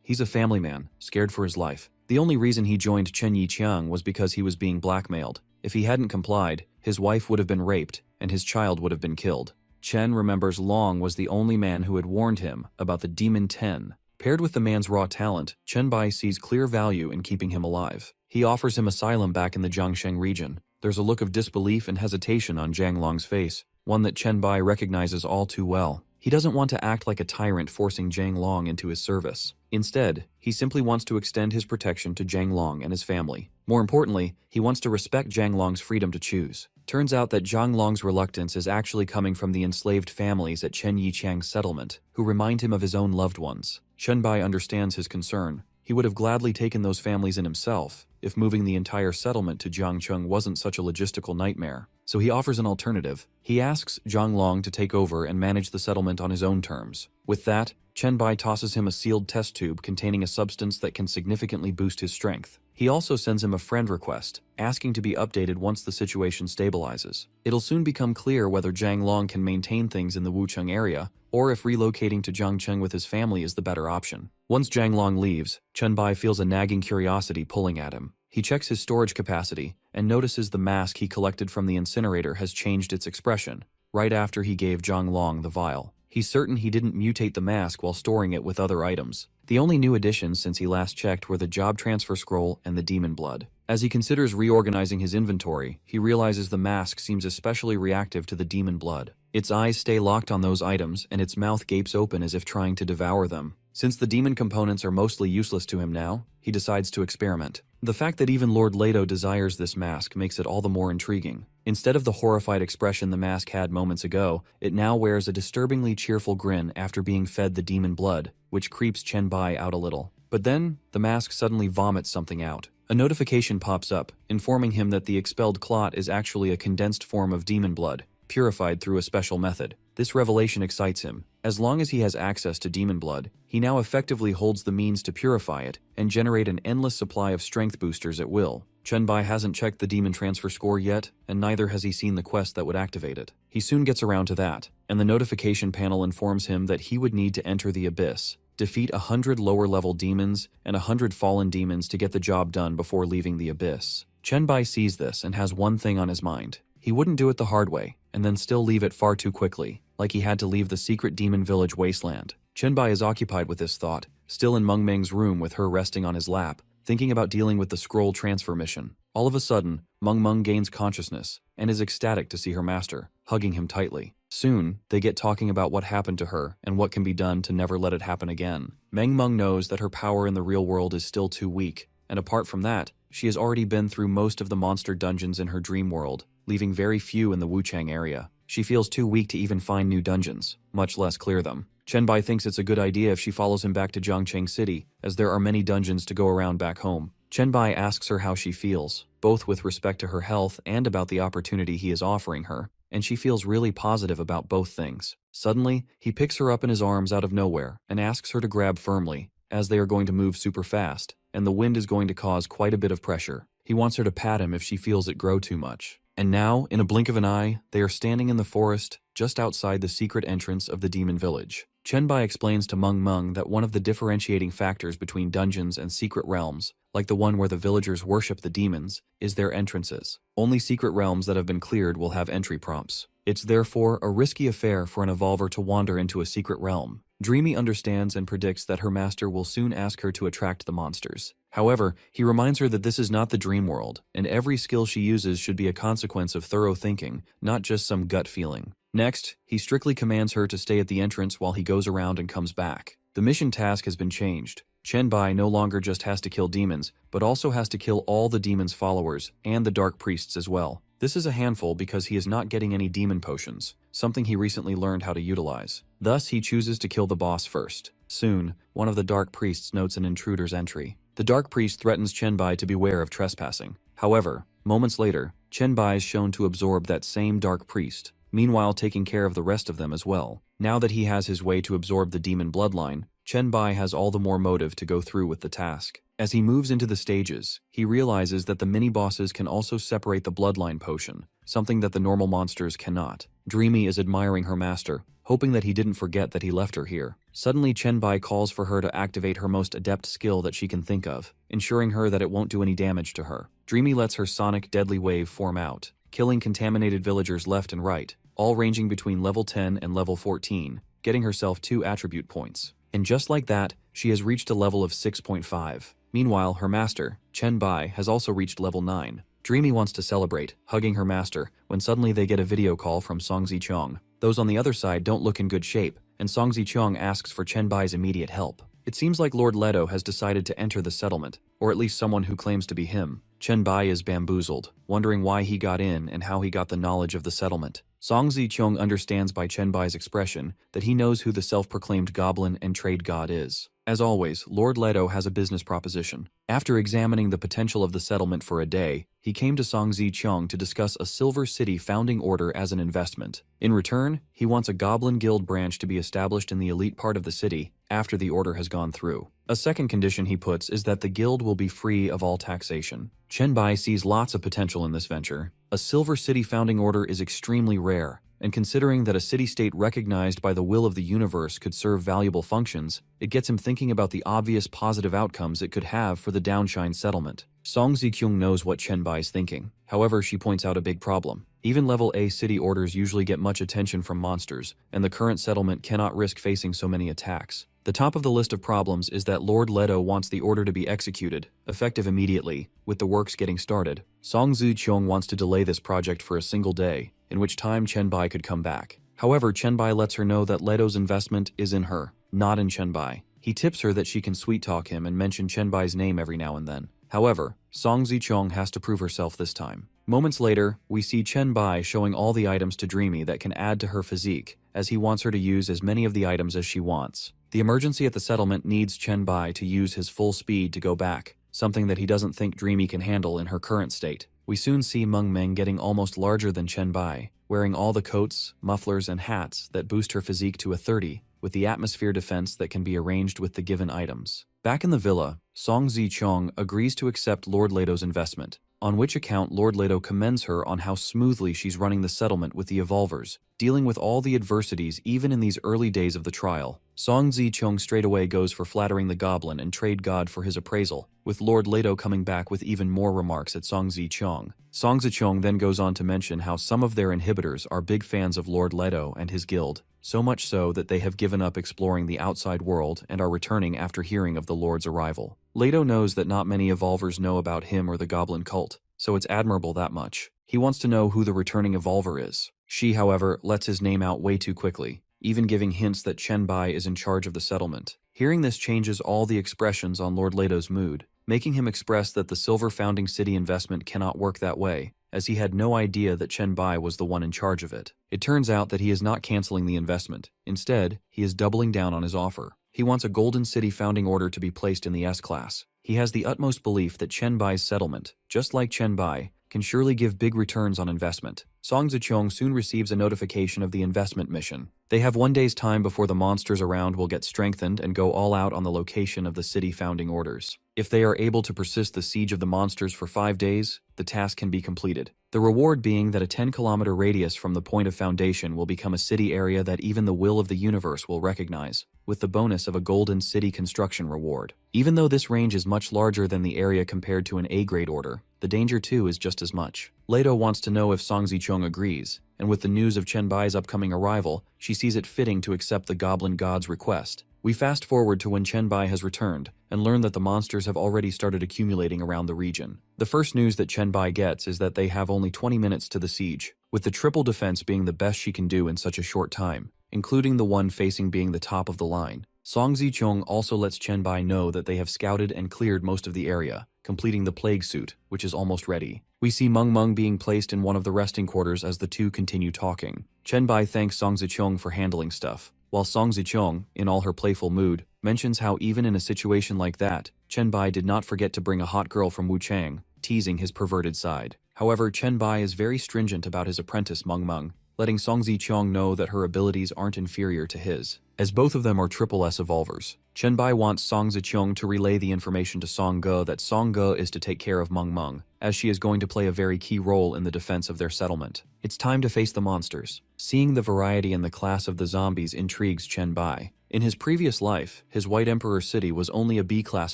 Speaker 1: He's a family man, scared for his life. The only reason he joined Chen Yichang was because he was being blackmailed. If he hadn't complied, his wife would have been raped, and his child would have been killed. Chen remembers Long was the only man who had warned him about the Demon 10. Paired with the man's raw talent, Chen Bai sees clear value in keeping him alive. He offers him asylum back in the Jiangsheng region. There's a look of disbelief and hesitation on Zhang Long's face, one that Chen Bai recognizes all too well. He doesn't want to act like a tyrant forcing Zhang Long into his service. Instead, he simply wants to extend his protection to Zhang Long and his family. More importantly, he wants to respect Zhang Long's freedom to choose. Turns out that Zhang Long's reluctance is actually coming from the enslaved families at Chen Yichang's settlement, who remind him of his own loved ones. Chen Bai understands his concern. He would have gladly taken those families in himself, if moving the entire settlement to Jiangcheng wasn't such a logistical nightmare. So he offers an alternative. He asks Zhang Long to take over and manage the settlement on his own terms. With that, Chen Bai tosses him a sealed test tube containing a substance that can significantly boost his strength. He also sends him a friend request, asking to be updated once the situation stabilizes. It'll soon become clear whether Zhang Long can maintain things in the Wucheng area, or if relocating to Jiangcheng with his family is the better option. Once Zhang Long leaves, Chen Bai feels a nagging curiosity pulling at him. He checks his storage capacity, and notices the mask he collected from the incinerator has changed its expression, right after he gave Zhang Long the vial. He's certain he didn't mutate the mask while storing it with other items. The only new additions since he last checked were the job transfer scroll and the demon blood. As he considers reorganizing his inventory, he realizes the mask seems especially reactive to the demon blood. Its eyes stay locked on those items, and its mouth gapes open as if trying to devour them. Since the demon components are mostly useless to him now, he decides to experiment. The fact that even Lord Leto desires this mask makes it all the more intriguing. Instead of the horrified expression the mask had moments ago, it now wears a disturbingly cheerful grin after being fed the demon blood, which creeps Chen Bai out a little. But then, the mask suddenly vomits something out. A notification pops up, informing him that the expelled clot is actually a condensed form of demon blood, purified through a special method. This revelation excites him. As long as he has access to demon blood, he now effectively holds the means to purify it and generate an endless supply of strength boosters at will. Chen Bai hasn't checked the demon transfer score yet, and neither has he seen the quest that would activate it. He soon gets around to that, and the notification panel informs him that he would need to enter the abyss, defeat 100 lower-level demons and 100 fallen demons to get the job done before leaving the abyss. Chen Bai sees this and has one thing on his mind. He wouldn't do it the hard way, and then still leave it far too quickly, like he had to leave the secret demon village wasteland. Chen Bai is occupied with this thought, still in Meng Meng's room with her resting on his lap, thinking about dealing with the scroll transfer mission. All of a sudden, Meng Meng gains consciousness, and is ecstatic to see her master, hugging him tightly. Soon, they get talking about what happened to her and what can be done to never let it happen again. Meng Meng knows that her power in the real world is still too weak, and apart from that, she has already been through most of the monster dungeons in her dream world, leaving very few in the Wuchang area. She feels too weak to even find new dungeons, much less clear them. Chen Bai thinks it's a good idea if she follows him back to Jiangcheng City, as there are many dungeons to go around back home. Chen Bai asks her how she feels, both with respect to her health and about the opportunity he is offering her, and she feels really positive about both things. Suddenly, he picks her up in his arms out of nowhere and asks her to grab firmly, as they are going to move super fast, and the wind is going to cause quite a bit of pressure. He wants her to pat him if she feels it grow too much. And now, in a blink of an eye, they are standing in the forest just outside the secret entrance of the demon village. Chen Bai explains to Meng Meng that one of the differentiating factors between dungeons and secret realms, like the one where the villagers worship the demons, is their entrances. Only secret realms that have been cleared will have entry prompts. It's therefore a risky affair for an evolver to wander into a secret realm. Dreamy understands and predicts that her master will soon ask her to attract the monsters. However, he reminds her that this is not the dream world, and every skill she uses should be a consequence of thorough thinking, not just some gut feeling. Next, he strictly commands her to stay at the entrance while he goes around and comes back. The mission task has been changed. Chenbai no longer just has to kill demons, but also has to kill all the demons' followers, and the dark priests as well. This is a handful because he is not getting any demon potions, something he recently learned how to utilize. Thus, he chooses to kill the boss first. Soon, one of the dark priests notes an intruder's entry. The dark priest threatens Chenbai to beware of trespassing. However, moments later, Chenbai is shown to absorb that same dark priest, meanwhile taking care of the rest of them as well. Now that he has his way to absorb the demon bloodline, Chenbai has all the more motive to go through with the task. As he moves into the stages, he realizes that the mini-bosses can also separate the bloodline potion, something that the normal monsters cannot. Dreamy is admiring her master, hoping that he didn't forget that he left her here. Suddenly, Chenbai calls for her to activate her most adept skill that she can think of, ensuring her that it won't do any damage to her. Dreamy lets her sonic deadly wave form out, killing contaminated villagers left and right, all ranging between level 10 and level 14, getting herself 2 attribute points. And just like that, she has reached a level of 6.5. Meanwhile, her master, Chenbai, has also reached level 9. Dreamy wants to celebrate, hugging her master, when suddenly they get a video call from Song Zichong. Those on the other side don't look in good shape, and Song Zichong asks for Chenbai's immediate help. It seems like Lord Leto has decided to enter the settlement, or at least someone who claims to be him. Chenbai is bamboozled, wondering why he got in and how he got the knowledge of the settlement. Song Zichong understands by Chenbai's expression that he knows who the self-proclaimed goblin and trade god is. As always, Lord Leto has a business proposition. After examining the potential of the settlement for a day, he came to Song Zichong to discuss a Silver City founding order as an investment. In return, he wants a Goblin Guild branch to be established in the elite part of the city after the order has gone through. A second condition he puts is that the guild will be free of all taxation. Chenbai sees lots of potential in this venture. A Silver City founding order is extremely rare, and considering that a city-state recognized by the will of the universe could serve valuable functions, it gets him thinking about the obvious positive outcomes it could have for the Downshine settlement. Song Zikyung knows what Chenbai is thinking. However, she points out a big problem. Even level A city orders usually get much attention from monsters, and the current settlement cannot risk facing so many attacks. The top of the list of problems is that Lord Leto wants the order to be executed, effective immediately, with the works getting started. Song Zikyung wants to delay this project for a single day, in which time Chenbai could come back. However, Chenbai lets her know that Leto's investment is in her, not in Chenbai. He tips her that she can sweet-talk him and mention Chenbai's name every now and then. However, Song Zichong has to prove herself this time. Moments later, we see Chenbai showing all the items to Dreamy that can add to her physique, as he wants her to use as many of the items as she wants. The emergency at the settlement needs Chenbai to use his full speed to go back, something that he doesn't think Dreamy can handle in her current state. We soon see Meng Meng getting almost larger than Chenbai, wearing all the coats, mufflers, and hats that boost her physique to a 30, with the atmosphere defense that can be arranged with the given items. Back in the villa, Song Zichong agrees to accept Lord Leto's investment, on which account Lord Leto commends her on how smoothly she's running the settlement with the evolvers, dealing with all the adversities even in these early days of the trial. Song Zichong straightaway goes for flattering the goblin and trade god for his appraisal, with Lord Leto coming back with even more remarks at Song Zichong. Song Zichong then goes on to mention how some of their inhibitors are big fans of Lord Leto and his guild, so much so that they have given up exploring the outside world and are returning after hearing of the Lord's arrival. Leto knows that not many evolvers know about him or the goblin cult, so it's admirable that much. He wants to know who the returning evolver is. She, however, lets his name out way too quickly, even giving hints that Chenbai is in charge of the settlement. Hearing this changes all the expressions on Lord Leto's mood, making him express that the Silver Founding City investment cannot work that way, as he had no idea that Chenbai was the one in charge of it. It turns out that he is not canceling the investment. Instead, he is doubling down on his offer. He wants a Golden City founding order to be placed in the S-class. He has the utmost belief that Chenbai's settlement, just like Chenbai, can surely give big returns on investment. Song Zichong soon receives a notification of the investment mission. They have 1 day's time before the monsters around will get strengthened and go all out on the location of the city founding orders. If they are able to persist the siege of the monsters for 5 days, the task can be completed. The reward being that a 10-kilometer radius from the point of foundation will become a city area that even the will of the universe will recognize, with the bonus of a golden city construction reward. Even though this range is much larger than the area compared to an A-grade order, the danger too is just as much. Leto wants to know if Song Zicheng agrees, and with the news of Chen Bai's upcoming arrival, she sees it fitting to accept the Goblin God's request. We fast forward to when Chen Bai has returned, and learn that the monsters have already started accumulating around the region. The first news that Chen Bai gets is that they have only 20 minutes to the siege, with the triple defense being the best she can do in such a short time, including the one facing being the top of the line. Song Zicheng also lets Chen Bai know that they have scouted and cleared most of the area, completing the plague suit, which is almost ready. We see Meng being placed in one of the resting quarters as the two continue talking. Chen Bai thanks Song Zicheng for handling stuff, while Song Zicheng, in all her playful mood, mentions how even in a situation like that, Chen Bai did not forget to bring a hot girl from Wuchang, teasing his perverted side. However, Chen Bai is very stringent about his apprentice Meng, letting Song Zicheng know that her abilities aren't inferior to his, as both of them are triple S evolvers. Chen Bai wants Song Zicheng to relay the information to Song Ge that Song Ge is to take care of Meng, as she is going to play a very key role in the defense of their settlement. It's time to face the monsters. Seeing the variety and the class of the zombies intrigues Chen Bai. In his previous life, his White Emperor City was only a B-class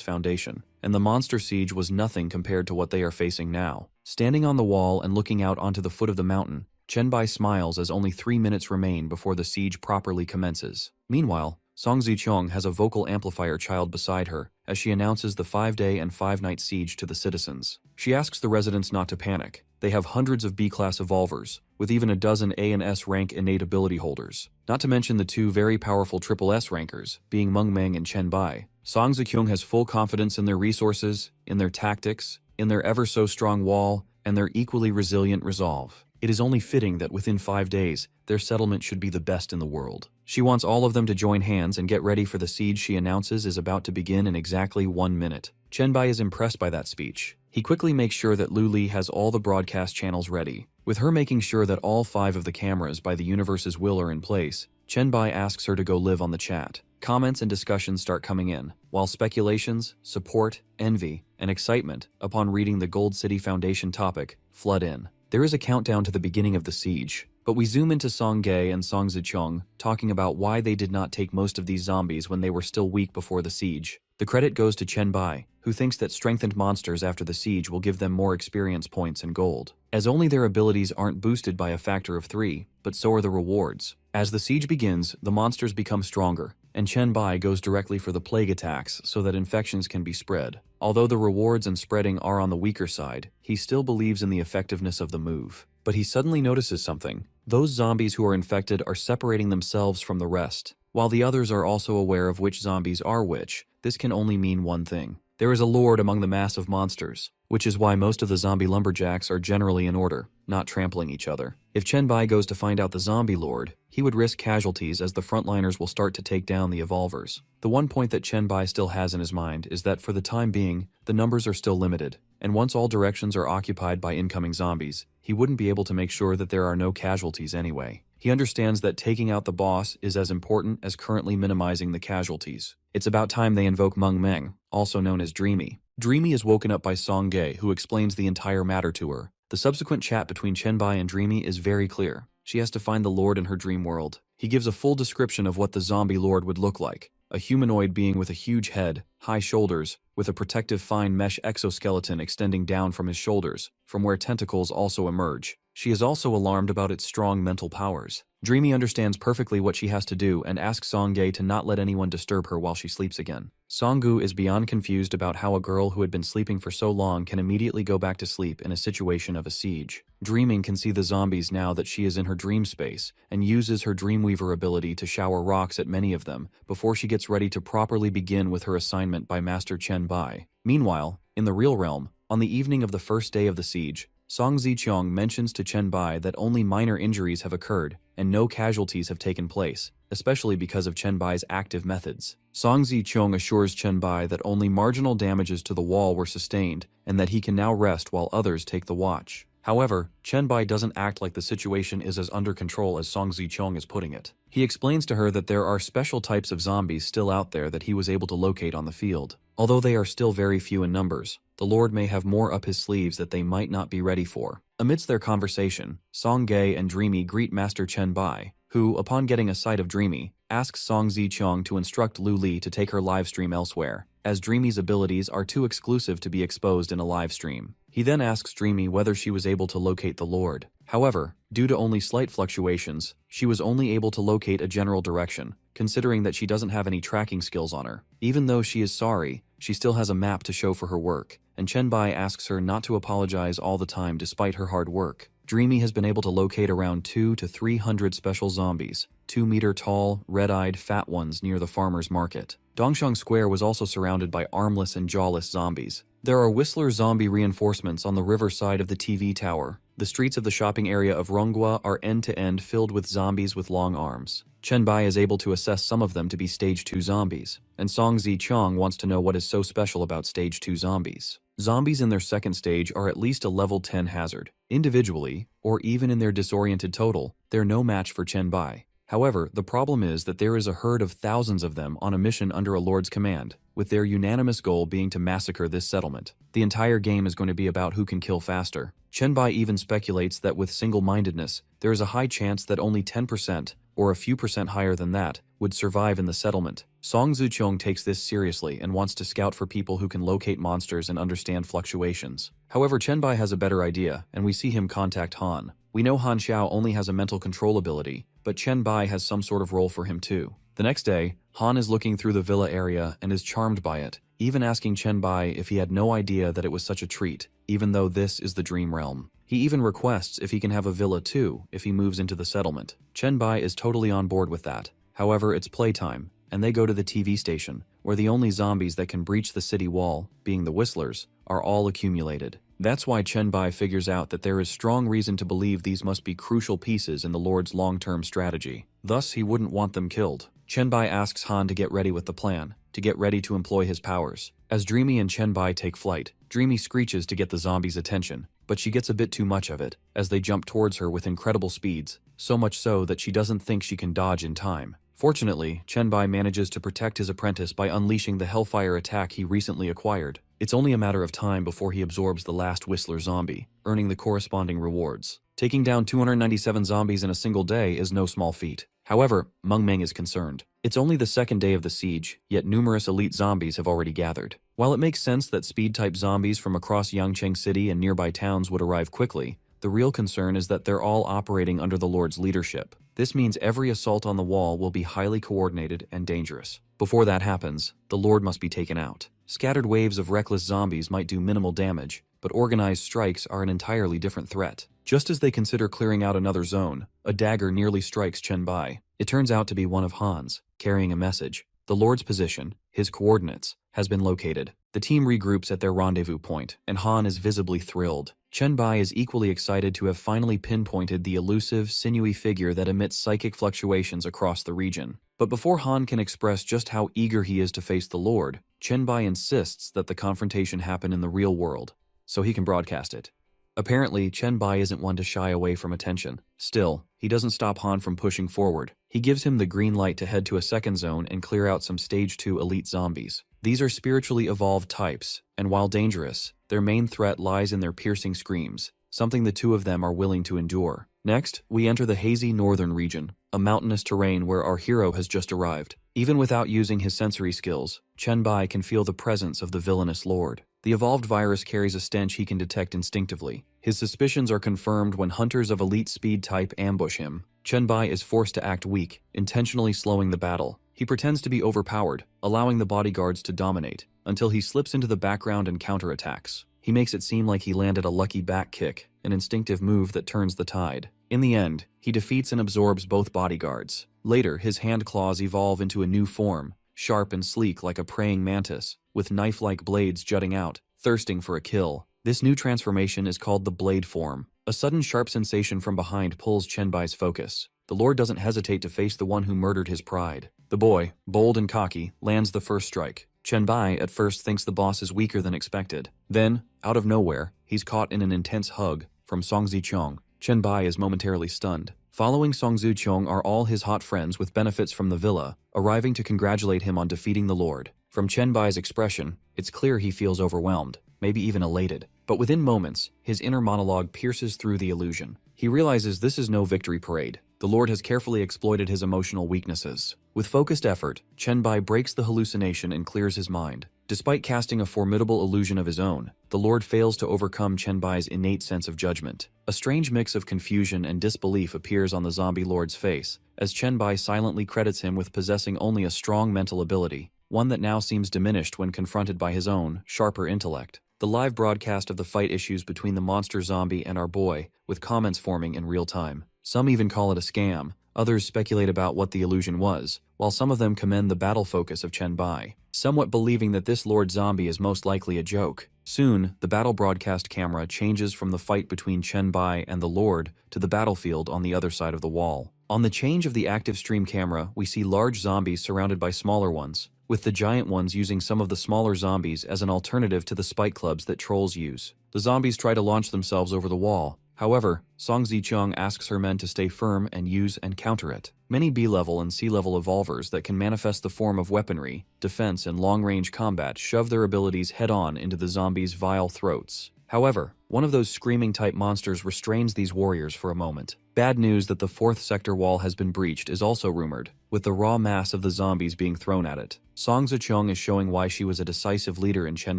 Speaker 1: foundation, and the monster siege was nothing compared to what they are facing now. Standing on the wall and looking out onto the foot of the mountain, Chen Bai smiles as only 3 minutes remain before the siege properly commences. Meanwhile, Song Zicheng has a vocal amplifier child beside her as she announces the 5-day and 5-night siege to the citizens. She asks the residents not to panic. They have hundreds of B-class evolvers, with even a dozen A and S rank innate ability holders, not to mention the 2 very powerful triple S rankers, being Meng and Chen Bai. Song Zicheng has full confidence in their resources, in their tactics, in their ever-so-strong wall, and their equally resilient resolve. It is only fitting that within 5 days, their settlement should be the best in the world. She wants all of them to join hands and get ready for the siege she announces is about to begin in exactly 1 minute. Chen Bai is impressed by that speech. He quickly makes sure that Lu Li has all the broadcast channels ready. With her making sure that all 5 of the cameras by the universe's will are in place, Chen Bai asks her to go live on the chat. Comments and discussions start coming in, while speculations, support, envy, and excitement upon reading the Gold City Foundation topic flood in. There is a countdown to the beginning of the siege, but we zoom into Song Ge and Song Zicheng talking about why they did not take most of these zombies when they were still weak before the siege. The credit goes to Chen Bai, who thinks that strengthened monsters after the siege will give them more experience points and gold, as only their abilities aren't boosted by a factor of 3, but so are the rewards. As the siege begins, the monsters become stronger, and Chen Bai goes directly for the plague attacks so that infections can be spread. Although the rewards and spreading are on the weaker side, he still believes in the effectiveness of the move. But he suddenly notices something. Those zombies who are infected are separating themselves from the rest. While the others are also aware of which zombies are which, this can only mean one thing. There is a lord among the mass of monsters, which is why most of the zombie lumberjacks are generally in order, not trampling each other. If Chen Bai goes to find out the zombie lord, he would risk casualties as the frontliners will start to take down the evolvers. The one point that Chen Bai still has in his mind is that for the time being, the numbers are still limited, and once all directions are occupied by incoming zombies, he wouldn't be able to make sure that there are no casualties anyway. He understands that taking out the boss is as important as currently minimizing the casualties. It's about time they invoke Meng, also known as Dreamy. Dreamy is woken up by Song Ge, who explains the entire matter to her. The subsequent chat between Chen Bai and Dreamy is very clear. She has to find the Lord in her dream world. He gives a full description of what the zombie Lord would look like. A humanoid being with a huge head, high shoulders, with a protective fine mesh exoskeleton extending down from his shoulders, from where tentacles also emerge. She is also alarmed about its strong mental powers. Dreamy understands perfectly what she has to do and asks Song Ge to not let anyone disturb her while she sleeps again. Songgu is beyond confused about how a girl who had been sleeping for so long can immediately go back to sleep in a situation of a siege. Dreaming can see the zombies now that she is in her dream space and uses her Dreamweaver ability to shower rocks at many of them before she gets ready to properly begin with her assignment by Master Chen Bai. Meanwhile, in the real realm, on the evening of the first day of the siege, Song Zicheng mentions to Chen Bai that only minor injuries have occurred and no casualties have taken place, especially because of Chen Bai's active methods. Song Zicheng assures Chen Bai that only marginal damages to the wall were sustained and that he can now rest while others take the watch. However, Chen Bai doesn't act like the situation is as under control as Song Zichong is putting it. He explains to her that there are special types of zombies still out there that he was able to locate on the field. Although they are still very few in numbers, the Lord may have more up his sleeves that they might not be ready for. Amidst their conversation, Song Ge and Dreamy greet Master Chen Bai, who, upon getting a sight of Dreamy, asks Song Zichong to instruct Lu Li to take her livestream elsewhere, as Dreamy's abilities are too exclusive to be exposed in a livestream. He then asks Dreamy whether she was able to locate the Lord. However, due to only slight fluctuations, she was only able to locate a general direction, considering that she doesn't have any tracking skills on her. Even though she is sorry, she still has a map to show for her work, and Chen Bai asks her not to apologize all the time despite her hard work. Dreamy has been able to locate around 200 to 300 special zombies, 2-meter tall, red-eyed, fat ones near the farmer's market. Dongshang Square was also surrounded by armless and jawless zombies. There are Whistler zombie reinforcements on the riverside of the TV tower. The streets of the shopping area of Ronghua are end-to-end filled with zombies with long arms. Chen Bai is able to assess some of them to be Stage 2 zombies, and Song Zichong wants to know what is so special about Stage 2 zombies. Zombies in their second stage are at least a level 10 hazard. Individually, or even in their disoriented total, they're no match for Chen Bai. However, the problem is that there is a herd of thousands of them on a mission under a lord's command, with their unanimous goal being to massacre this settlement. The entire game is going to be about who can kill faster. Chen Bai even speculates that with single-mindedness, there is a high chance that only 10%, or a few percent higher than that, would survive in the settlement. Song Zichong takes this seriously and wants to scout for people who can locate monsters and understand fluctuations. However, Chen Bai has a better idea, and we see him contact Han. We know Han Xiao only has a mental control ability, but Chen Bai has some sort of role for him too. The next day, Han is looking through the villa area and is charmed by it, even asking Chen Bai if he had no idea that it was such a treat, even though this is the dream realm. He even requests if he can have a villa too if he moves into the settlement. Chen Bai is totally on board with that. However, it's playtime, and they go to the TV station, where the only zombies that can breach the city wall, being the Whistlers, are all accumulated. That's why Chen Bai figures out that there is strong reason to believe these must be crucial pieces in the Lord's long-term strategy. Thus, he wouldn't want them killed. Chen Bai asks Han to get ready with the plan, to get ready to employ his powers. As Dreamy and Chen Bai take flight, Dreamy screeches to get the zombies' attention, but she gets a bit too much of it, as they jump towards her with incredible speeds, so much so that she doesn't think she can dodge in time. Fortunately, Chen Bai manages to protect his apprentice by unleashing the Hellfire attack he recently acquired. It's only a matter of time before he absorbs the last Whistler zombie, earning the corresponding rewards. Taking down 297 zombies in a single day is no small feat. However, Meng Meng is concerned. It's only the second day of the siege, yet numerous elite zombies have already gathered. While it makes sense that speed-type zombies from across Yangcheng City and nearby towns would arrive quickly, the real concern is that they're all operating under the Lord's leadership. This means every assault on the wall will be highly coordinated and dangerous. Before that happens, the Lord must be taken out. Scattered waves of reckless zombies might do minimal damage, but organized strikes are an entirely different threat. Just as they consider clearing out another zone, a dagger nearly strikes Chen Bai. It turns out to be one of Han's, carrying a message. The Lord's position, his coordinates, has been located. The team regroups at their rendezvous point, and Han is visibly thrilled. Chen Bai is equally excited to have finally pinpointed the elusive, sinewy figure that emits psychic fluctuations across the region. But before Han can express just how eager he is to face the Lord, Chen Bai insists that the confrontation happen in the real world, so he can broadcast it. Apparently, Chen Bai isn't one to shy away from attention. Still, he doesn't stop Han from pushing forward. He gives him the green light to head to a second zone and clear out some Stage 2 elite zombies. These are spiritually evolved types, and while dangerous, their main threat lies in their piercing screams, something the two of them are willing to endure. Next, we enter the hazy northern region, a mountainous terrain where our hero has just arrived. Even without using his sensory skills, Chen Bai can feel the presence of the villainous lord. The evolved virus carries a stench he can detect instinctively. His suspicions are confirmed when hunters of elite speed type ambush him. Chen Bai is forced to act weak, intentionally slowing the battle. He pretends to be overpowered, allowing the bodyguards to dominate, until he slips into the background and counterattacks. He makes it seem like he landed a lucky back kick, an instinctive move that turns the tide. In the end, he defeats and absorbs both bodyguards. Later, his hand claws evolve into a new form, sharp and sleek like a praying mantis, with knife-like blades jutting out, thirsting for a kill. This new transformation is called the blade form. A sudden sharp sensation from behind pulls Chen Bai's focus. The Lord doesn't hesitate to face the one who murdered his pride. The boy, bold and cocky, lands the first strike. Chen Bai at first thinks the boss is weaker than expected. Then, out of nowhere, he's caught in an intense hug from Song Zichong. Chen Bai is momentarily stunned. Following Song Zichong are all his hot friends with benefits from the villa, arriving to congratulate him on defeating the Lord. From Chen Bai's expression, it's clear he feels overwhelmed, maybe even elated. But within moments, his inner monologue pierces through the illusion. He realizes this is no victory parade. The Lord has carefully exploited his emotional weaknesses. With focused effort, Chen Bai breaks the hallucination and clears his mind. Despite casting a formidable illusion of his own, the Lord fails to overcome Chen Bai's innate sense of judgment. A strange mix of confusion and disbelief appears on the zombie Lord's face, as Chen Bai silently credits him with possessing only a strong mental ability, one that now seems diminished when confronted by his own, sharper intellect. The live broadcast of the fight issues between the monster zombie and our boy, with comments forming in real time. Some even call it a scam, others speculate about what the illusion was, while some of them commend the battle focus of Chen Bai, somewhat believing that this Lord Zombie is most likely a joke. Soon, the battle broadcast camera changes from the fight between Chen Bai and the Lord to the battlefield on the other side of the wall. On the change of the active stream camera, we see large zombies surrounded by smaller ones, with the giant ones using some of the smaller zombies as an alternative to the spike clubs that trolls use. The zombies try to launch themselves over the wall. However, Song Zichong asks her men to stay firm and use and counter it. Many B-level and C-level evolvers that can manifest the form of weaponry, defense, and long-range combat shove their abilities head-on into the zombies' vile throats. However, one of those screaming-type monsters restrains these warriors for a moment. Bad news that the 4th sector wall has been breached is also rumored, with the raw mass of the zombies being thrown at it. Song Zichong is showing why she was a decisive leader in Chen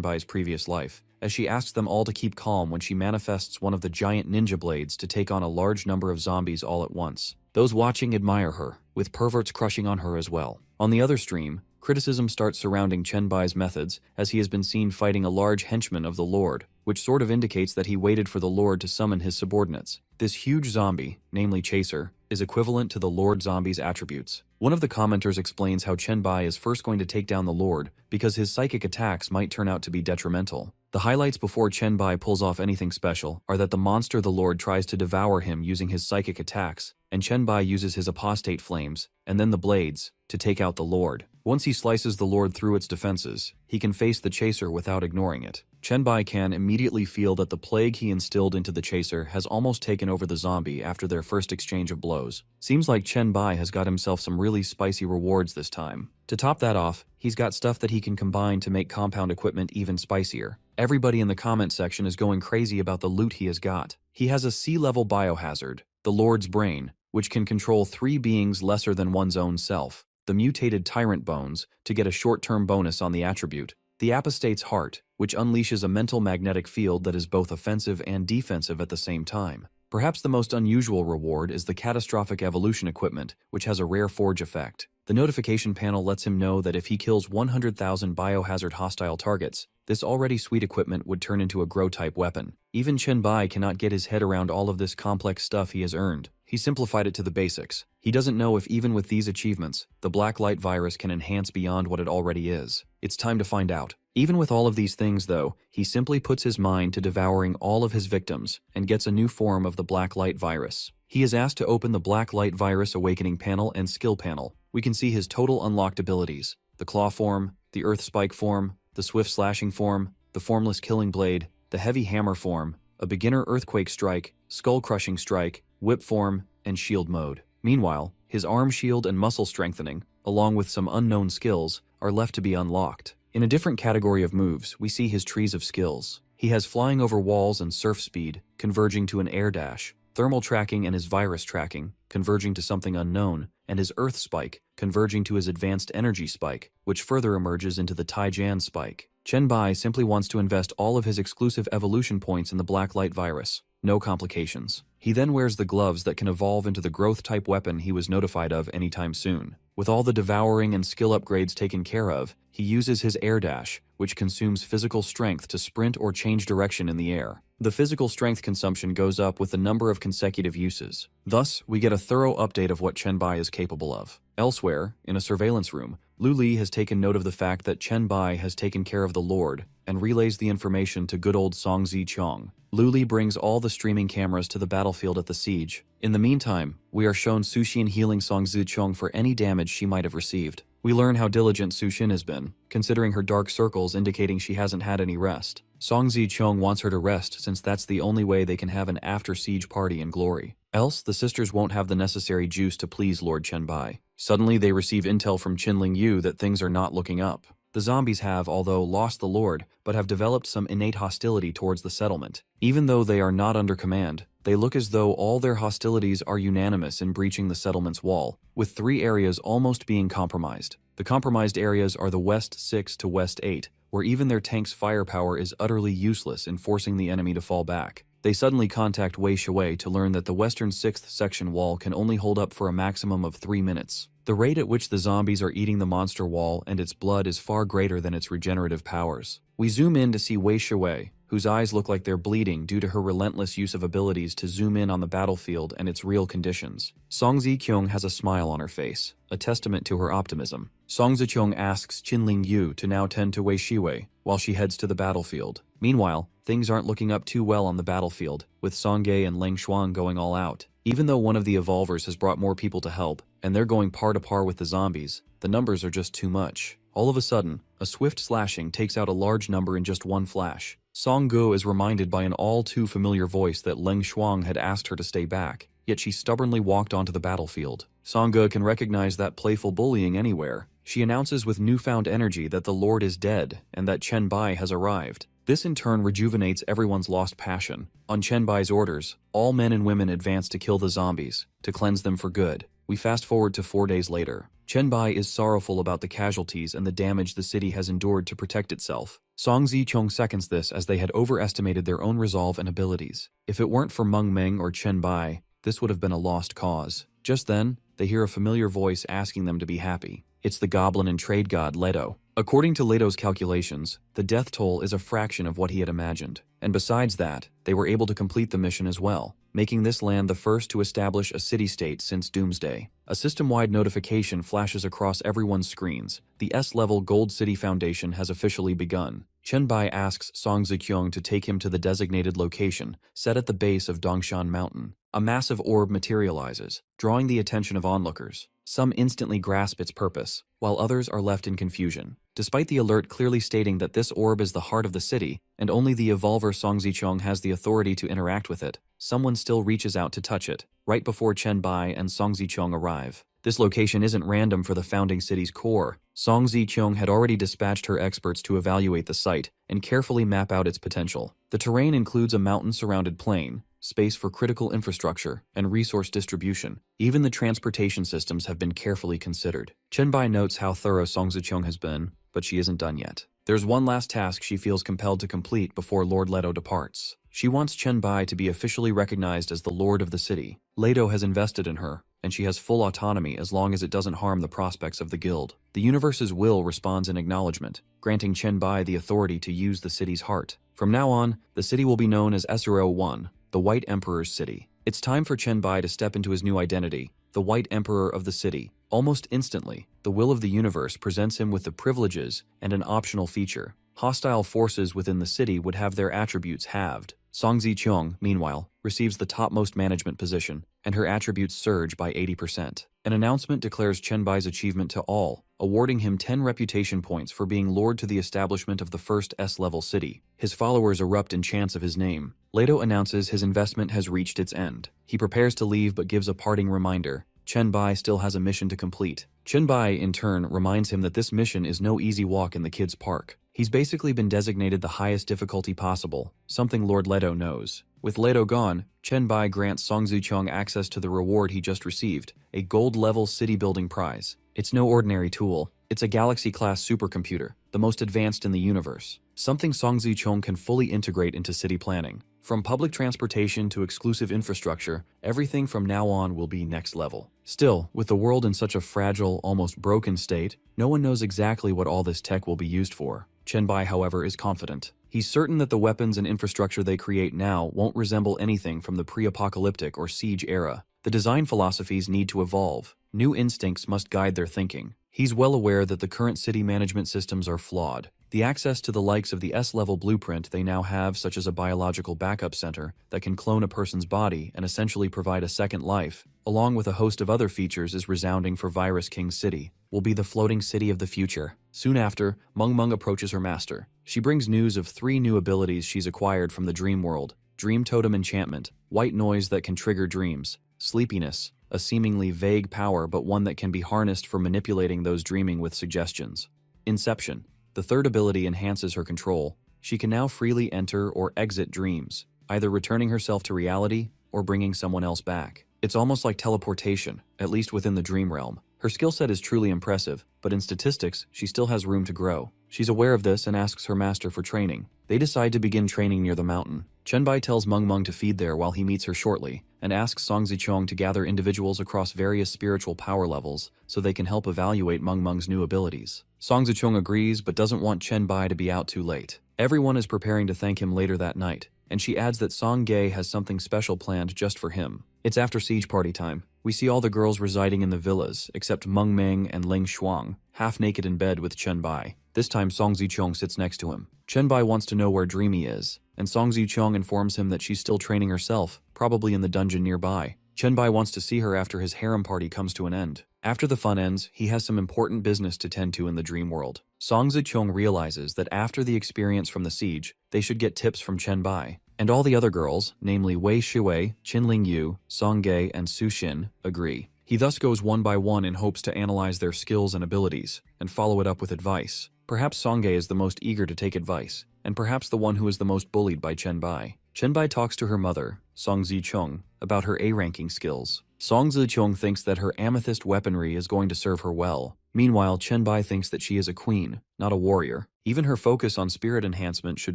Speaker 1: Bai's previous life, as she asks them all to keep calm when she manifests one of the giant ninja blades to take on a large number of zombies all at once. Those watching admire her, with perverts crushing on her as well. On the other stream, criticism starts surrounding Chen Bai's methods, as he has been seen fighting a large henchman of the Lord, which sort of indicates that he waited for the Lord to summon his subordinates. This huge zombie, namely Chaser, is equivalent to the Lord Zombie's attributes. One of the commenters explains how Chen Bai is first going to take down the Lord because his psychic attacks might turn out to be detrimental. The highlights before Chen Bai pulls off anything special are that the monster the Lord tries to devour him using his psychic attacks, and Chen Bai uses his apostate flames, and then the blades, to take out the Lord. Once he slices the Lord through its defenses, he can face the Chaser without ignoring it. Chen Bai can immediately feel that the plague he instilled into the Chaser has almost taken over the zombie after their first exchange of blows. Seems like Chen Bai has got himself some really spicy rewards this time. To top that off, he's got stuff that he can combine to make compound equipment even spicier. Everybody in the comment section is going crazy about the loot he has got. He has a C-level biohazard, the Lord's Brain, which can control 3 beings lesser than one's own self. The mutated Tyrant Bones, to get a short-term bonus on the attribute. The Apostate's Heart, which unleashes a mental magnetic field that is both offensive and defensive at the same time. Perhaps the most unusual reward is the Catastrophic Evolution equipment, which has a rare forge effect. The notification panel lets him know that if he kills 100,000 biohazard hostile targets, this already sweet equipment would turn into a grow-type weapon. Even Chen Bai cannot get his head around all of this complex stuff he has earned. He simplified it to the basics. He doesn't know if even with these achievements, the black light virus can enhance beyond what it already is. It's time to find out. Even with all of these things though, he simply puts his mind to devouring all of his victims and gets a new form of the black light virus. He is asked to open the black light virus awakening panel and skill panel. We can see his total unlocked abilities: the claw form, the earth spike form, the swift slashing form, the formless killing blade, the heavy hammer form, a beginner earthquake strike, skull crushing strike, whip form, and shield mode. Meanwhile, his arm shield and muscle strengthening, along with some unknown skills, are left to be unlocked. In a different category of moves, we see his trees of skills. He has flying over walls and surf speed, converging to an air dash, thermal tracking and his virus tracking, converging to something unknown, and his earth spike, converging to his advanced energy spike, which further emerges into the Taijan spike. Chen Bai simply wants to invest all of his exclusive evolution points in the black light virus. No complications. He then wears the gloves that can evolve into the growth-type weapon he was notified of anytime soon. With all the devouring and skill upgrades taken care of, he uses his air dash, which consumes physical strength to sprint or change direction in the air. The physical strength consumption goes up with the number of consecutive uses. Thus, we get a thorough update of what Chen Bai is capable of. Elsewhere, in a surveillance room, Lu Li has taken note of the fact that Chen Bai has taken care of the Lord and relays the information to good old Song Zichong. Lu Li brings all the streaming cameras to the battlefield at the siege. In the meantime, we are shown Suxin healing Song Zichong for any damage she might have received. We learn how diligent Suxin has been, considering her dark circles indicating she hasn't had any rest. Song Zi-cheong wants her to rest since that's the only way they can have an after-siege party in glory. Else, the sisters won't have the necessary juice to please Lord Chen-bai. Suddenly, they receive intel from Qinling Yu that things are not looking up. The zombies have, although lost the Lord, but have developed some innate hostility towards the settlement. Even though they are not under command, they look as though all their hostilities are unanimous in breaching the settlement's wall, with 3 areas almost being compromised. The compromised areas are the West 6 to West 8, where even their tank's firepower is utterly useless in forcing the enemy to fall back. They suddenly contact Wei Shui to learn that the western 6th section wall can only hold up for a maximum of 3 minutes. The rate at which the zombies are eating the monster wall and its blood is far greater than its regenerative powers. We zoom in to see Wei Shui, whose eyes look like they're bleeding due to her relentless use of abilities to zoom in on the battlefield and its real conditions. Song Zi-kyung has a smile on her face, a testament to her optimism. Song Zi-kyung asks Qinling Yu to now tend to Wei Shiwei while she heads to the battlefield. Meanwhile, things aren't looking up too well on the battlefield, with Song Ge and Leng Shuang going all out. Even though one of the evolvers has brought more people to help, and they're going par to par with the zombies, the numbers are just too much. All of a sudden, a swift slashing takes out a large number in just one flash. Song Ge is reminded by an all-too-familiar voice that Leng Shuang had asked her to stay back, yet she stubbornly walked onto the battlefield. Song Ge can recognize that playful bullying anywhere. She announces with newfound energy that the Lord is dead and that Chen Bai has arrived. This in turn rejuvenates everyone's lost passion. On Chen Bai's orders, all men and women advance to kill the zombies, to cleanse them for good. We fast forward to 4 days later. Chen Bai is sorrowful about the casualties and the damage the city has endured to protect itself. Song Zi-cheong seconds this as they had overestimated their own resolve and abilities. If it weren't for Meng Meng or Chen Bai, this would have been a lost cause. Just then, they hear a familiar voice asking them to be happy. It's the goblin and trade god Leto. According to Leto's calculations, the death toll is a fraction of what he had imagined. And besides that, they were able to complete the mission as well, making this land the first to establish a city-state since Doomsday. A system-wide notification flashes across everyone's screens. The S-level Gold City Foundation has officially begun. Chen Bai asks Song Zi-kyung to take him to the designated location, set at the base of Dongshan Mountain. A massive orb materializes, drawing the attention of onlookers. Some instantly grasp its purpose, while others are left in confusion. Despite the alert clearly stating that this orb is the heart of the city, and only the evolver Song Zi-cheong has the authority to interact with it, someone still reaches out to touch it, right before Chen Bai and Song Zi-cheong arrive. This location isn't random for the founding city's core. Song Zi-cheong had already dispatched her experts to evaluate the site and carefully map out its potential. The terrain includes a mountain-surrounded plain, space for critical infrastructure, and resource distribution. Even the transportation systems have been carefully considered. Chen Bai notes how thorough Song Zi-cheong has been, but she isn't done yet. There's one last task she feels compelled to complete before Lord Leto departs. She wants Chen Bai to be officially recognized as the Lord of the city. Leto has invested in her, and she has full autonomy as long as it doesn't harm the prospects of the guild. The universe's will responds in acknowledgement, granting Chen Bai the authority to use the city's heart. From now on, the city will be known as SRO 1, the White Emperor's City. It's time for Chen Bai to step into his new identity, the White Emperor of the city. Almost instantly, the will of the universe presents him with the privileges and an optional feature. Hostile forces within the city would have their attributes halved. Song Zi-cheong, meanwhile, receives the topmost management position, and her attributes surge by 80%. An announcement declares Chen Bai's achievement to all, awarding him 10 reputation points for being lord to the establishment of the first S-level city. His followers erupt in chants of his name. Leto announces his investment has reached its end. He prepares to leave but gives a parting reminder. Chen Bai still has a mission to complete. Chen Bai, in turn, reminds him that this mission is no easy walk in the kids' park. He's basically been designated the highest difficulty possible, something Lord Leto knows. With Leto gone, Chen Bai grants Song Zi-cheong access to the reward he just received, a gold-level city-building prize. It's no ordinary tool. It's a Galaxy-class supercomputer, the most advanced in the universe. Something Song Zi-cheong can fully integrate into city planning. From public transportation to exclusive infrastructure, everything from now on will be next level. Still, with the world in such a fragile, almost broken state, no one knows exactly what all this tech will be used for. Chen Bai, however, is confident. He's certain that the weapons and infrastructure they create now won't resemble anything from the pre-apocalyptic or siege era. The design philosophies need to evolve. New instincts must guide their thinking. He's well aware that the current city management systems are flawed. The access to the likes of the S-level blueprint they now have, such as a biological backup center that can clone a person's body and essentially provide a second life, along with a host of other features is resounding for Virus King City, will be the floating city of the future. Soon after, Meng approaches her master. She brings news of 3 new abilities she's acquired from the dream world: Dream Totem Enchantment, white noise that can trigger dreams; Sleepiness, a seemingly vague power but one that can be harnessed for manipulating those dreaming with suggestions; Inception, the 3rd ability enhances her control. She can now freely enter or exit dreams, either returning herself to reality or bringing someone else back. It's almost like teleportation, at least within the dream realm. Her skill set is truly impressive, but in statistics, she still has room to grow. She's aware of this and asks her master for training. They decide to begin training near the mountain. Chenbai tells Meng Meng to feed there while he meets her shortly, and asks Song Zichong to gather individuals across various spiritual power levels so they can help evaluate Meng Meng's new abilities. Song Zichong agrees but doesn't want Chenbai to be out too late. Everyone is preparing to thank him later that night, and she adds that Song Ge has something special planned just for him. It's after siege party time. We see all the girls residing in the villas, except Meng Meng and Ling Shuang, half naked in bed with Chenbai. This time Song Zichong sits next to him. Chenbai wants to know where Dreamy is, and Song Zichong informs him that she's still training herself, probably in the dungeon nearby. Chenbai wants to see her after his harem party comes to an end. After the fun ends, he has some important business to tend to in the dream world. Song Zichong realizes that after the experience from the siege, they should get tips from Chenbai. And all the other girls, namely Wei Shuwei, Qinling Yu, Song Ge, and Su Xin, agree. He thus goes one by one in hopes to analyze their skills and abilities, and follow it up with advice. Perhaps Song Ge is the most eager to take advice, and perhaps the one who is the most bullied by Chenbai. Chenbai talks to her mother, Song Zichong, about her A-ranking skills. Song Zichong thinks that her amethyst weaponry is going to serve her well. Meanwhile, Chenbai thinks that she is a queen, not a warrior. Even her focus on spirit enhancement should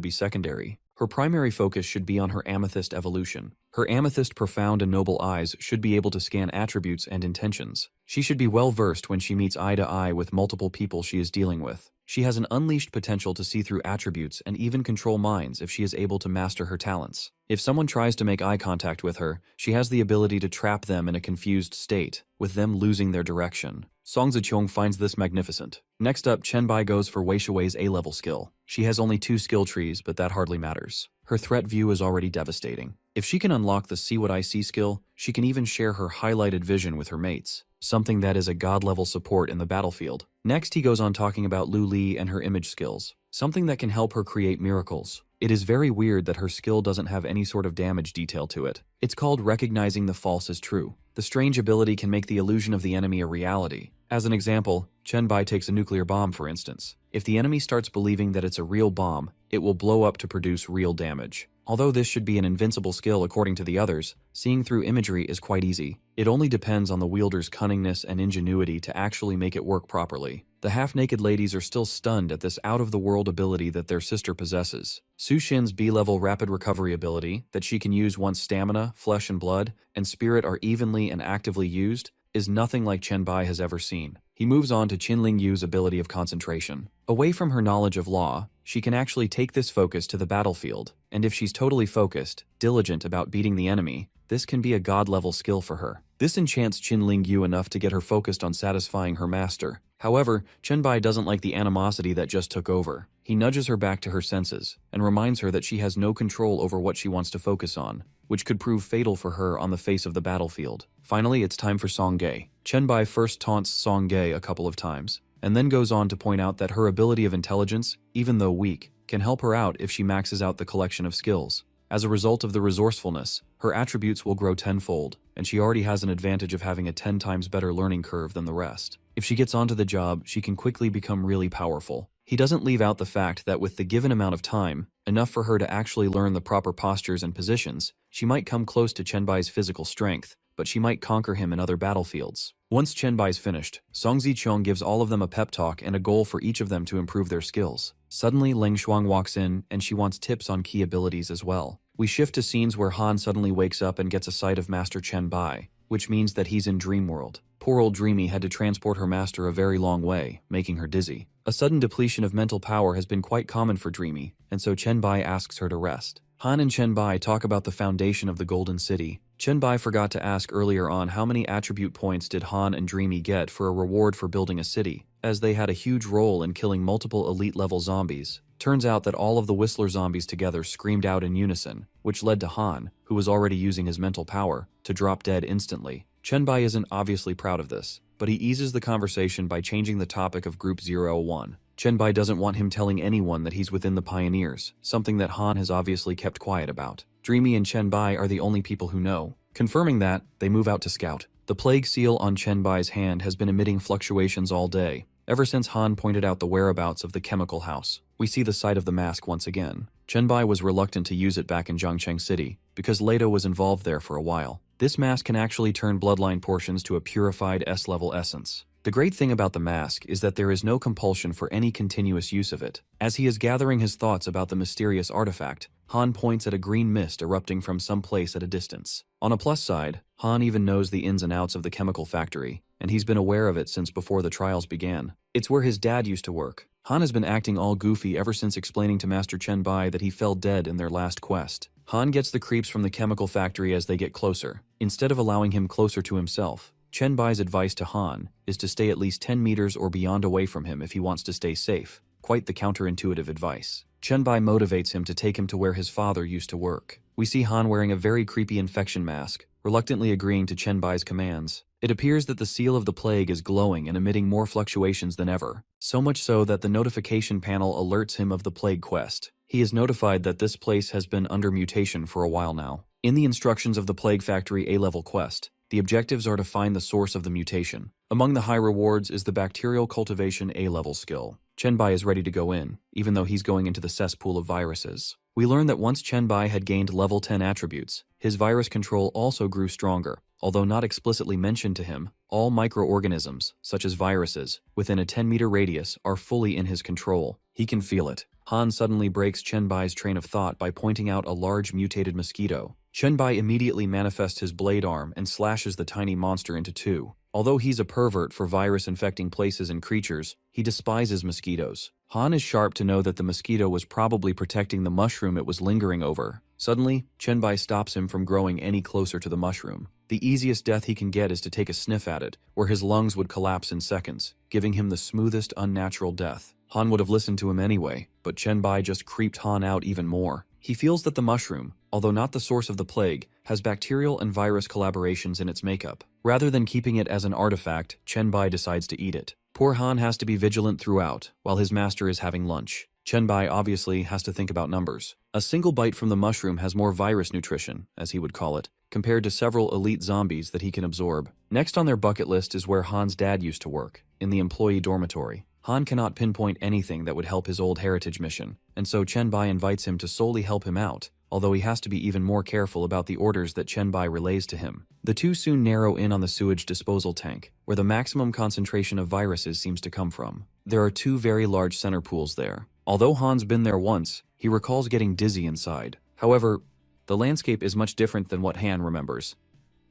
Speaker 1: be secondary. Her primary focus should be on her amethyst evolution. Her amethyst profound and noble eyes should be able to scan attributes and intentions. She should be well versed when she meets eye to eye with multiple people she is dealing with. She has an unleashed potential to see through attributes and even control minds if she is able to master her talents. If someone tries to make eye contact with her, she has the ability to trap them in a confused state, with them losing their direction. Song Zichong finds this magnificent. Next up, Chenbai goes for Wei Shuwei's A-level skill. She has only 2 skill trees, but that hardly matters. Her threat view is already devastating. If she can unlock the See What I See skill, she can even share her highlighted vision with her mates, something that is a god-level support in the battlefield. Next, he goes on talking about Lu Li and her image skills, something that can help her create miracles. It is very weird that her skill doesn't have any sort of damage detail to it. It's called recognizing the false as true. The strange ability can make the illusion of the enemy a reality. As an example, Chenbai takes a nuclear bomb, for instance. If the enemy starts believing that it's a real bomb, it will blow up to produce real damage. Although this should be an invincible skill according to the others, seeing through imagery is quite easy. It only depends on the wielder's cunningness and ingenuity to actually make it work properly. The half-naked ladies are still stunned at this out-of-the-world ability that their sister possesses. Su Xin's B-level rapid recovery ability, that she can use once stamina, flesh and blood, and spirit are evenly and actively used, is nothing like Chenbai has ever seen. He moves on to Qinling Yu's ability of concentration. Away from her knowledge of law, she can actually take this focus to the battlefield, and if she's totally focused, diligent about beating the enemy, this can be a god-level skill for her. This enchants Qinling Yu enough to get her focused on satisfying her master. However, Chenbai doesn't like the animosity that just took over. He nudges her back to her senses, and reminds her that she has no control over what she wants to focus on, which could prove fatal for her on the face of the battlefield. Finally, it's time for Song Ge. Chenbai first taunts Song Ge a couple of times, and then goes on to point out that her ability of intelligence, even though weak, can help her out if she maxes out the collection of skills. As a result of the resourcefulness, her attributes will grow tenfold, and she already has an advantage of having a 10 times better learning curve than the rest. If she gets onto the job, she can quickly become really powerful. He doesn't leave out the fact that with the given amount of time, enough for her to actually learn the proper postures and positions, she might come close to Chenbai's physical strength, but she might conquer him in other battlefields. Once Chenbai's finished, Song Zichong gives all of them a pep talk and a goal for each of them to improve their skills. Suddenly, Ling Shuang walks in, and she wants tips on key abilities as well. We shift to scenes where Han suddenly wakes up and gets a sight of Master Chenbai, which means that he's in Dream World. Poor old Dreamy had to transport her master a very long way, making her dizzy. A sudden depletion of mental power has been quite common for Dreamy, and so Chenbai asks her to rest. Han and Chenbai talk about the foundation of the Golden City. Chenbai forgot to ask earlier on how many attribute points did Han and Dreamy get for a reward for building a city, as they had a huge role in killing multiple elite-level zombies. Turns out that all of the Whistler zombies together screamed out in unison, which led to Han, who was already using his mental power, to drop dead instantly. Chenbai isn't obviously proud of this, but he eases the conversation by changing the topic of Group 01. Chenbai doesn't want him telling anyone that he's within the pioneers, something that Han has obviously kept quiet about. Dreamy and Chenbai are the only people who know. Confirming that, they move out to scout. The plague seal on Chenbai's hand has been emitting fluctuations all day, ever since Han pointed out the whereabouts of the chemical house. We see the site of the mask once again. Chenbai was reluctant to use it back in Zhangcheng City, because Leto was involved there for a while. This mask can actually turn bloodline portions to a purified S-level essence. The great thing about the mask is that there is no compulsion for any continuous use of it. As he is gathering his thoughts about the mysterious artifact, Han points at a green mist erupting from some place at a distance. On a plus side, Han even knows the ins and outs of the chemical factory, and he's been aware of it since before the trials began. It's where his dad used to work. Han has been acting all goofy ever since explaining to Master Chenbai that he fell dead in their last quest. Han gets the creeps from the chemical factory as they get closer. Instead of allowing him closer to himself, Chenbai's advice to Han is to stay at least 10 meters or beyond away from him if he wants to stay safe. Quite the counterintuitive advice. Chenbai motivates him to take him to where his father used to work. We see Han wearing a very creepy infection mask, reluctantly agreeing to Chenbai's commands. It appears that the seal of the plague is glowing and emitting more fluctuations than ever, so much so that the notification panel alerts him of the plague quest. He is notified that this place has been under mutation for a while now. In the instructions of the Plague Factory A-level quest, the objectives are to find the source of the mutation. Among the high rewards is the Bacterial Cultivation A-level skill. Chenbai is ready to go in, even though he's going into the cesspool of viruses. We learn that once Chenbai had gained level 10 attributes, his virus control also grew stronger. Although not explicitly mentioned to him, all microorganisms, such as viruses, within a 10-meter radius are fully in his control. He can feel it. Han suddenly breaks Chenbai's train of thought by pointing out a large mutated mosquito. Chenbai immediately manifests his blade arm and slashes the tiny monster into two. Although he's a pervert for virus-infecting places and creatures, he despises mosquitoes. Han is sharp to know that the mosquito was probably protecting the mushroom it was lingering over. Suddenly, Chenbai stops him from growing any closer to the mushroom. The easiest death he can get is to take a sniff at it, where his lungs would collapse in seconds, giving him the smoothest unnatural death. Han would have listened to him anyway, but Chenbai just creeped Han out even more. He feels that the mushroom, although not the source of the plague, has bacterial and virus collaborations in its makeup. Rather than keeping it as an artifact, Chenbai decides to eat it. Poor Han has to be vigilant throughout, while his master is having lunch. Chenbai obviously has to think about numbers. A single bite from the mushroom has more virus nutrition, as he would call it, compared to several elite zombies that he can absorb. Next on their bucket list is where Han's dad used to work, in the employee dormitory. Han cannot pinpoint anything that would help his old heritage mission, and so Chenbai invites him to solely help him out, although he has to be even more careful about the orders that Chenbai relays to him. The two soon narrow in on the sewage disposal tank, where the maximum concentration of viruses seems to come from. There are two very large center pools there. Although Han's been there once, he recalls getting dizzy inside. However, the landscape is much different than what Han remembers.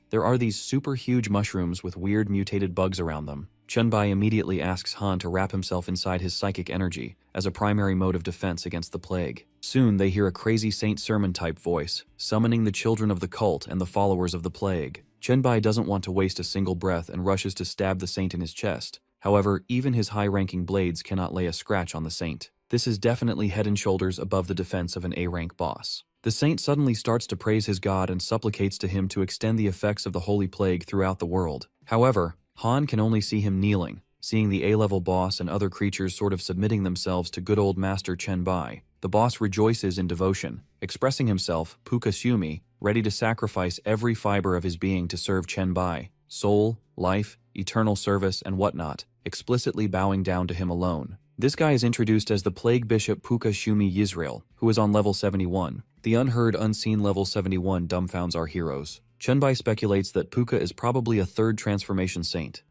Speaker 1: There are these super huge mushrooms with weird mutated bugs around them. Chenbai immediately asks Han to wrap himself inside his psychic energy as a primary mode of defense against the plague. Soon they hear a crazy Saint Sermon-type voice, summoning the children of the cult and the followers of the plague. Chenbai doesn't want to waste a single breath and rushes to stab the saint in his chest. However, even his high-ranking blades cannot lay a scratch on the saint. This is definitely head and shoulders above the defense of an A-rank boss. The saint suddenly starts to praise his god and supplicates to him to extend the effects of the holy plague throughout the world. However, Han can only see him kneeling, seeing the A-level boss and other creatures sort of submitting themselves to good old Master Chenbai. The boss rejoices in devotion, expressing himself, Pukasumi, ready to sacrifice every fiber of his being to serve Chenbai, soul, life, eternal service, and whatnot, explicitly bowing down to him alone. This guy is introduced as the Plague Bishop Pukashumi Yisrael, who is on level 71. The unheard, unseen level 71 dumbfounds our heroes. Chenbai speculates that Puka is probably a third transformation saint.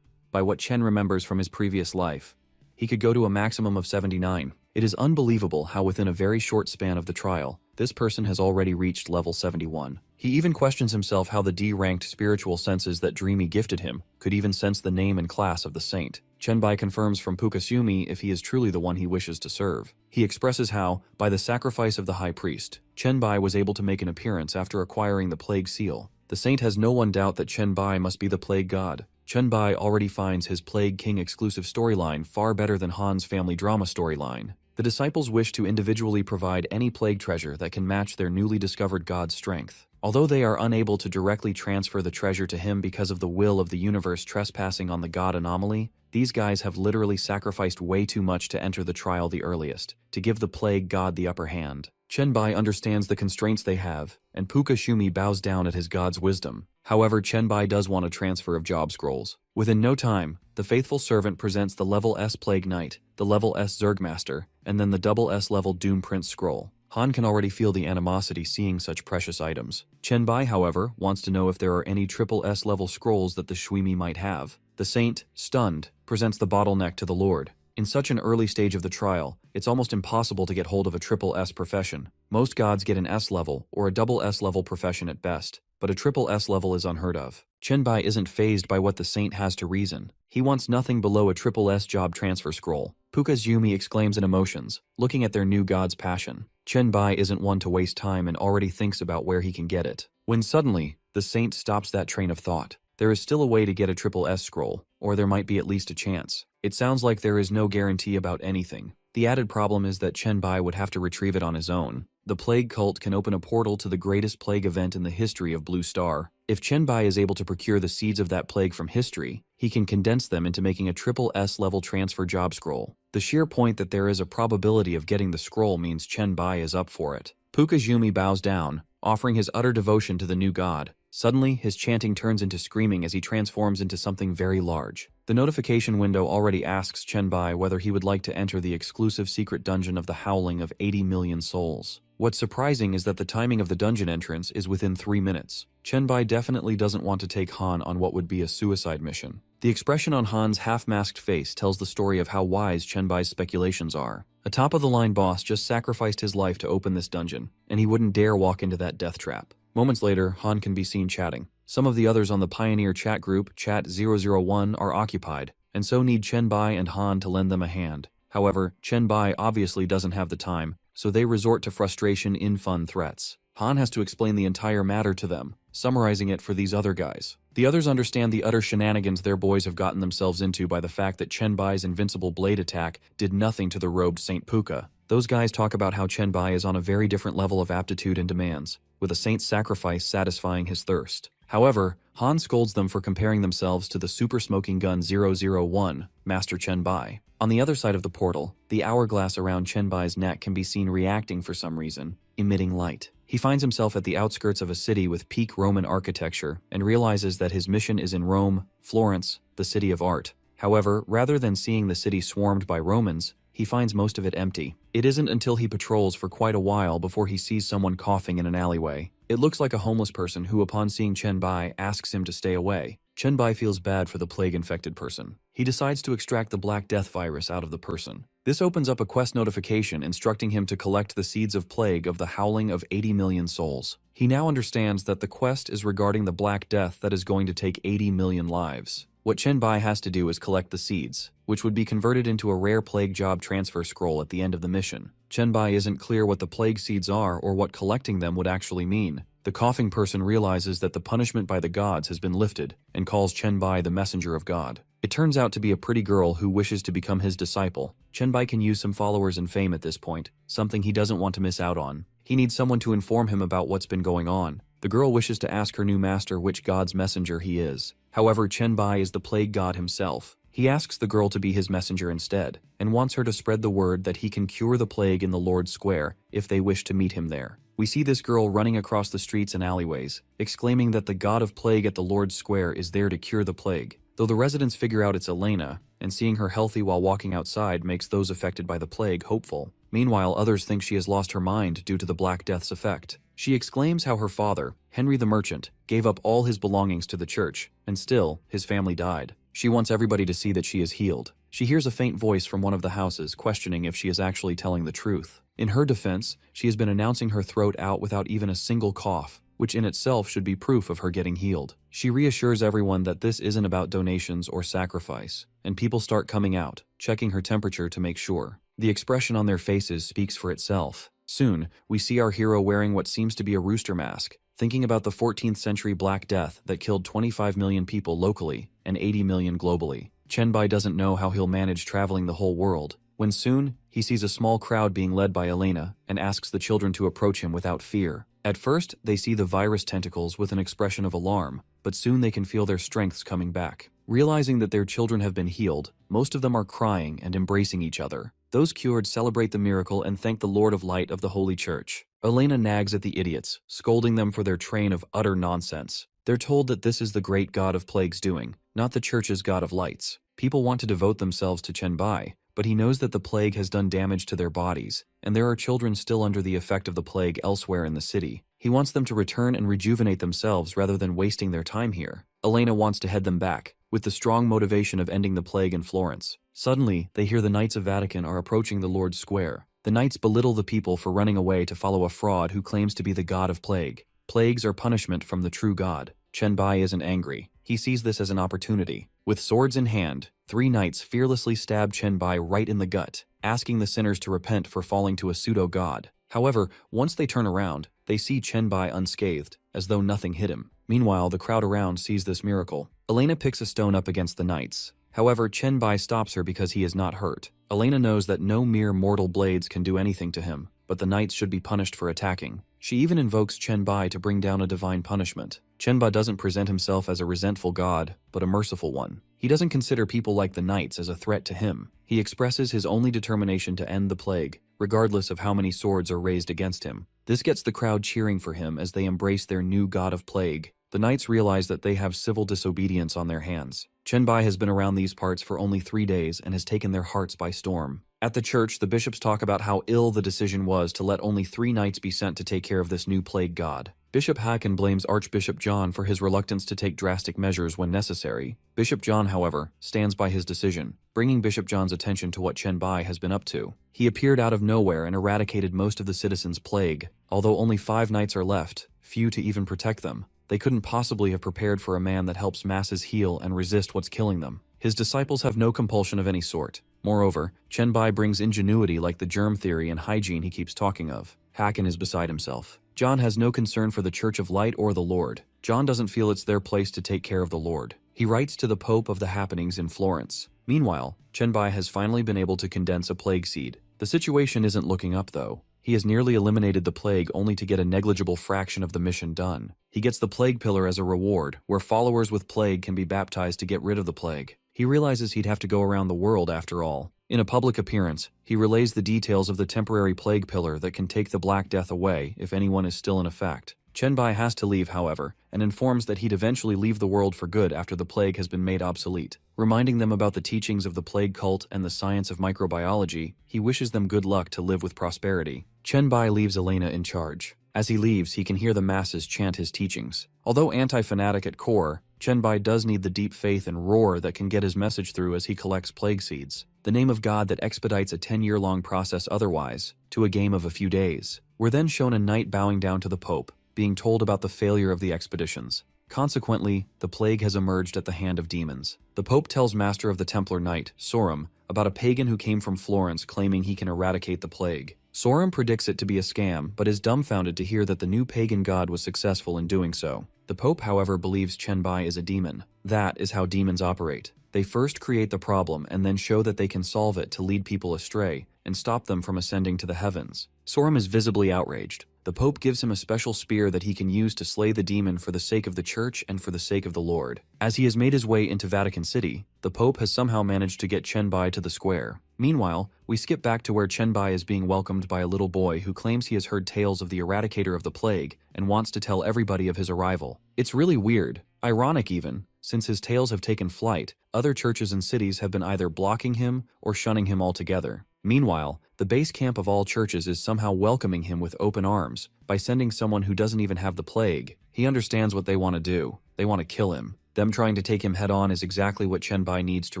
Speaker 1: By what Chen remembers from his previous life, he could go to a maximum of 79. It is unbelievable how within a very short span of the trial, this person has already reached level 71. He even questions himself how the D-ranked spiritual senses that Dreamy gifted him could even sense the name and class of the saint. Chenbai confirms from Pukasumi if he is truly the one he wishes to serve. He expresses how, by the sacrifice of the high priest, Chenbai was able to make an appearance after acquiring the plague seal. The saint has no one doubt that Chenbai must be the plague god. Chenbai already finds his Plague King exclusive storyline far better than Han's family drama storyline. The disciples wish to individually provide any plague treasure that can match their newly discovered god's strength. Although they are unable to directly transfer the treasure to him because of the will of the universe trespassing on the god anomaly, These guys have literally sacrificed way too much to enter the trial the earliest, to give the plague god the upper hand. Chenbai understands the constraints they have, and Puka Shumi bows down at his god's wisdom. However, Chenbai does want a transfer of job scrolls. Within no time, the faithful servant presents the level S Plague Knight, the level S Zergmaster, and then the double S level Doom Prince scroll. Han can already feel the animosity seeing such precious items. Chenbai, however, wants to know if there are any triple S level scrolls that the Shwimi might have. The saint, stunned, presents the bottleneck to the Lord. In such an early stage of the trial, it's almost impossible to get hold of a triple S profession. Most gods get an S level or a double S level profession at best, but a triple S level is unheard of. Chenbai isn't fazed by what the saint has to reason. He wants nothing below a triple S job transfer scroll. Puka's Yumi exclaims in emotions, looking at their new god's passion. Chenbai isn't one to waste time and already thinks about where he can get it. When suddenly, the saint stops that train of thought. There is still a way to get a triple S scroll, or there might be at least a chance. It sounds like there is no guarantee about anything. The added problem is that Chenbai would have to retrieve it on his own. The plague cult can open a portal to the greatest plague event in the history of Blue Star. If Chenbai is able to procure the seeds of that plague from history, he can condense them into making a triple S level transfer job scroll. The sheer point that there is a probability of getting the scroll means Chenbai is up for it. Puka's Yumi bows down, offering his utter devotion to the new god. Suddenly, his chanting turns into screaming as he transforms into something very large. The notification window already asks Chenbai whether he would like to enter the exclusive secret dungeon of the Howling of 80 million souls. What's surprising is that the timing of the dungeon entrance is within 3 minutes. Chenbai definitely doesn't want to take Han on what would be a suicide mission. The expression on Han's half-masked face tells the story of how wise Chenbai's speculations are. A top-of-the-line boss just sacrificed his life to open this dungeon, and he wouldn't dare walk into that death trap. Moments later, Han can be seen chatting. Some of the others on the Pioneer chat group, Chat 001, are occupied, and so need Chenbai and Han to lend them a hand. However, Chenbai obviously doesn't have the time, so they resort to frustration in fun threats. Han has to explain the entire matter to them, summarizing it for these other guys. The others understand the utter shenanigans their boys have gotten themselves into by the fact that Chenbai's invincible blade attack did nothing to the robed Saint Puka. Those guys talk about how Chenbai is on a very different level of aptitude and demands, with a saint's sacrifice satisfying his thirst. However, Han scolds them for comparing themselves to the super smoking gun 001, Master Chenbai. On the other side of the portal, the hourglass around Chenbai's neck can be seen reacting for some reason, emitting light. He finds himself at the outskirts of a city with peak Roman architecture and realizes that his mission is in Rome, Florence, the city of art. However, rather than seeing the city swarmed by Romans, he finds most of it empty. It isn't until he patrols for quite a while before he sees someone coughing in an alleyway. It looks like a homeless person who, upon seeing Chenbai, asks him to stay away. Chenbai feels bad for the plague-infected person. He decides to extract the Black Death virus out of the person. This opens up a quest notification instructing him to collect the seeds of plague of the Howling of 80 million souls. He now understands that the quest is regarding the Black Death that is going to take 80 million lives. What Chenbai has to do is collect the seeds, which would be converted into a rare plague job transfer scroll at the end of the mission. Chenbai isn't clear what the plague seeds are or what collecting them would actually mean. The coughing person realizes that the punishment by the gods has been lifted and calls Chenbai the messenger of God. It turns out to be a pretty girl who wishes to become his disciple. Chenbai can use some followers and fame at this point, something he doesn't want to miss out on. He needs someone to inform him about what's been going on. The girl wishes to ask her new master which god's messenger he is. However, Chenbai is the plague god himself. He asks the girl to be his messenger instead, and wants her to spread the word that he can cure the plague in the Lord's Square if they wish to meet him there. We see this girl running across the streets and alleyways, exclaiming that the god of plague at the Lord's Square is there to cure the plague. Though the residents figure out it's Elena, and seeing her healthy while walking outside makes those affected by the plague hopeful. Meanwhile, others think she has lost her mind due to the Black Death's effect. She exclaims how her father, Henry the Merchant, gave up all his belongings to the church, and still, his family died. She wants everybody to see that she is healed. She hears a faint voice from one of the houses questioning if she is actually telling the truth. In her defense, she has been announcing her throat out without even a single cough, which in itself should be proof of her getting healed. She reassures everyone that this isn't about donations or sacrifice, and people start coming out, checking her temperature to make sure. The expression on their faces speaks for itself. Soon, we see our hero wearing what seems to be a rooster mask, thinking about the 14th century Black Death that killed 25 million people locally and 80 million globally. Chenbai doesn't know how he'll manage traveling the whole world, when soon, he sees a small crowd being led by Elena and asks the children to approach him without fear. At first, they see the virus tentacles with an expression of alarm, but soon they can feel their strengths coming back. Realizing that their children have been healed, most of them are crying and embracing each other. Those cured celebrate the miracle and thank the Lord of Light of the Holy Church. Elena nags at the idiots, scolding them for their train of utter nonsense. They're told that this is the great god of plagues doing, not the church's god of lights. People want to devote themselves to Chenbai, but he knows that the plague has done damage to their bodies, and there are children still under the effect of the plague elsewhere in the city. He wants them to return and rejuvenate themselves rather than wasting their time here. Elena wants to head them back, with the strong motivation of ending the plague in Florence. Suddenly, they hear the Knights of Vatican are approaching the Lord's Square. The knights belittle the people for running away to follow a fraud who claims to be the god of plague. Plagues are punishment from the true god. Chenbai isn't angry. He sees this as an opportunity. With swords in hand, 3 knights fearlessly stab Chenbai right in the gut, asking the sinners to repent for falling to a pseudo-god. However, once they turn around, they see Chenbai unscathed, as though nothing hit him. Meanwhile, the crowd around sees this miracle. Elena picks a stone up against the knights. However, Chenbai stops her because he is not hurt. Elena knows that no mere mortal blades can do anything to him, but the knights should be punished for attacking. She even invokes Chenbai to bring down a divine punishment. Chenbai doesn't present himself as a resentful god, but a merciful one. He doesn't consider people like the knights as a threat to him. He expresses his only determination to end the plague, regardless of how many swords are raised against him. This gets the crowd cheering for him as they embrace their new god of plague. The knights realize that they have civil disobedience on their hands. Chenbai has been around these parts for only 3 days and has taken their hearts by storm. At the church, the bishops talk about how ill the decision was to let only 3 knights be sent to take care of this new plague god. Bishop Haken blames Archbishop John for his reluctance to take drastic measures when necessary. Bishop John, however, stands by his decision, bringing Bishop John's attention to what Chenbai has been up to. He appeared out of nowhere and eradicated most of the citizens' plague. Although only 5 knights are left, few to even protect them. They couldn't possibly have prepared for a man that helps masses heal and resist what's killing them. His disciples have no compulsion of any sort. Moreover, Chenbai brings ingenuity like the germ theory and hygiene he keeps talking of. Haken is beside himself. John has no concern for the Church of Light or the Lord. John doesn't feel it's their place to take care of the Lord. He writes to the Pope of the happenings in Florence. Meanwhile, Chenbai has finally been able to condense a plague seed. The situation isn't looking up though. He has nearly eliminated the plague only to get a negligible fraction of the mission done. He gets the plague pillar as a reward, where followers with plague can be baptized to get rid of the plague. He realizes he'd have to go around the world after all. In a public appearance, he relays the details of the temporary plague pillar that can take the Black Death away if anyone is still in effect. Chenbai has to leave, however, and informs that he'd eventually leave the world for good after the plague has been made obsolete. Reminding them about the teachings of the plague cult and the science of microbiology, he wishes them good luck to live with prosperity. Chenbai leaves Elena in charge. As he leaves, he can hear the masses chant his teachings. Although anti-fanatic at core, Chenbai does need the deep faith and roar that can get his message through as he collects plague seeds. The name of God that expedites a 10-year-long process otherwise, to a game of a few days. We're then shown a knight bowing down to the Pope, being told about the failure of the expeditions. Consequently, the plague has emerged at the hand of demons. The Pope tells Master of the Templar Knight, Sorum, about a pagan who came from Florence claiming he can eradicate the plague. Sorum predicts it to be a scam, but is dumbfounded to hear that the new pagan god was successful in doing so. The Pope, however, believes Chenbai is a demon. That is how demons operate. They first create the problem and then show that they can solve it to lead people astray and stop them from ascending to the heavens. Sorum is visibly outraged. The Pope gives him a special spear that he can use to slay the demon for the sake of the Church and for the sake of the Lord. As he has made his way into Vatican City, the Pope has somehow managed to get Chenbai to the square. Meanwhile, we skip back to where Chenbai is being welcomed by a little boy who claims he has heard tales of the eradicator of the plague and wants to tell everybody of his arrival. It's really weird, ironic even, since his tales have taken flight, other churches and cities have been either blocking him or shunning him altogether. Meanwhile, the base camp of all churches is somehow welcoming him with open arms by sending someone who doesn't even have the plague. He understands what they want to do. They want to kill him. Them trying to take him head-on is exactly what Chenbai needs to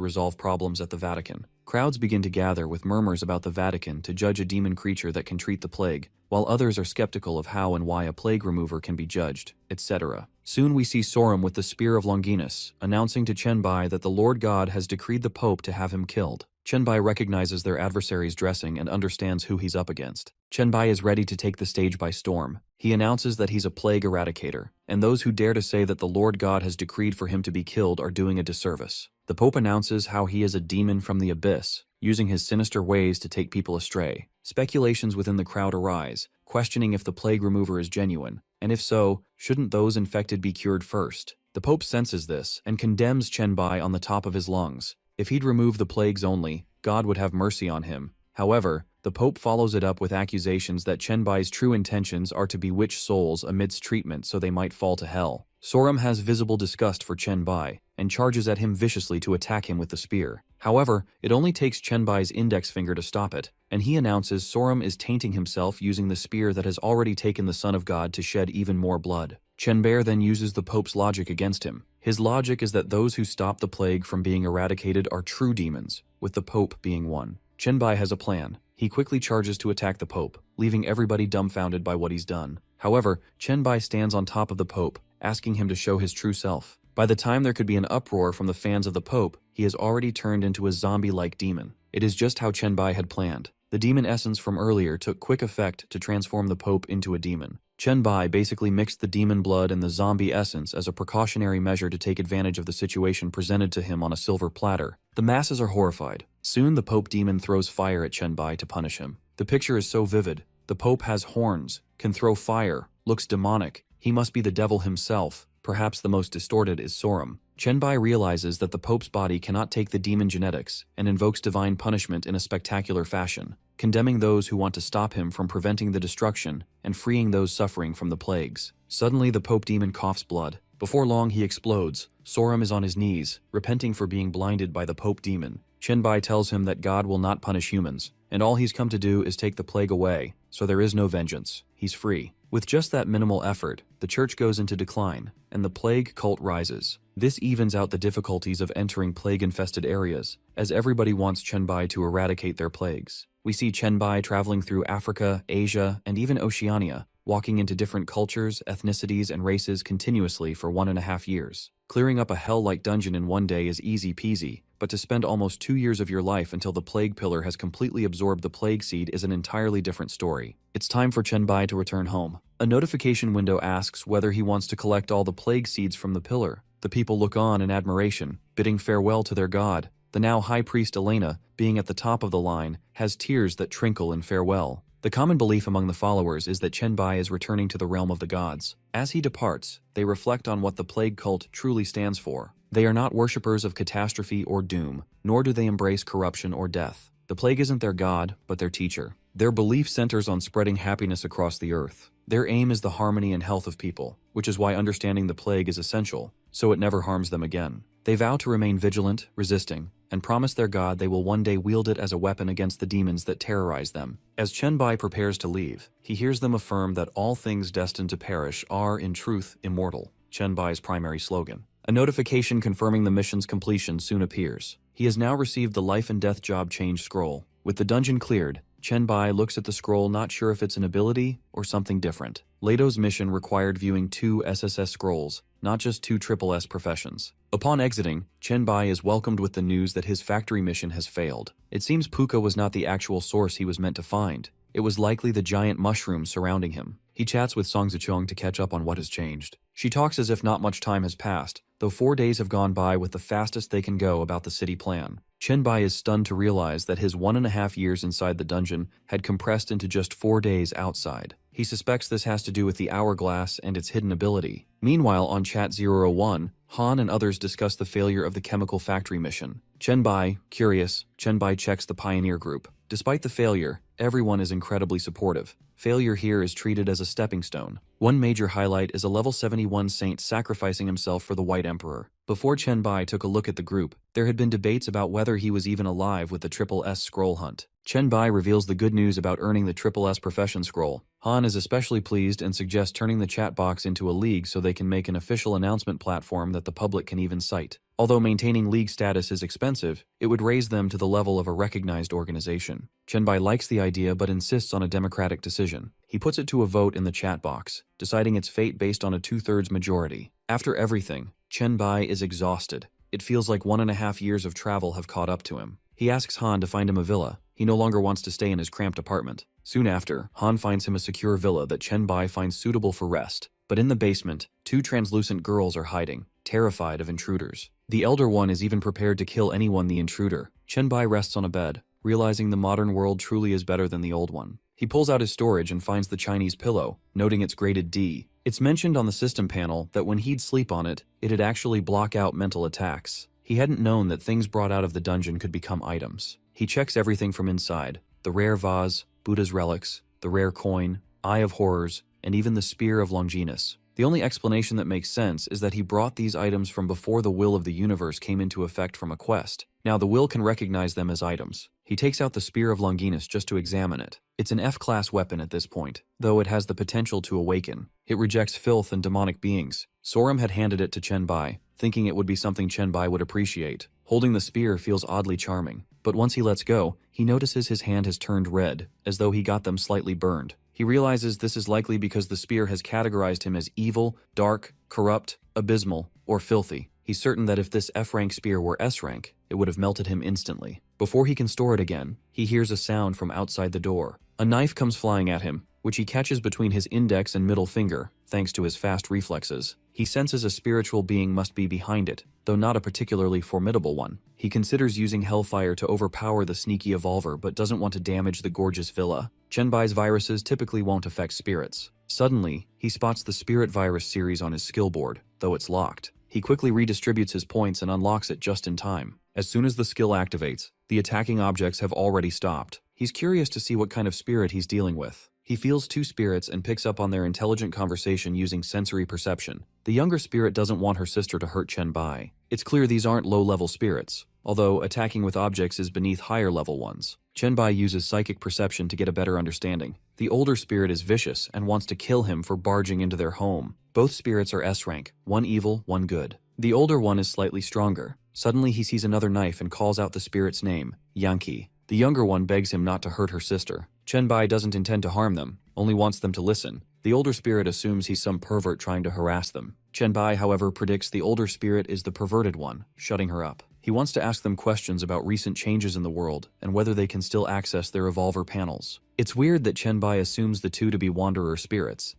Speaker 1: resolve problems at the Vatican. Crowds begin to gather with murmurs about the Vatican to judge a demon creature that can treat the plague, while others are skeptical of how and why a plague remover can be judged, etc. Soon we see Sorum with the Spear of Longinus, announcing to Chenbai that the Lord God has decreed the Pope to have him killed. Chenbai recognizes their adversary's dressing and understands who he's up against. Chenbai is ready to take the stage by storm. He announces that he's a plague eradicator, and those who dare to say that the Lord God has decreed for him to be killed are doing a disservice. The Pope announces how he is a demon from the abyss, using his sinister ways to take people astray. Speculations within the crowd arise, questioning if the plague remover is genuine, and if so, shouldn't those infected be cured first? The Pope senses this and condemns Chen Bai on the top of his lungs. If he'd remove the plagues only, God would have mercy on him. However, the Pope follows it up with accusations that Chen Bai's true intentions are to bewitch souls amidst treatment so they might fall to hell. Sorum has visible disgust for Chen Bai and charges at him viciously to attack him with the spear. However, it only takes Chen Bai's index finger to stop it, and he announces Sorum is tainting himself using the spear that has already taken the Son of God to shed even more blood. Chen Bai then uses the Pope's logic against him. His logic is that those who stop the plague from being eradicated are true demons, with the Pope being one. Chen Bai has a plan. He quickly charges to attack the Pope, leaving everybody dumbfounded by what he's done. However, Chen Bai stands on top of the Pope, asking him to show his true self. By the time there could be an uproar from the fans of the Pope, he has already turned into a zombie-like demon. It is just how Chen Bai had planned. The demon essence from earlier took quick effect to transform the Pope into a demon. Chen Bai basically mixed the demon blood and the zombie essence as a precautionary measure to take advantage of the situation presented to him on a silver platter. The masses are horrified. Soon the Pope demon throws fire at Chen Bai to punish him. The picture is so vivid. The Pope has horns, can throw fire, looks demonic. He must be the devil himself. Perhaps the most distorted is Sorum. Chen Bai realizes that the Pope's body cannot take the demon genetics and invokes divine punishment in a spectacular fashion, condemning those who want to stop him from preventing the destruction and freeing those suffering from the plagues. Suddenly the Pope demon coughs blood. Before long he explodes. Sorum is on his knees, repenting for being blinded by the Pope demon. Chen Bai tells him that God will not punish humans, and all he's come to do is take the plague away, so there is no vengeance. He's free. With just that minimal effort, the church goes into decline, and the plague cult rises. This evens out the difficulties of entering plague-infested areas, as everybody wants Chen Bai to eradicate their plagues. We see Chen Bai traveling through Africa, Asia, and even Oceania, walking into different cultures, ethnicities, and races continuously for 1.5 years. Clearing up a hell-like dungeon in one day is easy peasy, but to spend almost 2 years of your life until the plague pillar has completely absorbed the plague seed is an entirely different story. It's time for Chen Bai to return home. A notification window asks whether he wants to collect all the plague seeds from the pillar. The people look on in admiration, bidding farewell to their god. The now High Priest Elena, being at the top of the line, has tears that trinkle in farewell. The common belief among the followers is that Chen Bai is returning to the realm of the gods. As he departs, they reflect on what the plague cult truly stands for. They are not worshippers of catastrophe or doom, nor do they embrace corruption or death. The plague isn't their god, but their teacher. Their belief centers on spreading happiness across the earth. Their aim is the harmony and health of people, which is why understanding the plague is essential, so it never harms them again. They vow to remain vigilant, resisting, and promise their god they will one day wield it as a weapon against the demons that terrorize them. As Chen Bai prepares to leave, he hears them affirm that all things destined to perish are, in truth, immortal, Chen Bai's primary slogan. A notification confirming the mission's completion soon appears. He has now received the life and death job change scroll. With the dungeon cleared, Chen Bai looks at the scroll not sure if it's an ability or something different. Leto's mission required viewing 2 SSS scrolls, not just 2 SSS professions. Upon exiting, Chen Bai is welcomed with the news that his factory mission has failed. It seems Puka was not the actual source he was meant to find. It was likely the giant mushroom surrounding him. He chats with Song Zichong to catch up on what has changed. She talks as if not much time has passed, though 4 days have gone by with the fastest they can go about the city plan. Chen Bai is stunned to realize that his 1.5 years inside the dungeon had compressed into just 4 days outside. He suspects this has to do with the hourglass and its hidden ability. Meanwhile, on Chat 001, Han and others discuss the failure of the chemical factory mission. Chen Bai, curious, Chen Bai checks the pioneer group. Despite the failure, everyone is incredibly supportive. Failure here is treated as a stepping stone. One major highlight is a level 71 saint sacrificing himself for the White Emperor. Before Chen Bai took a look at the group, there had been debates about whether he was even alive with the SSS scroll hunt. Chen Bai reveals the good news about earning the SSS profession scroll. Han is especially pleased and suggests turning the chat box into a league so they can make an official announcement platform that the public can even cite. Although maintaining league status is expensive, it would raise them to the level of a recognized organization. Chen Bai likes the idea but insists on a democratic decision. He puts it to a vote in the chat box, deciding its fate based on a 2/3 majority. After everything, Chen Bai is exhausted. It feels like 1.5 years of travel have caught up to him. He asks Han to find him a villa. He no longer wants to stay in his cramped apartment. Soon after, Han finds him a secure villa that Chen Bai finds suitable for rest. But in the basement, 2 translucent girls are hiding, terrified of intruders. The elder one is even prepared to kill anyone the intruder. Chen Bai rests on a bed, realizing the modern world truly is better than the old one. He pulls out his storage and finds the Chinese pillow, noting its graded D. It's mentioned on the system panel that when he'd sleep on it, it'd actually block out mental attacks. He hadn't known that things brought out of the dungeon could become items. He checks everything from inside: the rare vase, Buddha's relics, the rare coin, Eye of Horrors, and even the Spear of Longinus. The only explanation that makes sense is that he brought these items from before the will of the universe came into effect from a quest. Now the will can recognize them as items. He takes out the Spear of Longinus just to examine it. It's an F-class weapon at this point, though it has the potential to awaken. It rejects filth and demonic beings. Sorum had handed it to Chen-bai, thinking it would be something Chen-bai would appreciate. Holding the spear feels oddly charming, but once he lets go, he notices his hand has turned red, as though he got them slightly burned. He realizes this is likely because the spear has categorized him as evil, dark, corrupt, abysmal, or filthy. He's certain that if this F-rank spear were S-rank, it would have melted him instantly. Before he can store it again, he hears a sound from outside the door. A knife comes flying at him, which he catches between his index and middle finger, thanks to his fast reflexes. He senses a spiritual being must be behind it, though not a particularly formidable one. He considers using Hellfire to overpower the sneaky evolver but doesn't want to damage the gorgeous villa. Chen-bai's viruses typically won't affect spirits. Suddenly, he spots the Spirit Virus series on his skill board, though it's locked. He quickly redistributes his points and unlocks it just in time. As soon as the skill activates, the attacking objects have already stopped. He's curious to see what kind of spirit he's dealing with. He feels two spirits and picks up on their intelligent conversation using sensory perception. The younger spirit doesn't want her sister to hurt Chen-bai. It's clear these aren't low-level spirits, although attacking with objects is beneath higher-level ones. Chen-bai uses psychic perception to get a better understanding. The older spirit is vicious and wants to kill him for barging into their home. Both spirits are S-rank, one evil, one good. The older one is slightly stronger. Suddenly he sees another knife and calls out the spirit's name, Yankee. The younger one begs him not to hurt her sister. Chen-bai doesn't intend to harm them, only wants them to listen. The older spirit assumes he's some pervert trying to harass them. Chen-bai, however, predicts the older spirit is the perverted one, shutting her up. He wants to ask them questions about recent changes in the world and whether they can still access their evolver panels. It's weird that Chen-bai assumes the two to be wanderer spirits,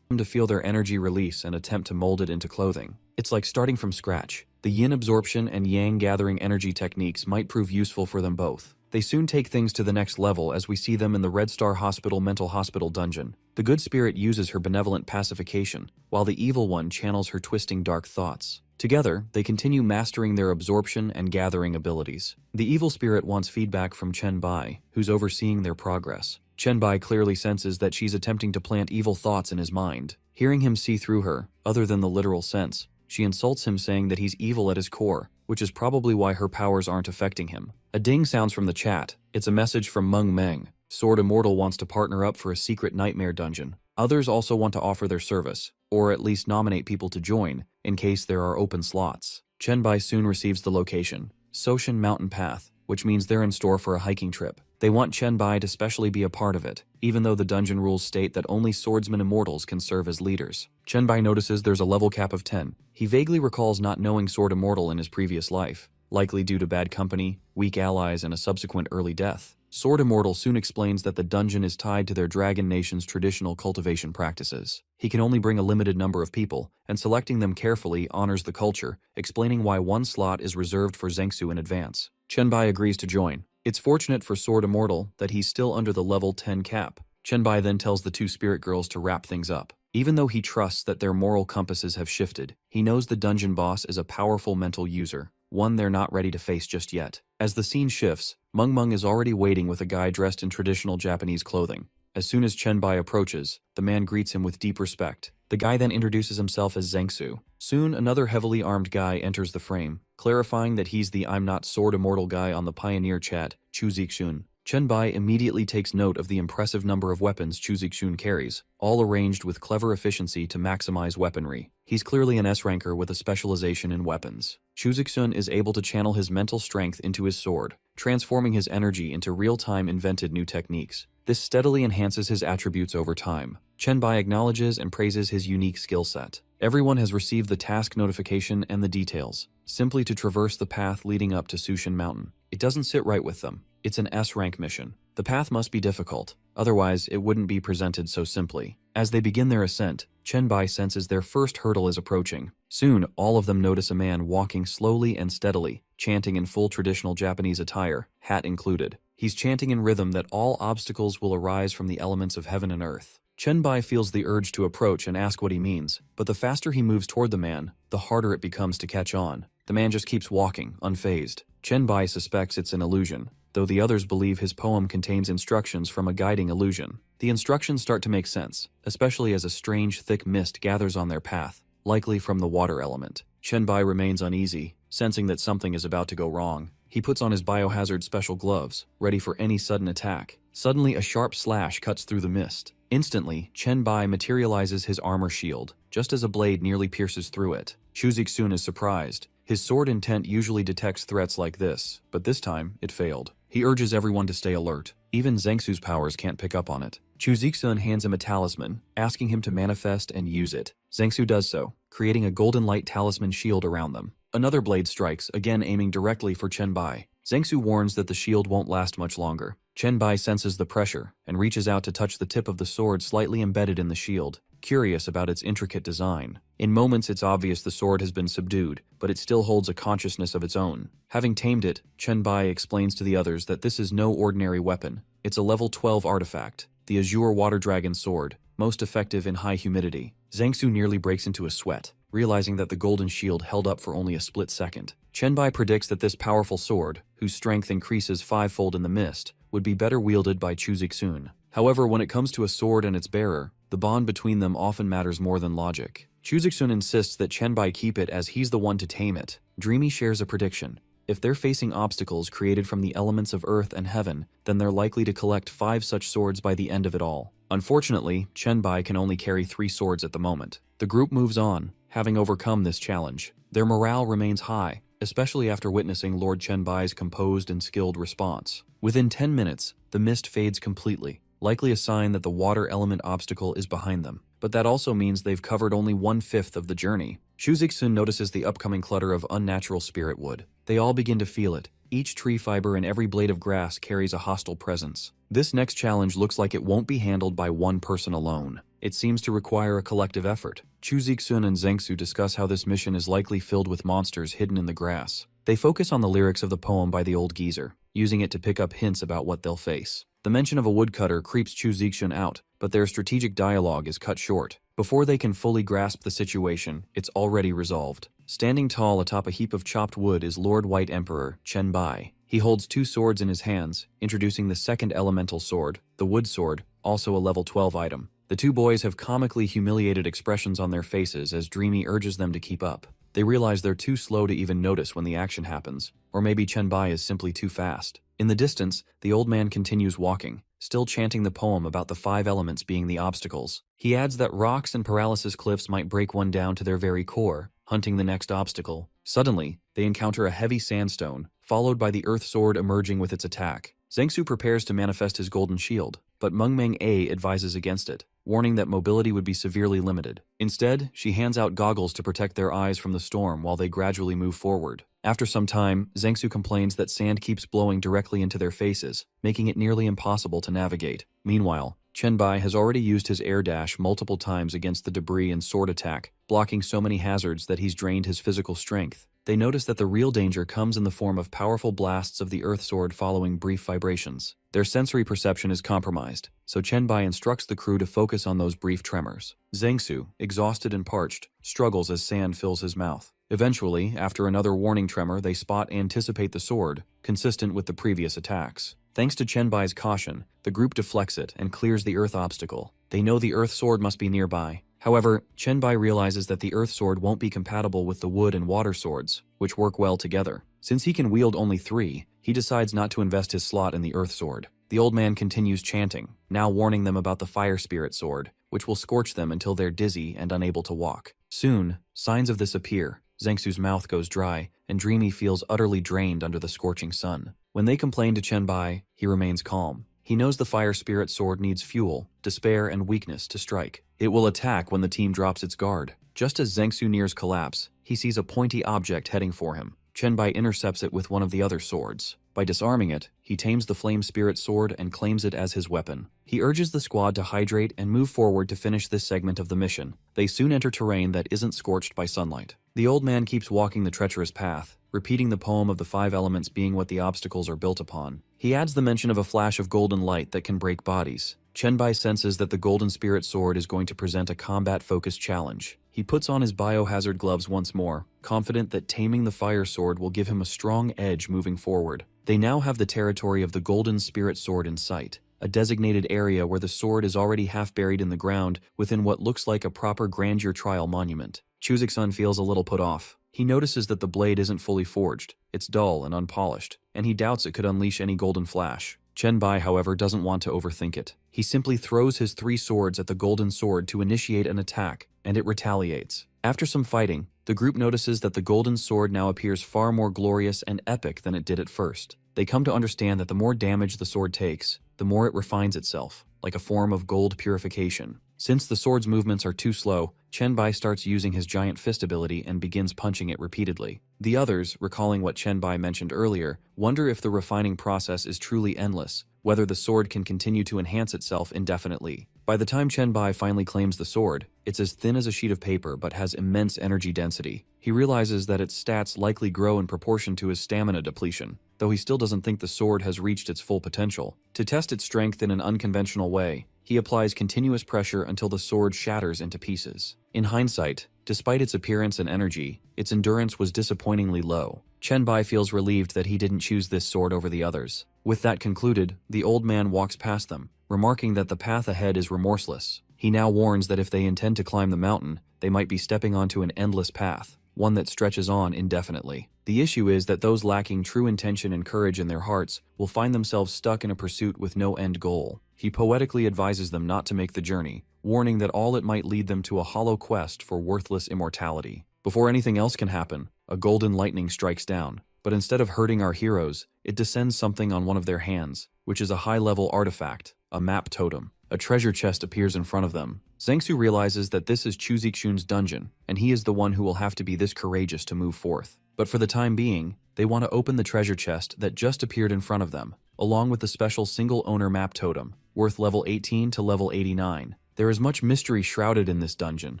Speaker 1: to feel their energy release and attempt to mold it into clothing. It's like starting from scratch. The yin absorption and yang gathering energy techniques might prove useful for them both. They soon take things to the next level as we see them in the Red Star Hospital mental hospital dungeon. The good spirit uses her benevolent pacification, while the evil one channels her twisting dark thoughts. Together, they continue mastering their absorption and gathering abilities. The evil spirit wants feedback from Chen-bai, who's overseeing their progress. Chen-bai clearly senses that she's attempting to plant evil thoughts in his mind. Hearing him see through her, other than the literal sense, she insults him saying that he's evil at his core, which is probably why her powers aren't affecting him. A ding sounds from the chat. It's a message from Meng Meng. Sword Immortal wants to partner up for a secret nightmare dungeon. Others also want to offer their service, or at least nominate people to join, in case there are open slots. Chen-bai soon receives the location, Soshin Mountain Path, which means they're in store for a hiking trip. They want Chen-bai to specially be a part of it, even though the dungeon rules state that only swordsman immortals can serve as leaders. Chen-bai notices there's a level cap of 10. He vaguely recalls not knowing Sword Immortal in his previous life, likely due to bad company, weak allies, and a subsequent early death. Sword Immortal soon explains that the dungeon is tied to their Dragon Nation's traditional cultivation practices. He can only bring a limited number of people, and selecting them carefully honors the culture, explaining why one slot is reserved for Zengsu in advance. Chen-bai agrees to join. It's fortunate for Sword Immortal that he's still under the level 10 cap. Chen-bai then tells the two spirit girls to wrap things up. Even though he trusts that their moral compasses have shifted, he knows the dungeon boss is a powerful mental user, one they're not ready to face just yet. As the scene shifts, Meng Meng is already waiting with a guy dressed in traditional Japanese clothing. As soon as Chen-bai approaches, the man greets him with deep respect. The guy then introduces himself as Zengsu. Soon, another heavily armed guy enters the frame, clarifying that he's the I'm not Sword Immortal guy on the Pioneer chat, Chu Zixun. Chen-bai immediately takes note of the impressive number of weapons Chu Zixun carries, all arranged with clever efficiency to maximize weaponry. He's clearly an S-ranker with a specialization in weapons. Chu Zixun is able to channel his mental strength into his sword, transforming his energy into real-time invented new techniques. This steadily enhances his attributes over time. Chen-bai acknowledges and praises his unique skill set. Everyone has received the task notification and the details, simply to traverse the path leading up to Sushin Mountain. It doesn't sit right with them. It's an S-rank mission. The path must be difficult, otherwise it wouldn't be presented so simply. As they begin their ascent, Chen-bai senses their first hurdle is approaching. Soon, all of them notice a man walking slowly and steadily, chanting in full traditional Japanese attire, hat included. He's chanting in rhythm that all obstacles will arise from the elements of heaven and earth. Chen Bai feels the urge to approach and ask what he means, but the faster he moves toward the man, the harder it becomes to catch on. The man just keeps walking, unfazed. Chen Bai suspects it's an illusion, though the others believe his poem contains instructions from a guiding illusion. The instructions start to make sense, especially as a strange, thick mist gathers on their path, likely from the water element. Chen Bai remains uneasy, sensing that something is about to go wrong. He puts on his biohazard special gloves, ready for any sudden attack. Suddenly, a sharp slash cuts through the mist. Instantly, Chen Bai materializes his armor shield, just as a blade nearly pierces through it. Chu Zixun is surprised. His sword intent usually detects threats like this, but this time, it failed. He urges everyone to stay alert. Even Zhengsu's powers can't pick up on it. Chu Zixun hands him a talisman, asking him to manifest and use it. Zhengsu does so, creating a golden light talisman shield around them. Another blade strikes, again aiming directly for Chen Bai. Zhengsu warns that the shield won't last much longer. Chen Bai senses the pressure and reaches out to touch the tip of the sword slightly embedded in the shield, curious about its intricate design. In moments it's obvious the sword has been subdued, but it still holds a consciousness of its own. Having tamed it, Chen Bai explains to the others that this is no ordinary weapon. It's a level 12 artifact, the Azure Water Dragon Sword, most effective in high humidity. Zhengsu nearly breaks into a sweat, realizing that the golden shield held up for only a split second. Chen Bai predicts that this powerful sword, whose strength increases fivefold in the mist, would be better wielded by Chu Zixun. However, when it comes to a sword and its bearer, the bond between them often matters more than logic. Chu Zixun insists that Chen Bai keep it as he's the one to tame it. Dreamy shares a prediction. If they're facing obstacles created from the elements of earth and heaven, then they're likely to collect 5 such swords by the end of it all. Unfortunately, Chen Bai can only carry 3 swords at the moment. The group moves on, having overcome this challenge. Their morale remains high, especially after witnessing Lord Chen Bai's composed and skilled response. Within 10 minutes, the mist fades completely, likely a sign that the water element obstacle is behind them. But that also means they've covered only 1/5 of the journey. Chu Zixun notices the upcoming clutter of unnatural spirit wood. They all begin to feel it. Each tree fiber and every blade of grass carries a hostile presence. This next challenge looks like it won't be handled by one person alone. It seems to require a collective effort. Chu Zixun and Zhengsu discuss how this mission is likely filled with monsters hidden in the grass. They focus on the lyrics of the poem by the old geezer, using it to pick up hints about what they'll face. The mention of a woodcutter creeps Chu Zixun out, but their strategic dialogue is cut short. Before they can fully grasp the situation, it's already resolved. Standing tall atop a heap of chopped wood is Lord White Emperor, Chen Bai. He holds 2 swords in his hands, introducing the second elemental sword, the wood sword, also a level 12 item. The 2 boys have comically humiliated expressions on their faces as Dreamy urges them to keep up. They realize they're too slow to even notice when the action happens, or maybe Chen Bai is simply too fast. In the distance, the old man continues walking, still chanting the poem about the 5 elements being the obstacles. He adds that rocks and paralysis cliffs might break one down to their very core, hunting the next obstacle. Suddenly, they encounter a heavy sandstone, followed by the earth sword emerging with its attack. Zhengsu prepares to manifest his golden shield, but Meng A advises against it, warning that mobility would be severely limited. Instead, she hands out goggles to protect their eyes from the storm while they gradually move forward. After some time, Zhengsu complains that sand keeps blowing directly into their faces, making it nearly impossible to navigate. Meanwhile, Chen Bai has already used his air dash multiple times against the debris and sword attack, blocking so many hazards that he's drained his physical strength. They notice that the real danger comes in the form of powerful blasts of the earth sword following brief vibrations. Their sensory perception is compromised, so Chen Bai instructs the crew to focus on those brief tremors. Zhengsu, exhausted and parched, struggles as sand fills his mouth. Eventually, after another warning tremor, they spot Anticipate the Sword, consistent with the previous attacks. Thanks to Chen Bai's caution, the group deflects it and clears the earth obstacle. They know the earth sword must be nearby. However, Chen Bai realizes that the earth sword won't be compatible with the wood and water swords, which work well together. Since he can wield only 3, he decides not to invest his slot in the earth sword. The old man continues chanting, now warning them about the fire spirit sword, which will scorch them until they're dizzy and unable to walk. Soon, signs of this appear. Zhengsu's mouth goes dry, and Dreamy feels utterly drained under the scorching sun. When they complain to Chen Bai, he remains calm. He knows the fire spirit sword needs fuel, despair, and weakness to strike. It will attack when the team drops its guard. Just as Zhengsu nears collapse, he sees a pointy object heading for him. Chen Bai intercepts it with one of the other swords. By disarming it, he tames the flame spirit sword and claims it as his weapon. He urges the squad to hydrate and move forward to finish this segment of the mission. They soon enter terrain that isn't scorched by sunlight. The old man keeps walking the treacherous path, repeating the poem of the 5 elements being what the obstacles are built upon. He adds the mention of a flash of golden light that can break bodies. Chen senses that the Golden Spirit Sword is going to present a combat-focused challenge. He puts on his biohazard gloves once more, confident that taming the fire sword will give him a strong edge moving forward. They now have the territory of the Golden Spirit Sword in sight, a designated area where the sword is already half buried in the ground within what looks like a proper grandeur trial monument. Chuziksun feels a little put off. He notices that the blade isn't fully forged, it's dull and unpolished, and he doubts it could unleash any golden flash. Chen, however, doesn't want to overthink it. He simply throws his 3 swords at the golden sword to initiate an attack, and it retaliates. After some fighting, the group notices that the golden sword now appears far more glorious and epic than it did at first. They come to understand that the more damage the sword takes, the more it refines itself, like a form of gold purification. Since the sword's movements are too slow, Chen starts using his giant fist ability and begins punching it repeatedly. The others, recalling what Chen mentioned earlier, wonder if the refining process is truly endless, whether the sword can continue to enhance itself indefinitely. By the time Chen finally claims the sword, it's as thin as a sheet of paper but has immense energy density. He realizes that its stats likely grow in proportion to his stamina depletion, though he still doesn't think the sword has reached its full potential. To test its strength in an unconventional way, he applies continuous pressure until the sword shatters into pieces. In hindsight, despite its appearance and energy, its endurance was disappointingly low. Chen feels relieved that he didn't choose this sword over the others. With that concluded, the old man walks past them, remarking that the path ahead is remorseless. He now warns that if they intend to climb the mountain, they might be stepping onto an endless path, one that stretches on indefinitely. The issue is that those lacking true intention and courage in their hearts will find themselves stuck in a pursuit with no end goal. He poetically advises them not to make the journey, warning that all it might lead them to a hollow quest for worthless immortality. Before anything else can happen, a golden lightning strikes down, but instead of hurting our heroes, it descends something on one of their hands, which is a high-level artifact, a map totem. A treasure chest appears in front of them. Zhangsu realizes that this is Chuzikshun's dungeon, and he is the one who will have to be this courageous to move forth. But for the time being, they want to open the treasure chest that just appeared in front of them, along with the special single-owner map totem, worth level 18 to level 89. There is much mystery shrouded in this dungeon,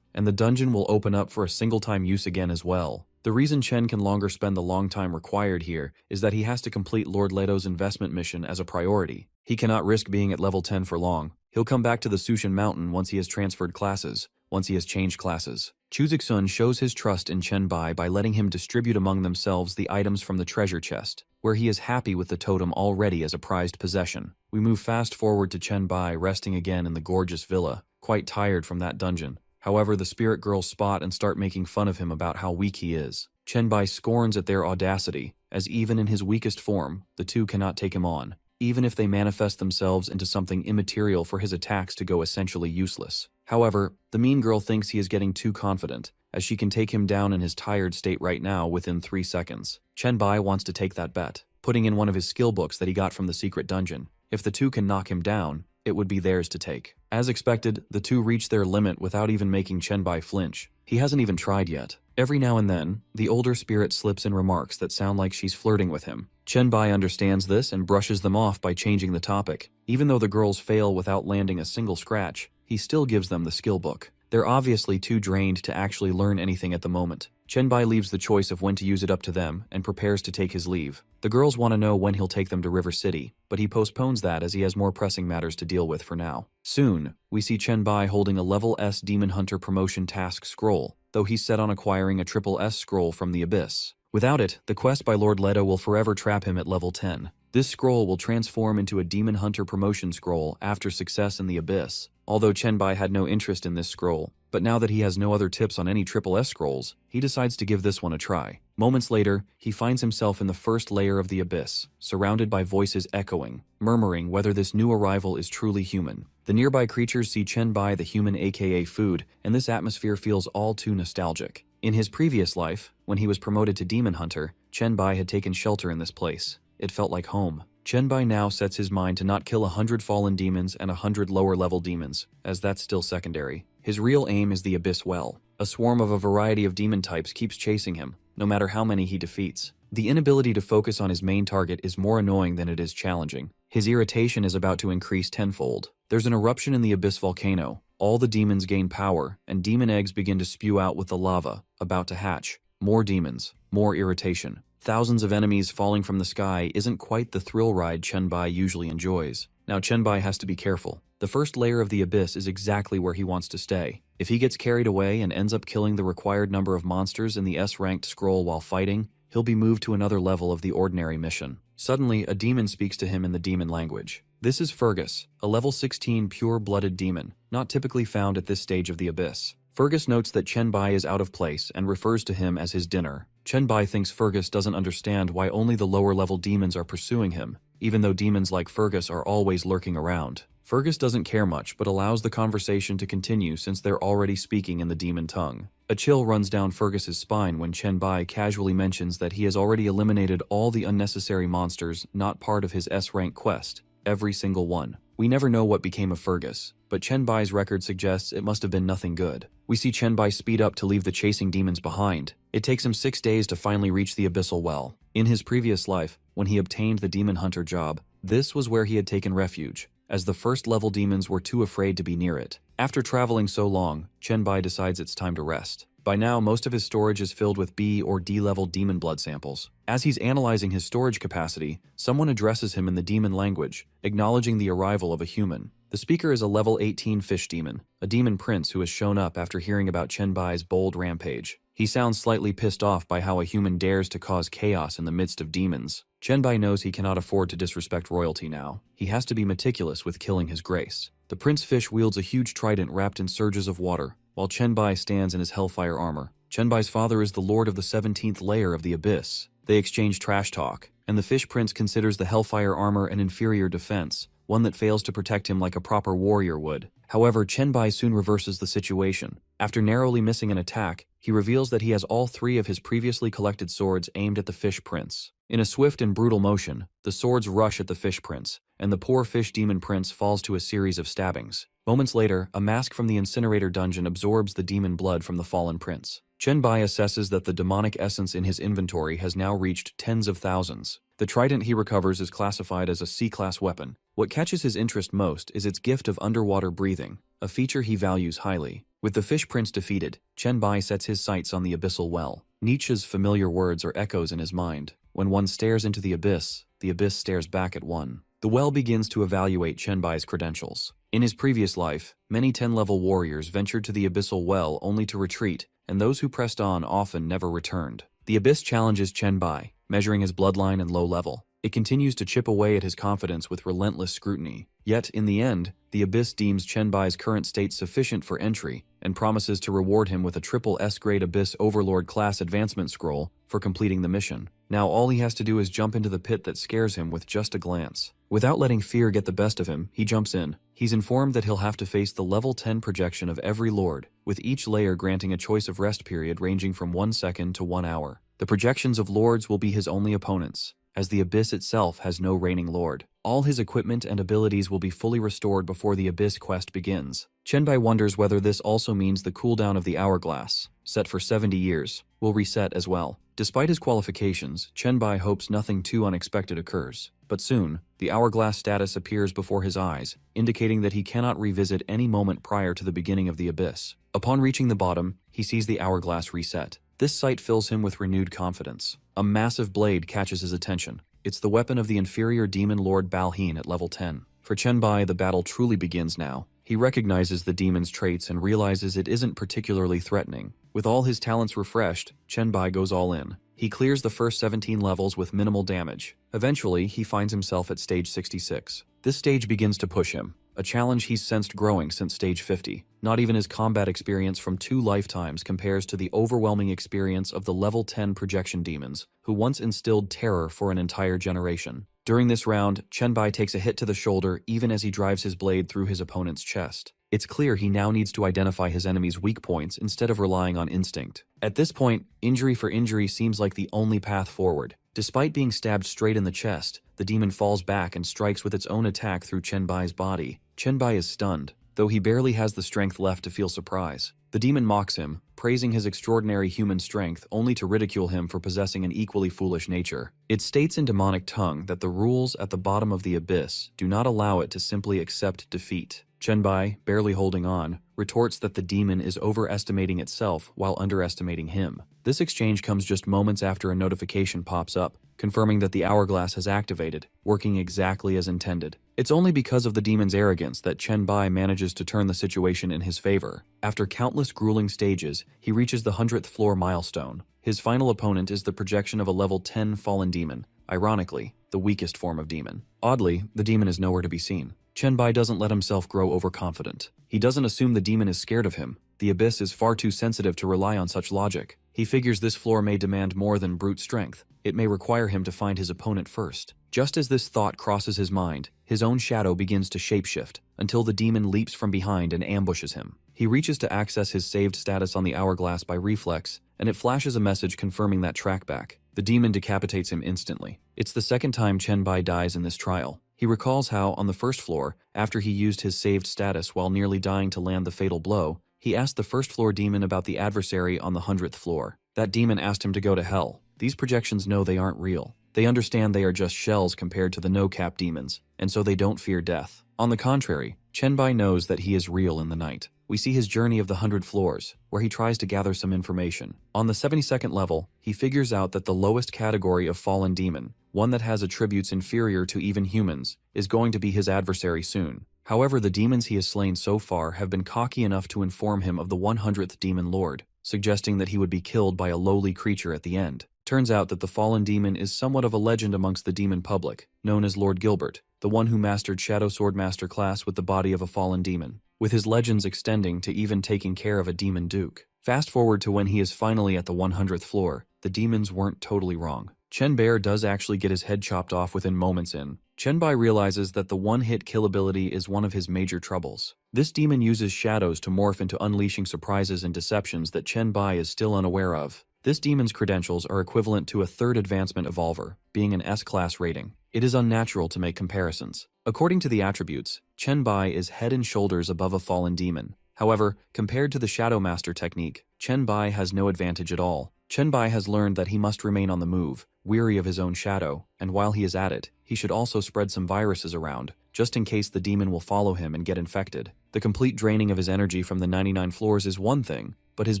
Speaker 1: and the dungeon will open up for a single-time use again as well. The reason Chen can longer spend the long time required here is that he has to complete Lord Leto's investment mission as a priority. He cannot risk being at level 10 for long. He'll come back to the Sushin Mountain once he has transferred classes, once he has changed classes. Chuziksun shows his trust in Chen by letting him distribute among themselves the items from the treasure chest, where he is happy with the totem already as a prized possession. We move fast forward to Chen resting again in the gorgeous villa, quite tired from that dungeon. However, the spirit girls spot and start making fun of him about how weak he is. Chen scorns at their audacity, as even in his weakest form, the two cannot take him on, even if they manifest themselves into something immaterial for his attacks to go essentially useless. However, the mean girl thinks he is getting too confident, as she can take him down in his tired state right now within 3 seconds. Chen wants to take that bet, putting in one of his skill books that he got from the secret dungeon. If the two can knock him down, it would be theirs to take. As expected, the two reach their limit without even making Chen flinch. He hasn't even tried yet. Every now and then, the older spirit slips in remarks that sound like she's flirting with him. Chen understands this and brushes them off by changing the topic. Even though the girls fail without landing a single scratch, he still gives them the skill book. They're obviously too drained to actually learn anything at the moment. Chen leaves the choice of when to use it up to them and prepares to take his leave. The girls want to know when he'll take them to River City, but he postpones that as he has more pressing matters to deal with for now. Soon, we see Chen holding a level S Demon Hunter promotion task scroll, though he's set on acquiring a triple S scroll from the Abyss. Without it, the quest by Lord Leto will forever trap him at level 10. This scroll will transform into a Demon Hunter promotion scroll after success in the Abyss. Although Chen had no interest in this scroll, but now that he has no other tips on any triple S scrolls, he decides to give this one a try. Moments later, he finds himself in the first layer of the Abyss, surrounded by voices echoing, murmuring whether this new arrival is truly human. The nearby creatures see Chen the human aka food, and this atmosphere feels all too nostalgic. In his previous life, when he was promoted to Demon Hunter, Chen had taken shelter in this place. It felt like home. Chen now sets his mind to not kill 100 fallen demons and 100 lower-level demons, as that's still secondary. His real aim is the Abyss Well. A swarm of a variety of demon types keeps chasing him, no matter how many he defeats. The inability to focus on his main target is more annoying than it is challenging. His irritation is about to increase tenfold. There's an eruption in the Abyss volcano. All the demons gain power, and demon eggs begin to spew out with the lava, about to hatch. More demons, more irritation. Thousands of enemies falling from the sky isn't quite the thrill ride Chen usually enjoys. Now Chenbai has to be careful. The first layer of the abyss is exactly where he wants to stay. If he gets carried away and ends up killing the required number of monsters in the S-ranked scroll while fighting, he'll be moved to another level of the ordinary mission. Suddenly, a demon speaks to him in the demon language. This is Fergus, a level 16 pure-blooded demon, not typically found at this stage of the abyss. Fergus notes that Chenbai is out of place and refers to him as his dinner. Chenbai thinks Fergus doesn't understand why only the lower-level demons are pursuing him, even though demons like Fergus are always lurking around. Fergus doesn't care much but allows the conversation to continue since they're already speaking in the demon tongue. A chill runs down Fergus's spine when Chenbai casually mentions that he has already eliminated all the unnecessary monsters not part of his S-rank quest, every single one. We never know what became of Fergus, but Chenbai's record suggests it must have been nothing good. We see Chenbai speed up to leave the chasing demons behind. It takes him 6 days to finally reach the Abyssal Well. In his previous life, when he obtained the Demon Hunter job, this was where he had taken refuge, as the first-level demons were too afraid to be near it. After traveling so long, Chenbai decides it's time to rest. By now, most of his storage is filled with B or D-level demon blood samples. As he's analyzing his storage capacity, someone addresses him in the demon language, acknowledging the arrival of a human. The speaker is a level 18 fish demon, a demon prince who has shown up after hearing about Chenbai's bold rampage. He sounds slightly pissed off by how a human dares to cause chaos in the midst of demons. Chenbai knows he cannot afford to disrespect royalty now. He has to be meticulous with killing his grace. The prince fish wields a huge trident wrapped in surges of water, while Chenbai stands in his hellfire armor. Chenbai's father is the lord of the 17th layer of the abyss. They exchange trash talk, and the fish prince considers the hellfire armor an inferior defense, one that fails to protect him like a proper warrior would. However, Chenbai soon reverses the situation. After narrowly missing an attack, he reveals that he has all 3 of his previously collected swords aimed at the fish prince. In a swift and brutal motion, the swords rush at the fish prince, and the poor fish demon prince falls to a series of stabbings. Moments later, a mask from the incinerator dungeon absorbs the demon blood from the fallen prince. Chenbai assesses that the demonic essence in his inventory has now reached tens of thousands. The trident he recovers is classified as a C-class weapon. What catches his interest most is its gift of underwater breathing, a feature he values highly. With the fish prince defeated, Chenbai sets his sights on the Abyssal Well. Nietzsche's familiar words are echoes in his mind. When one stares into the abyss stares back at one. The well begins to evaluate Chenbai's credentials. In his previous life, many 10-level warriors ventured to the Abyssal Well only to retreat, and those who pressed on often never returned. The abyss challenges Chenbai, measuring his bloodline and low level. It continues to chip away at his confidence with relentless scrutiny. Yet, in the end, the abyss deems Chenbai's current state sufficient for entry and promises to reward him with a triple S-grade Abyss Overlord class advancement scroll for completing the mission. Now all he has to do is jump into the pit that scares him with just a glance. Without letting fear get the best of him, he jumps in. He's informed that he'll have to face the level 10 projection of every lord, with each layer granting a choice of rest period ranging from 1 second to 1 hour. The projections of lords will be his only opponents, as the abyss itself has no reigning lord. All his equipment and abilities will be fully restored before the abyss quest begins. Chenbai wonders whether this also means the cooldown of the hourglass, set for 70 years, will reset as well. Despite his qualifications, Chenbai hopes nothing too unexpected occurs. But soon, the hourglass status appears before his eyes, indicating that he cannot revisit any moment prior to the beginning of the abyss. Upon reaching the bottom, he sees the hourglass reset. This sight fills him with renewed confidence. A massive blade catches his attention. It's the weapon of the inferior demon lord Balheen at level 10. For Chenbai, the battle truly begins now. He recognizes the demon's traits and realizes it isn't particularly threatening. With all his talents refreshed, Chenbai goes all in. He clears the first 17 levels with minimal damage. Eventually, he finds himself at stage 66. This stage begins to push him, a challenge he's sensed growing since stage 50. Not even his combat experience from 2 lifetimes compares to the overwhelming experience of the level 10 projection demons, who once instilled terror for an entire generation. During this round, Chenbai takes a hit to the shoulder even as he drives his blade through his opponent's chest. It's clear he now needs to identify his enemy's weak points instead of relying on instinct. At this point, injury for injury seems like the only path forward. Despite being stabbed straight in the chest, the demon falls back and strikes with its own attack through Chenbai's body. Chenbai is stunned, though he barely has the strength left to feel surprise. The demon mocks him, praising his extraordinary human strength only to ridicule him for possessing an equally foolish nature. It states in demonic tongue that the rules at the bottom of the abyss do not allow it to simply accept defeat. Chenbai, barely holding on, retorts that the demon is overestimating itself while underestimating him. This exchange comes just moments after a notification pops up, confirming that the hourglass has activated, working exactly as intended. It's only because of the demon's arrogance that Chen Bai manages to turn the situation in his favor. After countless grueling stages, he reaches the 100th floor milestone. His final opponent is the projection of a level 10 fallen demon, ironically, the weakest form of demon. Oddly, the demon is nowhere to be seen. Chen Bai doesn't let himself grow overconfident. He doesn't assume the demon is scared of him. The abyss is far too sensitive to rely on such logic. He figures this floor may demand more than brute strength. It may require him to find his opponent first. Just as this thought crosses his mind, his own shadow begins to shapeshift, until the demon leaps from behind and ambushes him. He reaches to access his saved status on the hourglass by reflex, and it flashes a message confirming that trackback. The demon decapitates him instantly. It's the second time Chen Bai dies in this trial. He recalls how, on the first floor, after he used his saved status while nearly dying to land the fatal blow, he asked the first floor demon about the adversary on the 100th floor. That demon asked him to go to hell. These projections know they aren't real. They understand they are just shells compared to the no-cap demons, and so they don't fear death. On the contrary, Chen Bai knows that he is real in the night. We see his journey of the 100 floors, where he tries to gather some information. On the 72nd level, he figures out that the lowest category of fallen demon, one that has attributes inferior to even humans, is going to be his adversary soon. However, the demons he has slain so far have been cocky enough to inform him of the 100th demon lord, suggesting that he would be killed by a lowly creature at the end. Turns out that the fallen demon is somewhat of a legend amongst the demon public, known as Lord Gilbert, the one who mastered Shadow Sword Master class with the body of a fallen demon, with his legends extending to even taking care of a demon duke. Fast forward to when he is finally at the 100th floor, the demons weren't totally wrong. Chen Bear does actually get his head chopped off within moments in. Chen Bai realizes that the one-hit kill ability is one of his major troubles. This demon uses shadows to morph into unleashing surprises and deceptions that Chen Bai is still unaware of. This demon's credentials are equivalent to a third advancement evolver, being an S-class rating. It is unnatural to make comparisons. According to the attributes, Chen Bai is head and shoulders above a fallen demon. However, compared to the Shadow Master technique, Chen Bai has no advantage at all. Chen Bai has learned that he must remain on the move, weary of his own shadow, and while he is at it, he should also spread some viruses around, just in case the demon will follow him and get infected. The complete draining of his energy from the 99 floors is one thing, but his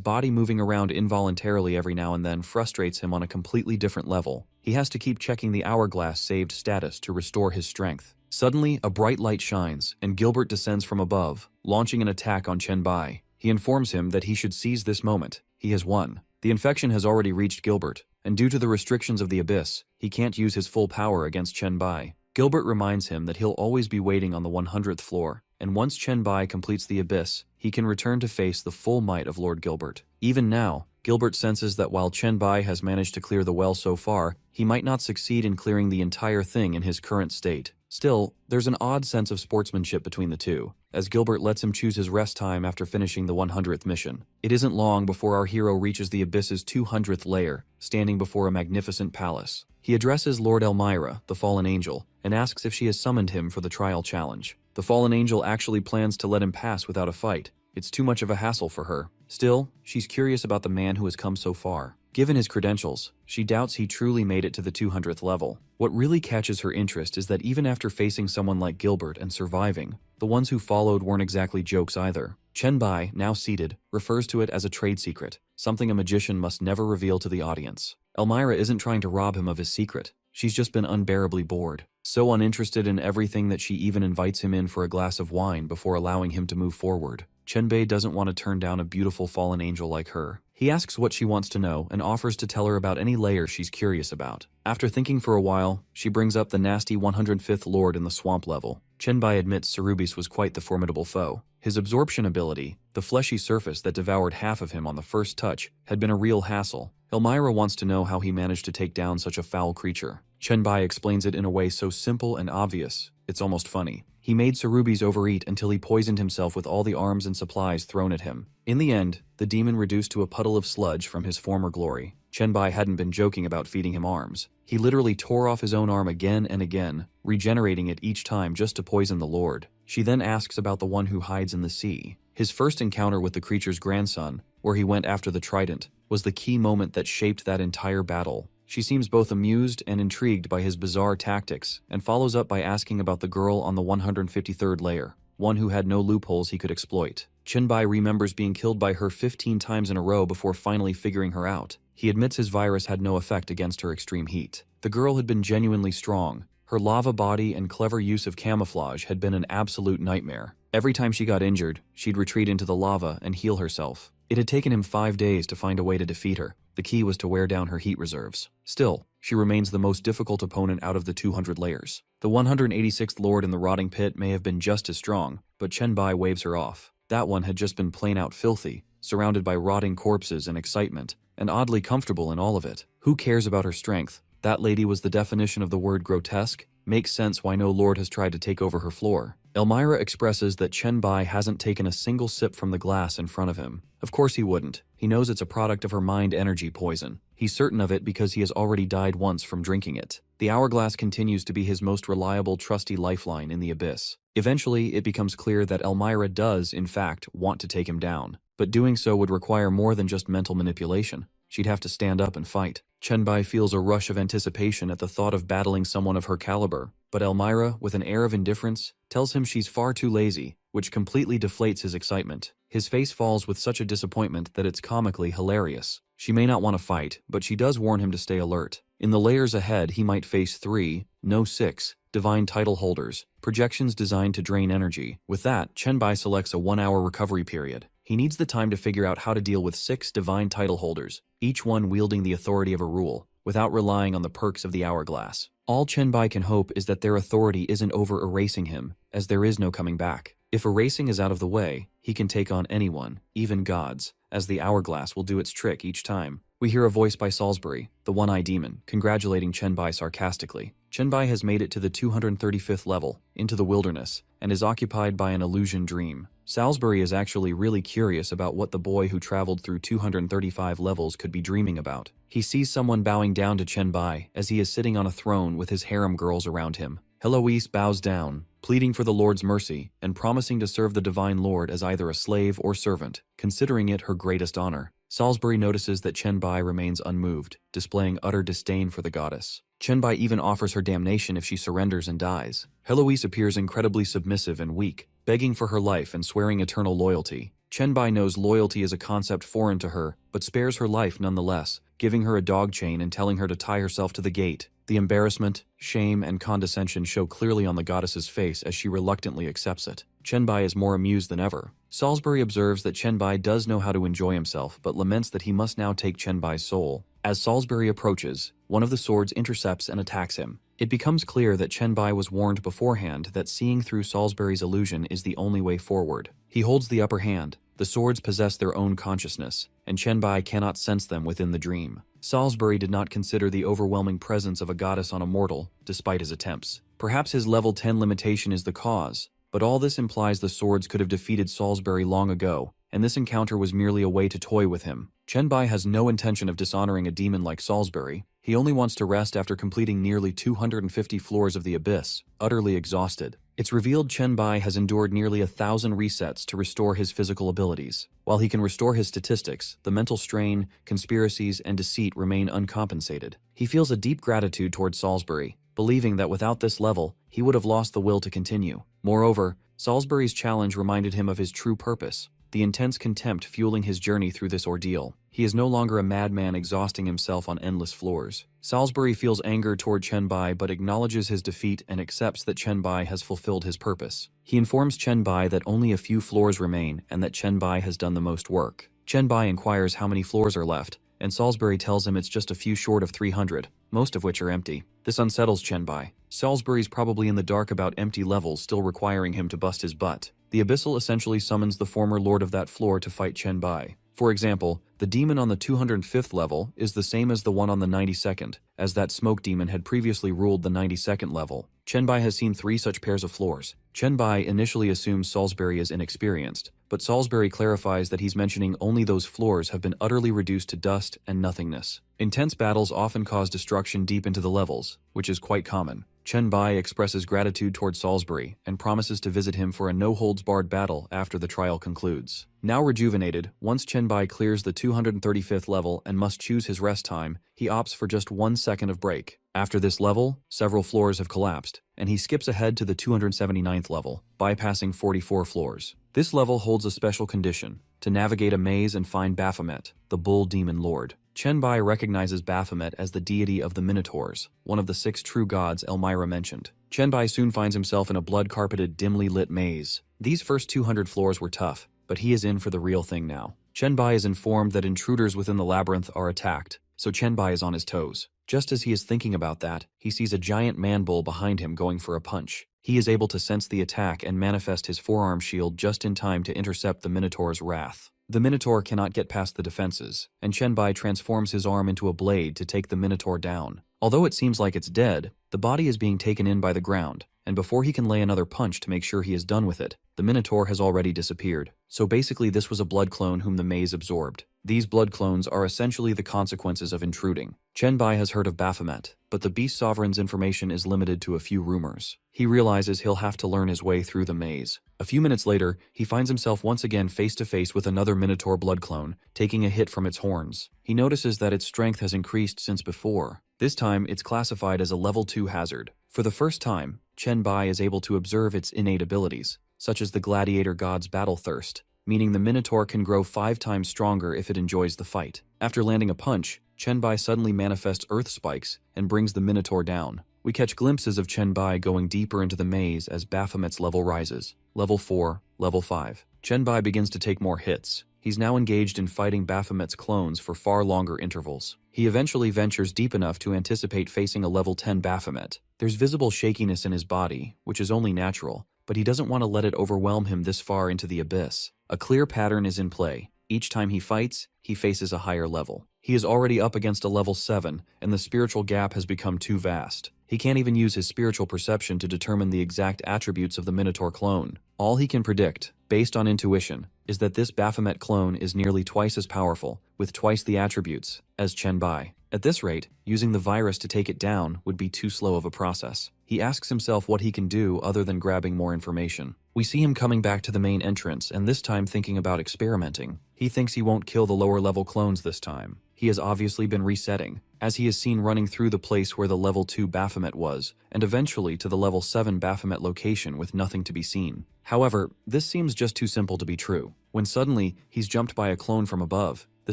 Speaker 1: body moving around involuntarily every now and then frustrates him on a completely different level. He has to keep checking the hourglass saved status to restore his strength. Suddenly, a bright light shines, and Gilbert descends from above, launching an attack on Chen Bai. He informs him that he should seize this moment. He has won. The infection has already reached Gilbert, and due to the restrictions of the abyss, he can't use his full power against Chen Bai. Gilbert reminds him that he'll always be waiting on the 100th floor, and once Chen Bai completes the abyss, he can return to face the full might of Lord Gilbert. Even now, Gilbert senses that while Chen Bai has managed to clear the well so far, he might not succeed in clearing the entire thing in his current state. Still, there's an odd sense of sportsmanship between the two, as Gilbert lets him choose his rest time after finishing the 100th mission. It isn't long before our hero reaches the abyss's 200th layer, standing before a magnificent palace. He addresses Lord Elmira, the fallen angel, and asks if she has summoned him for the trial challenge. The fallen angel actually plans to let him pass without a fight. It's too much of a hassle for her. Still, she's curious about the man who has come so far. Given his credentials, she doubts he truly made it to the 200th level. What really catches her interest is that even after facing someone like Gilbert and surviving, the ones who followed weren't exactly jokes either. Chen Bai, now seated, refers to it as a trade secret, something a magician must never reveal to the audience. Elmira isn't trying to rob him of his secret. She's just been unbearably bored, so uninterested in everything that she even invites him in for a glass of wine before allowing him to move forward. Chen Bai doesn't want to turn down a beautiful fallen angel like her. He asks what she wants to know and offers to tell her about any layer she's curious about. After thinking for a while, she brings up the nasty 105th Lord in the swamp level. Chen Bai admits Cerubis was quite the formidable foe. His absorption ability, the fleshy surface that devoured half of him on the first touch, had been a real hassle. Elmira wants to know how he managed to take down such a foul creature. Chen Bai explains it in a way so simple and obvious, it's almost funny. He made Cerubis overeat until he poisoned himself with all the arms and supplies thrown at him. In the end, the demon reduced to a puddle of sludge from his former glory. Chen Bai hadn't been joking about feeding him arms. He literally tore off his own arm again and again, regenerating it each time just to poison the Lord. She then asks about the one who hides in the sea. His first encounter with the creature's grandson, where he went after the trident, was the key moment that shaped that entire battle. She seems both amused and intrigued by his bizarre tactics, and follows up by asking about the girl on the 153rd layer, one who had no loopholes he could exploit. Chen-bai remembers being killed by her 15 times in a row before finally figuring her out. He admits his virus had no effect against her extreme heat. The girl had been genuinely strong. Her lava body and clever use of camouflage had been an absolute nightmare. Every time she got injured, she'd retreat into the lava and heal herself. It had taken him 5 days to find a way to defeat her. The key was to wear down her heat reserves. Still, she remains the most difficult opponent out of the 200 layers. The 186th Lord in the rotting pit may have been just as strong, but Chen-bai waves her off. That one had just been plain out filthy, surrounded by rotting corpses and excitement, and oddly comfortable in all of it. Who cares about her strength? That lady was the definition of the word grotesque. Makes sense why no lord has tried to take over her floor. Elmira expresses that Chen-bai hasn't taken a single sip from the glass in front of him. Of course he wouldn't. He knows it's a product of her mind energy poison. He's certain of it because he has already died once from drinking it. The hourglass continues to be his most reliable, trusty lifeline in the abyss. Eventually, it becomes clear that Elmira does, in fact, want to take him down. But doing so would require more than just mental manipulation. She'd have to stand up and fight. Chen-bai feels a rush of anticipation at the thought of battling someone of her caliber, but Elmira, with an air of indifference, tells him she's far too lazy, which completely deflates his excitement. His face falls with such a disappointment that it's comically hilarious. She may not want to fight, but she does warn him to stay alert. In the layers ahead, he might face 3, no 6, divine title holders, projections designed to drain energy. With that, Chen-bai selects a 1-hour recovery period. He needs the time to figure out how to deal with 6 divine title holders, each one wielding the authority of a rule, without relying on the perks of the hourglass. All Chen-bai can hope is that their authority isn't over-erasing him, as there is no coming back. If erasing is out of the way, he can take on anyone, even gods, as the hourglass will do its trick each time. We hear a voice by Salisbury, the one-eyed demon, congratulating Chen-bai sarcastically. Chen-bai has made it to the 235th level, into the wilderness, and is occupied by an illusion dream. Salisbury is actually really curious about what the boy who traveled through 235 levels could be dreaming about. He sees someone bowing down to Chen-bai as he is sitting on a throne with his harem girls around him. Heloise bows down, pleading for the Lord's mercy and promising to serve the Divine Lord as either a slave or servant, considering it her greatest honor. Salisbury notices that Chen-bai remains unmoved, displaying utter disdain for the goddess. Chen-bai even offers her damnation if she surrenders and dies. Heloise appears incredibly submissive and weak, begging for her life and swearing eternal loyalty. Chen-bai knows loyalty is a concept foreign to her, but spares her life nonetheless, giving her a dog chain and telling her to tie herself to the gate. The embarrassment, shame, and condescension show clearly on the goddess's face as she reluctantly accepts it. Chen-bai is more amused than ever. Salisbury observes that Chen-bai does know how to enjoy himself, but laments that he must now take Chen-bai's soul. As Salisbury approaches, one of the swords intercepts and attacks him. It becomes clear that Chen-bai was warned beforehand that seeing through Salisbury's illusion is the only way forward. He holds the upper hand. The swords possess their own consciousness, and Chen-bai cannot sense them within the dream. Salisbury did not consider the overwhelming presence of a goddess on a mortal, despite his attempts. Perhaps his level 10 limitation is the cause, but all this implies the swords could have defeated Salisbury long ago, and this encounter was merely a way to toy with him. Chen-bai has no intention of dishonoring a demon like Salisbury. He only wants to rest after completing nearly 250 floors of the abyss, utterly exhausted. It's revealed Chen-bai has endured nearly 1,000 resets to restore his physical abilities. While he can restore his statistics, the mental strain, conspiracies, and deceit remain uncompensated. He feels a deep gratitude towards Salisbury, believing that without this level, he would have lost the will to continue. Moreover, Salisbury's challenge reminded him of his true purpose, the intense contempt fueling his journey through this ordeal. He is no longer a madman exhausting himself on endless floors. Salisbury feels anger toward Chen-bai but acknowledges his defeat and accepts that Chen-bai has fulfilled his purpose. He informs Chen-bai that only a few floors remain and that Chen-bai has done the most work. Chen-bai inquires how many floors are left, and Salisbury tells him it's just a few short of 300, most of which are empty. This unsettles Chen-bai. Salisbury's probably in the dark about empty levels still requiring him to bust his butt. The Abyssal essentially summons the former lord of that floor to fight Chen-bai. For example, the demon on the 205th level is the same as the one on the 92nd, as that smoke demon had previously ruled the 92nd level. Chen-bai has seen 3 such pairs of floors. Chen-bai initially assumes Salisbury is inexperienced, but Salisbury clarifies that he's mentioning only those floors have been utterly reduced to dust and nothingness. Intense battles often cause destruction deep into the levels, which is quite common. Chen Bai expresses gratitude toward Salisbury and promises to visit him for a no-holds-barred battle after the trial concludes. Now rejuvenated, once Chen Bai clears the 235th level and must choose his rest time, he opts for just 1 second of break. After this level, several floors have collapsed, and he skips ahead to the 279th level, bypassing 44 floors. This level holds a special condition: to navigate a maze and find Baphomet, the bull demon lord. Chen Bai recognizes Baphomet as the deity of the Minotaurs, one of the 6 true gods Elmira mentioned. Chen Bai soon finds himself in a blood-carpeted, dimly lit maze. These first 200 floors were tough, but he is in for the real thing now. Chen Bai is informed that intruders within the labyrinth are attacked, so Chen Bai is on his toes. Just as he is thinking about that, he sees a giant man-bull behind him going for a punch. He is able to sense the attack and manifest his forearm shield just in time to intercept the Minotaur's wrath. The Minotaur cannot get past the defenses, and Chen Bai transforms his arm into a blade to take the Minotaur down. Although it seems like it's dead, the body is being taken in by the ground, and before he can lay another punch to make sure he is done with it, the Minotaur has already disappeared. So basically this was a blood clone whom the maze absorbed. These blood clones are essentially the consequences of intruding. Chen Bai has heard of Baphomet, but the Beast Sovereign's information is limited to a few rumors. He realizes he'll have to learn his way through the maze. A few minutes later, he finds himself once again face to face with another Minotaur blood clone, taking a hit from its horns. He notices that its strength has increased since before. This time, it's classified as a level 2 hazard. For the first time, Chen Bai is able to observe its innate abilities, such as the gladiator god's battle thirst, meaning the Minotaur can grow 5 times stronger if it enjoys the fight. After landing a punch, Chen Bai suddenly manifests earth spikes and brings the Minotaur down. We catch glimpses of Chen Bai going deeper into the maze as Baphomet's level rises. Level 4, Level 5. Chen Bai begins to take more hits. He's now engaged in fighting Baphomet's clones for far longer intervals. He eventually ventures deep enough to anticipate facing a level 10 Baphomet. There's visible shakiness in his body, which is only natural, but he doesn't want to let it overwhelm him this far into the abyss. A clear pattern is in play. Each time he fights, he faces a higher level. He is already up against a level 7, and the spiritual gap has become too vast. He can't even use his spiritual perception to determine the exact attributes of the Minotaur clone. All he can predict, based on intuition, is that this Baphomet clone is nearly twice as powerful, with twice the attributes, as Chen Bai. At this rate, using the virus to take it down would be too slow of a process. He asks himself what he can do other than grabbing more information. We see him coming back to the main entrance and this time thinking about experimenting. He thinks he won't kill the lower level clones this time. He has obviously been resetting, as he is seen running through the place where the level 2 Baphomet was, and eventually to the level 7 Baphomet location with nothing to be seen. However, this seems just too simple to be true, when suddenly he's jumped by a clone from above. The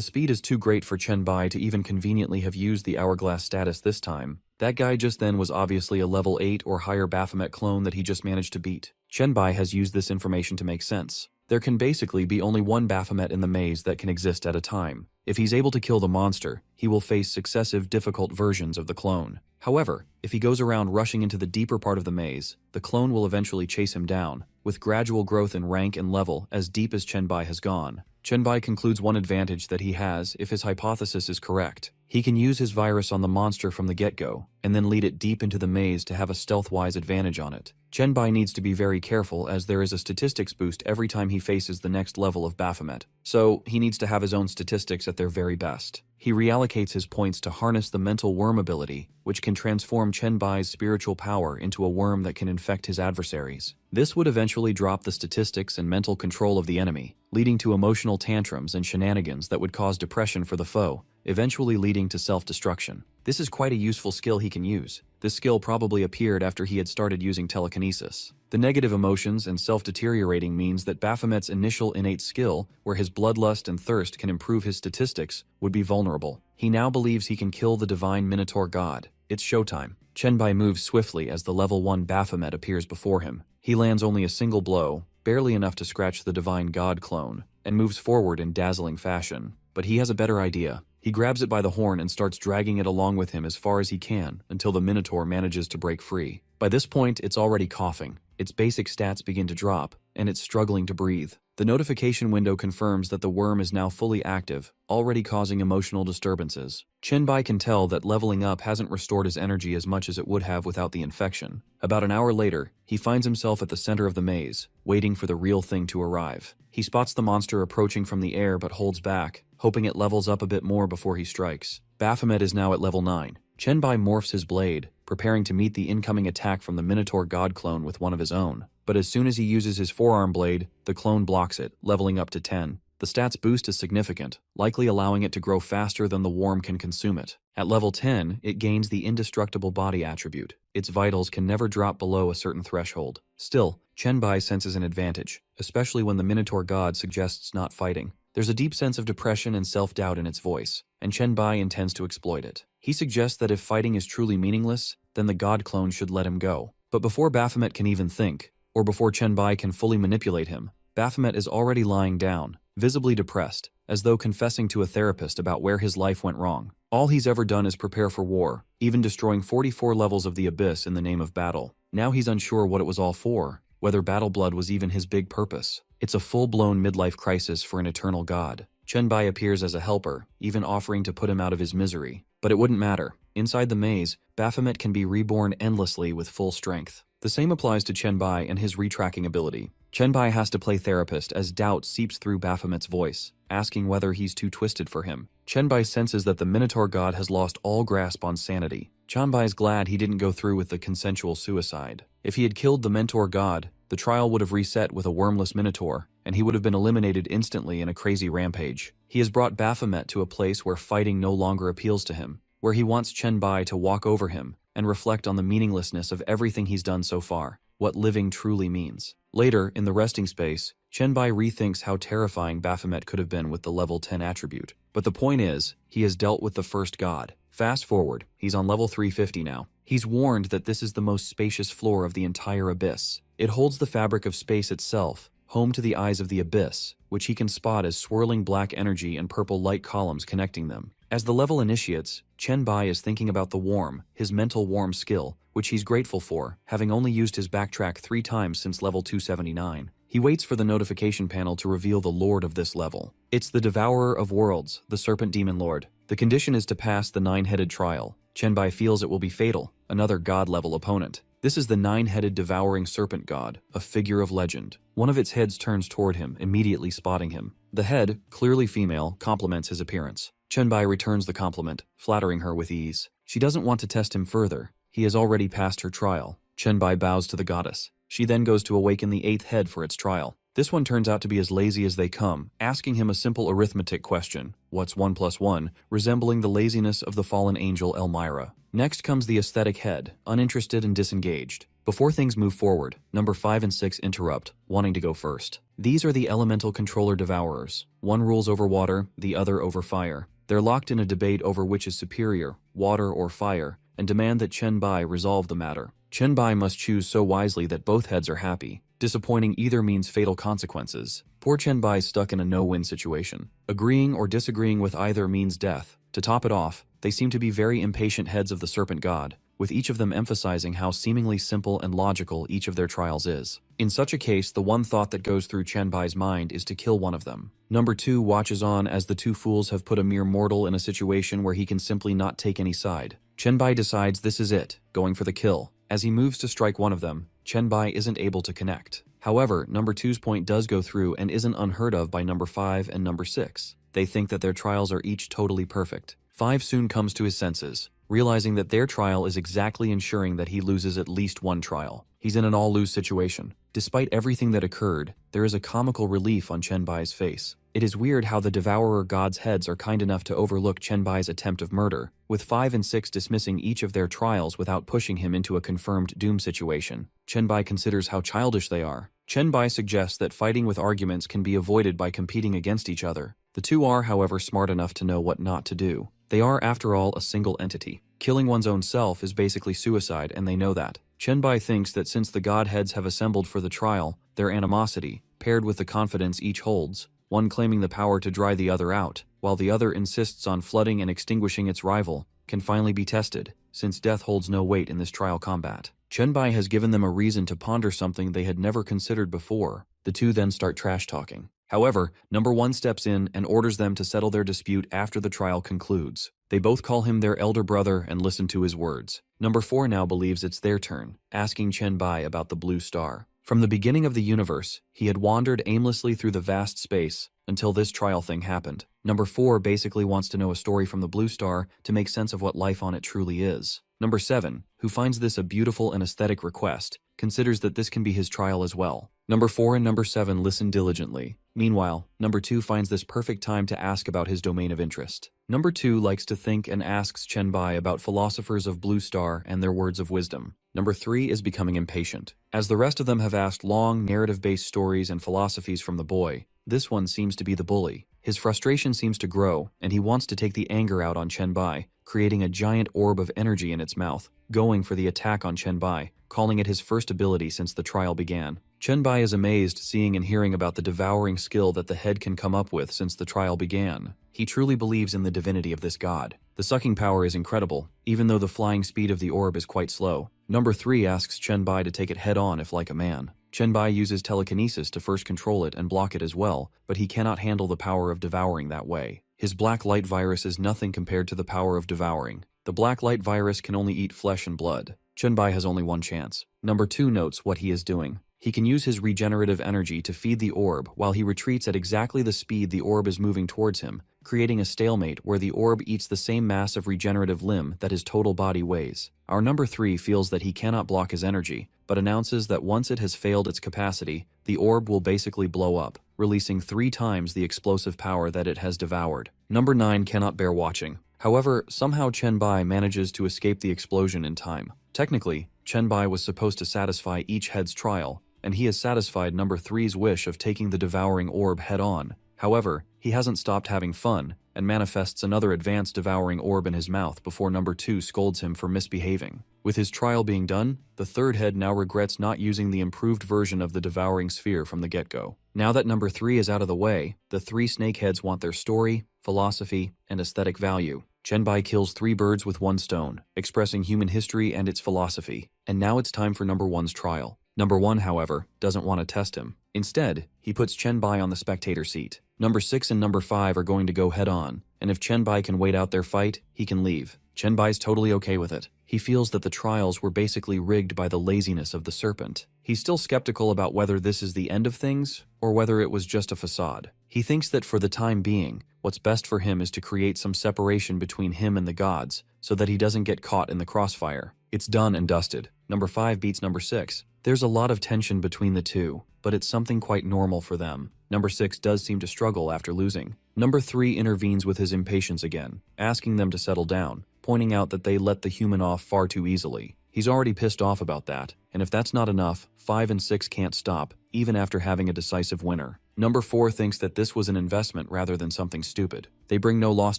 Speaker 1: speed is too great for Chen Bai to even conveniently have used the hourglass status this time. That guy just then was obviously a level 8 or higher Baphomet clone that he just managed to beat. Chen Bai has used this information to make sense. There can basically be only one Baphomet in the maze that can exist at a time. If he's able to kill the monster, he will face successive difficult versions of the clone. However, if he goes around rushing into the deeper part of the maze, the clone will eventually chase him down, with gradual growth in rank and level as deep as Chen Bai has gone. Chen Bai concludes one advantage that he has if his hypothesis is correct. He can use his virus on the monster from the get-go, and then lead it deep into the maze to have a stealth-wise advantage on it. Chen Bai needs to be very careful as there is a statistics boost every time he faces the next level of Baphomet, so he needs to have his own statistics at their very best. He reallocates his points to harness the mental worm ability, which can transform Chen Bai's spiritual power into a worm that can infect his adversaries. This would eventually drop the statistics and mental control of the enemy, leading to emotional tantrums and shenanigans that would cause depression for the foe, eventually leading to self-destruction. This is quite a useful skill he can use. This skill probably appeared after he had started using telekinesis. The negative emotions and self-deteriorating means that Baphomet's initial innate skill, where his bloodlust and thirst can improve his statistics, would be vulnerable. He now believes he can kill the divine Minotaur god. It's showtime. Chen Bai moves swiftly as the level 1 Baphomet appears before him. He lands only a single blow, barely enough to scratch the divine god clone, and moves forward in dazzling fashion. But he has a better idea. He grabs it by the horn and starts dragging it along with him as far as he can until the Minotaur manages to break free. By this point, it's already coughing. Its basic stats begin to drop, and it's struggling to breathe. The notification window confirms that the worm is now fully active, already causing emotional disturbances. Chen Bai can tell that leveling up hasn't restored his energy as much as it would have without the infection. About an hour later, he finds himself at the center of the maze, waiting for the real thing to arrive. He spots the monster approaching from the air but holds back, hoping it levels up a bit more before he strikes. Baphomet is now at level 9. Chenbai morphs his blade, preparing to meet the incoming attack from the Minotaur god clone with one of his own. But as soon as he uses his forearm blade, the clone blocks it, leveling up to 10. The stats boost is significant, likely allowing it to grow faster than the worm can consume it. At level 10, it gains the indestructible body attribute. Its vitals can never drop below a certain threshold. Still, Chenbai senses an advantage, especially when the Minotaur god suggests not fighting. There's a deep sense of depression and self-doubt in its voice, and Chenbai intends to exploit it. He suggests that if fighting is truly meaningless, then the god clone should let him go. But before Baphomet can even think, or before Chenbai can fully manipulate him, Baphomet is already lying down, visibly depressed, as though confessing to a therapist about where his life went wrong. All he's ever done is prepare for war, even destroying 44 levels of the Abyss in the name of battle. Now he's unsure what it was all for, whether battle blood was even his big purpose. It's a full-blown midlife crisis for an eternal god. Chenbai appears as a helper, even offering to put him out of his misery. But it wouldn't matter. Inside the maze, Baphomet can be reborn endlessly with full strength. The same applies to Chenbai and his retracking ability. Chenbai has to play therapist as doubt seeps through Baphomet's voice, asking whether he's too twisted for him. Chenbai senses that the Minotaur god has lost all grasp on sanity. Chenbai's glad he didn't go through with the consensual suicide. If he had killed the Mentor god, the trial would have reset with a wormless Minotaur, and he would have been eliminated instantly in a crazy rampage. He has brought Baphomet to a place where fighting no longer appeals to him, where he wants Chenbai to walk over him and reflect on the meaninglessness of everything he's done so far, what living truly means. Later, in the resting space, Chenbai rethinks how terrifying Baphomet could have been with the level 10 attribute. But the point is, he has dealt with the first god. Fast forward, he's on level 350 now. He's warned that this is the most spacious floor of the entire Abyss. It holds the fabric of space itself, home to the eyes of the Abyss, which he can spot as swirling black energy and purple light columns connecting them. As the level initiates, Chenbai is thinking about the worm, his mental worm skill, which he's grateful for, having only used his backtrack 3 times since level 279. He waits for the notification panel to reveal the lord of this level. It's the Devourer of Worlds, the Serpent Demon Lord. The condition is to pass the 9-headed trial. Chenbai feels it will be fatal, another god-level opponent. This is the 9-headed devouring serpent god, a figure of legend. One of its heads turns toward him, immediately spotting him. The head, clearly female, compliments his appearance. Chenbai returns the compliment, flattering her with ease. She doesn't want to test him further. He has already passed her trial. Chenbai bows to the goddess. She then goes to awaken the 8th head for its trial. This one turns out to be as lazy as they come, asking him a simple arithmetic question, what's 1 plus 1, resembling the laziness of the fallen angel Elmira. Next comes the aesthetic head, uninterested and disengaged. Before things move forward, number 5 and 6 interrupt, wanting to go first. These are the elemental controller devourers. One rules over water, the other over fire. They're locked in a debate over which is superior, water or fire, and demand that Chenbai resolve the matter. Chenbai must choose so wisely that both heads are happy. Disappointing either means fatal consequences. Poor Chenbai is stuck in a no-win situation. Agreeing or disagreeing with either means death. To top it off, they seem to be very impatient heads of the serpent god, with each of them emphasizing how seemingly simple and logical each of their trials is. In such a case, the one thought that goes through Chenbai's mind is to kill one of them. Number 2 watches on as the two fools have put a mere mortal in a situation where he can simply not take any side. Chenbai decides this is it, going for the kill. As he moves to strike one of them, Chenbai isn't able to connect. However, number 2's point does go through and isn't unheard of by number 5 and number 6. They think that their trials are each totally perfect. 5 soon comes to his senses, realizing that their trial is exactly ensuring that he loses at least one trial. He's in an all-lose situation. Despite everything that occurred, there is a comical relief on Chenbai's face. It is weird how the Devourer God's heads are kind enough to overlook Chenbai's attempt of murder, with 5 and 6 dismissing each of their trials without pushing him into a confirmed doom situation. Chenbai considers how childish they are. Chenbai suggests that fighting with arguments can be avoided by competing against each other. The two are, however, smart enough to know what not to do. They are, after all, a single entity. Killing one's own self is basically suicide, and they know that. Chenbai thinks that since the godheads have assembled for the trial, their animosity, paired with the confidence each holds, one claiming the power to dry the other out, while the other insists on flooding and extinguishing its rival, can finally be tested, since death holds no weight in this trial combat. Chenbai has given them a reason to ponder something they had never considered before. The two then start trash-talking. However, number 1 steps in and orders them to settle their dispute after the trial concludes. They both call him their elder brother and listen to his words. Number 4 now believes it's their turn, asking Chenbai about the blue star. From the beginning of the universe, he had wandered aimlessly through the vast space, until this trial thing happened. Number 4 basically wants to know a story from the blue star to make sense of what life on it truly is. Number 7, who finds this a beautiful and aesthetic request, considers that this can be his trial as well. Number 4 and number 7 listen diligently. Meanwhile, number 2 finds this perfect time to ask about his domain of interest. Number 2 likes to think and asks Chenbai about philosophers of Blue Star and their words of wisdom. Number 3 is becoming impatient. As the rest of them have asked long, narrative-based stories and philosophies from the boy, this one seems to be the bully. His frustration seems to grow, and he wants to take the anger out on Chenbai, creating a giant orb of energy in its mouth, going for the attack on Chenbai, calling it his first ability since the trial began. Chenbai is amazed seeing and hearing about the devouring skill that the head can come up with since the trial began. He truly believes in the divinity of this god. The sucking power is incredible, even though the flying speed of the orb is quite slow. Number 3 asks Chenbai to take it head-on if like a man. Chenbai uses telekinesis to first control it and block it as well, but he cannot handle the power of devouring that way. His black light virus is nothing compared to the power of devouring. The black light virus can only eat flesh and blood. Chenbai has only one chance. Number 2 notes what he is doing. He can use his regenerative energy to feed the orb while he retreats at exactly the speed the orb is moving towards him, creating a stalemate where the orb eats the same mass of regenerative limb that his total body weighs. Our number 3 feels that he cannot block his energy, but announces that once it has failed its capacity, the orb will basically blow up, releasing 3 times the explosive power that it has devoured. Number 9 cannot bear watching. However, somehow Chenbai manages to escape the explosion in time. Technically, Chenbai was supposed to satisfy each head's trial, and he has satisfied number 3's wish of taking the devouring orb head-on. However, he hasn't stopped having fun, and manifests another advanced devouring orb in his mouth before number 2 scolds him for misbehaving. With his trial being done, the third head now regrets not using the improved version of the devouring sphere from the get-go. Now that number 3 is out of the way, the 3 snakeheads want their story, philosophy, and aesthetic value. Chenbai kills 3 birds with 1 stone, expressing human history and its philosophy. And now it's time for number 1's trial. Number 1, however, doesn't want to test him. Instead, he puts Chenbai on the spectator seat. Number 6 and number 5 are going to go head-on, and if Chenbai can wait out their fight, he can leave. Chenbai's totally okay with it. He feels that the trials were basically rigged by the laziness of the serpent. He's still skeptical about whether this is the end of things, or whether it was just a facade. He thinks that for the time being, what's best for him is to create some separation between him and the gods, so that he doesn't get caught in the crossfire. It's done and dusted. Number 5 beats number 6. There's a lot of tension between the two, but it's something quite normal for them. Number 6 does seem to struggle after losing. Number 3 intervenes with his impatience again, asking them to settle down, pointing out that they let the human off far too easily. He's already pissed off about that, and if that's not enough, 5 and 6 can't stop, even after having a decisive winner. Number 4 thinks that this was an investment rather than something stupid. They bring no loss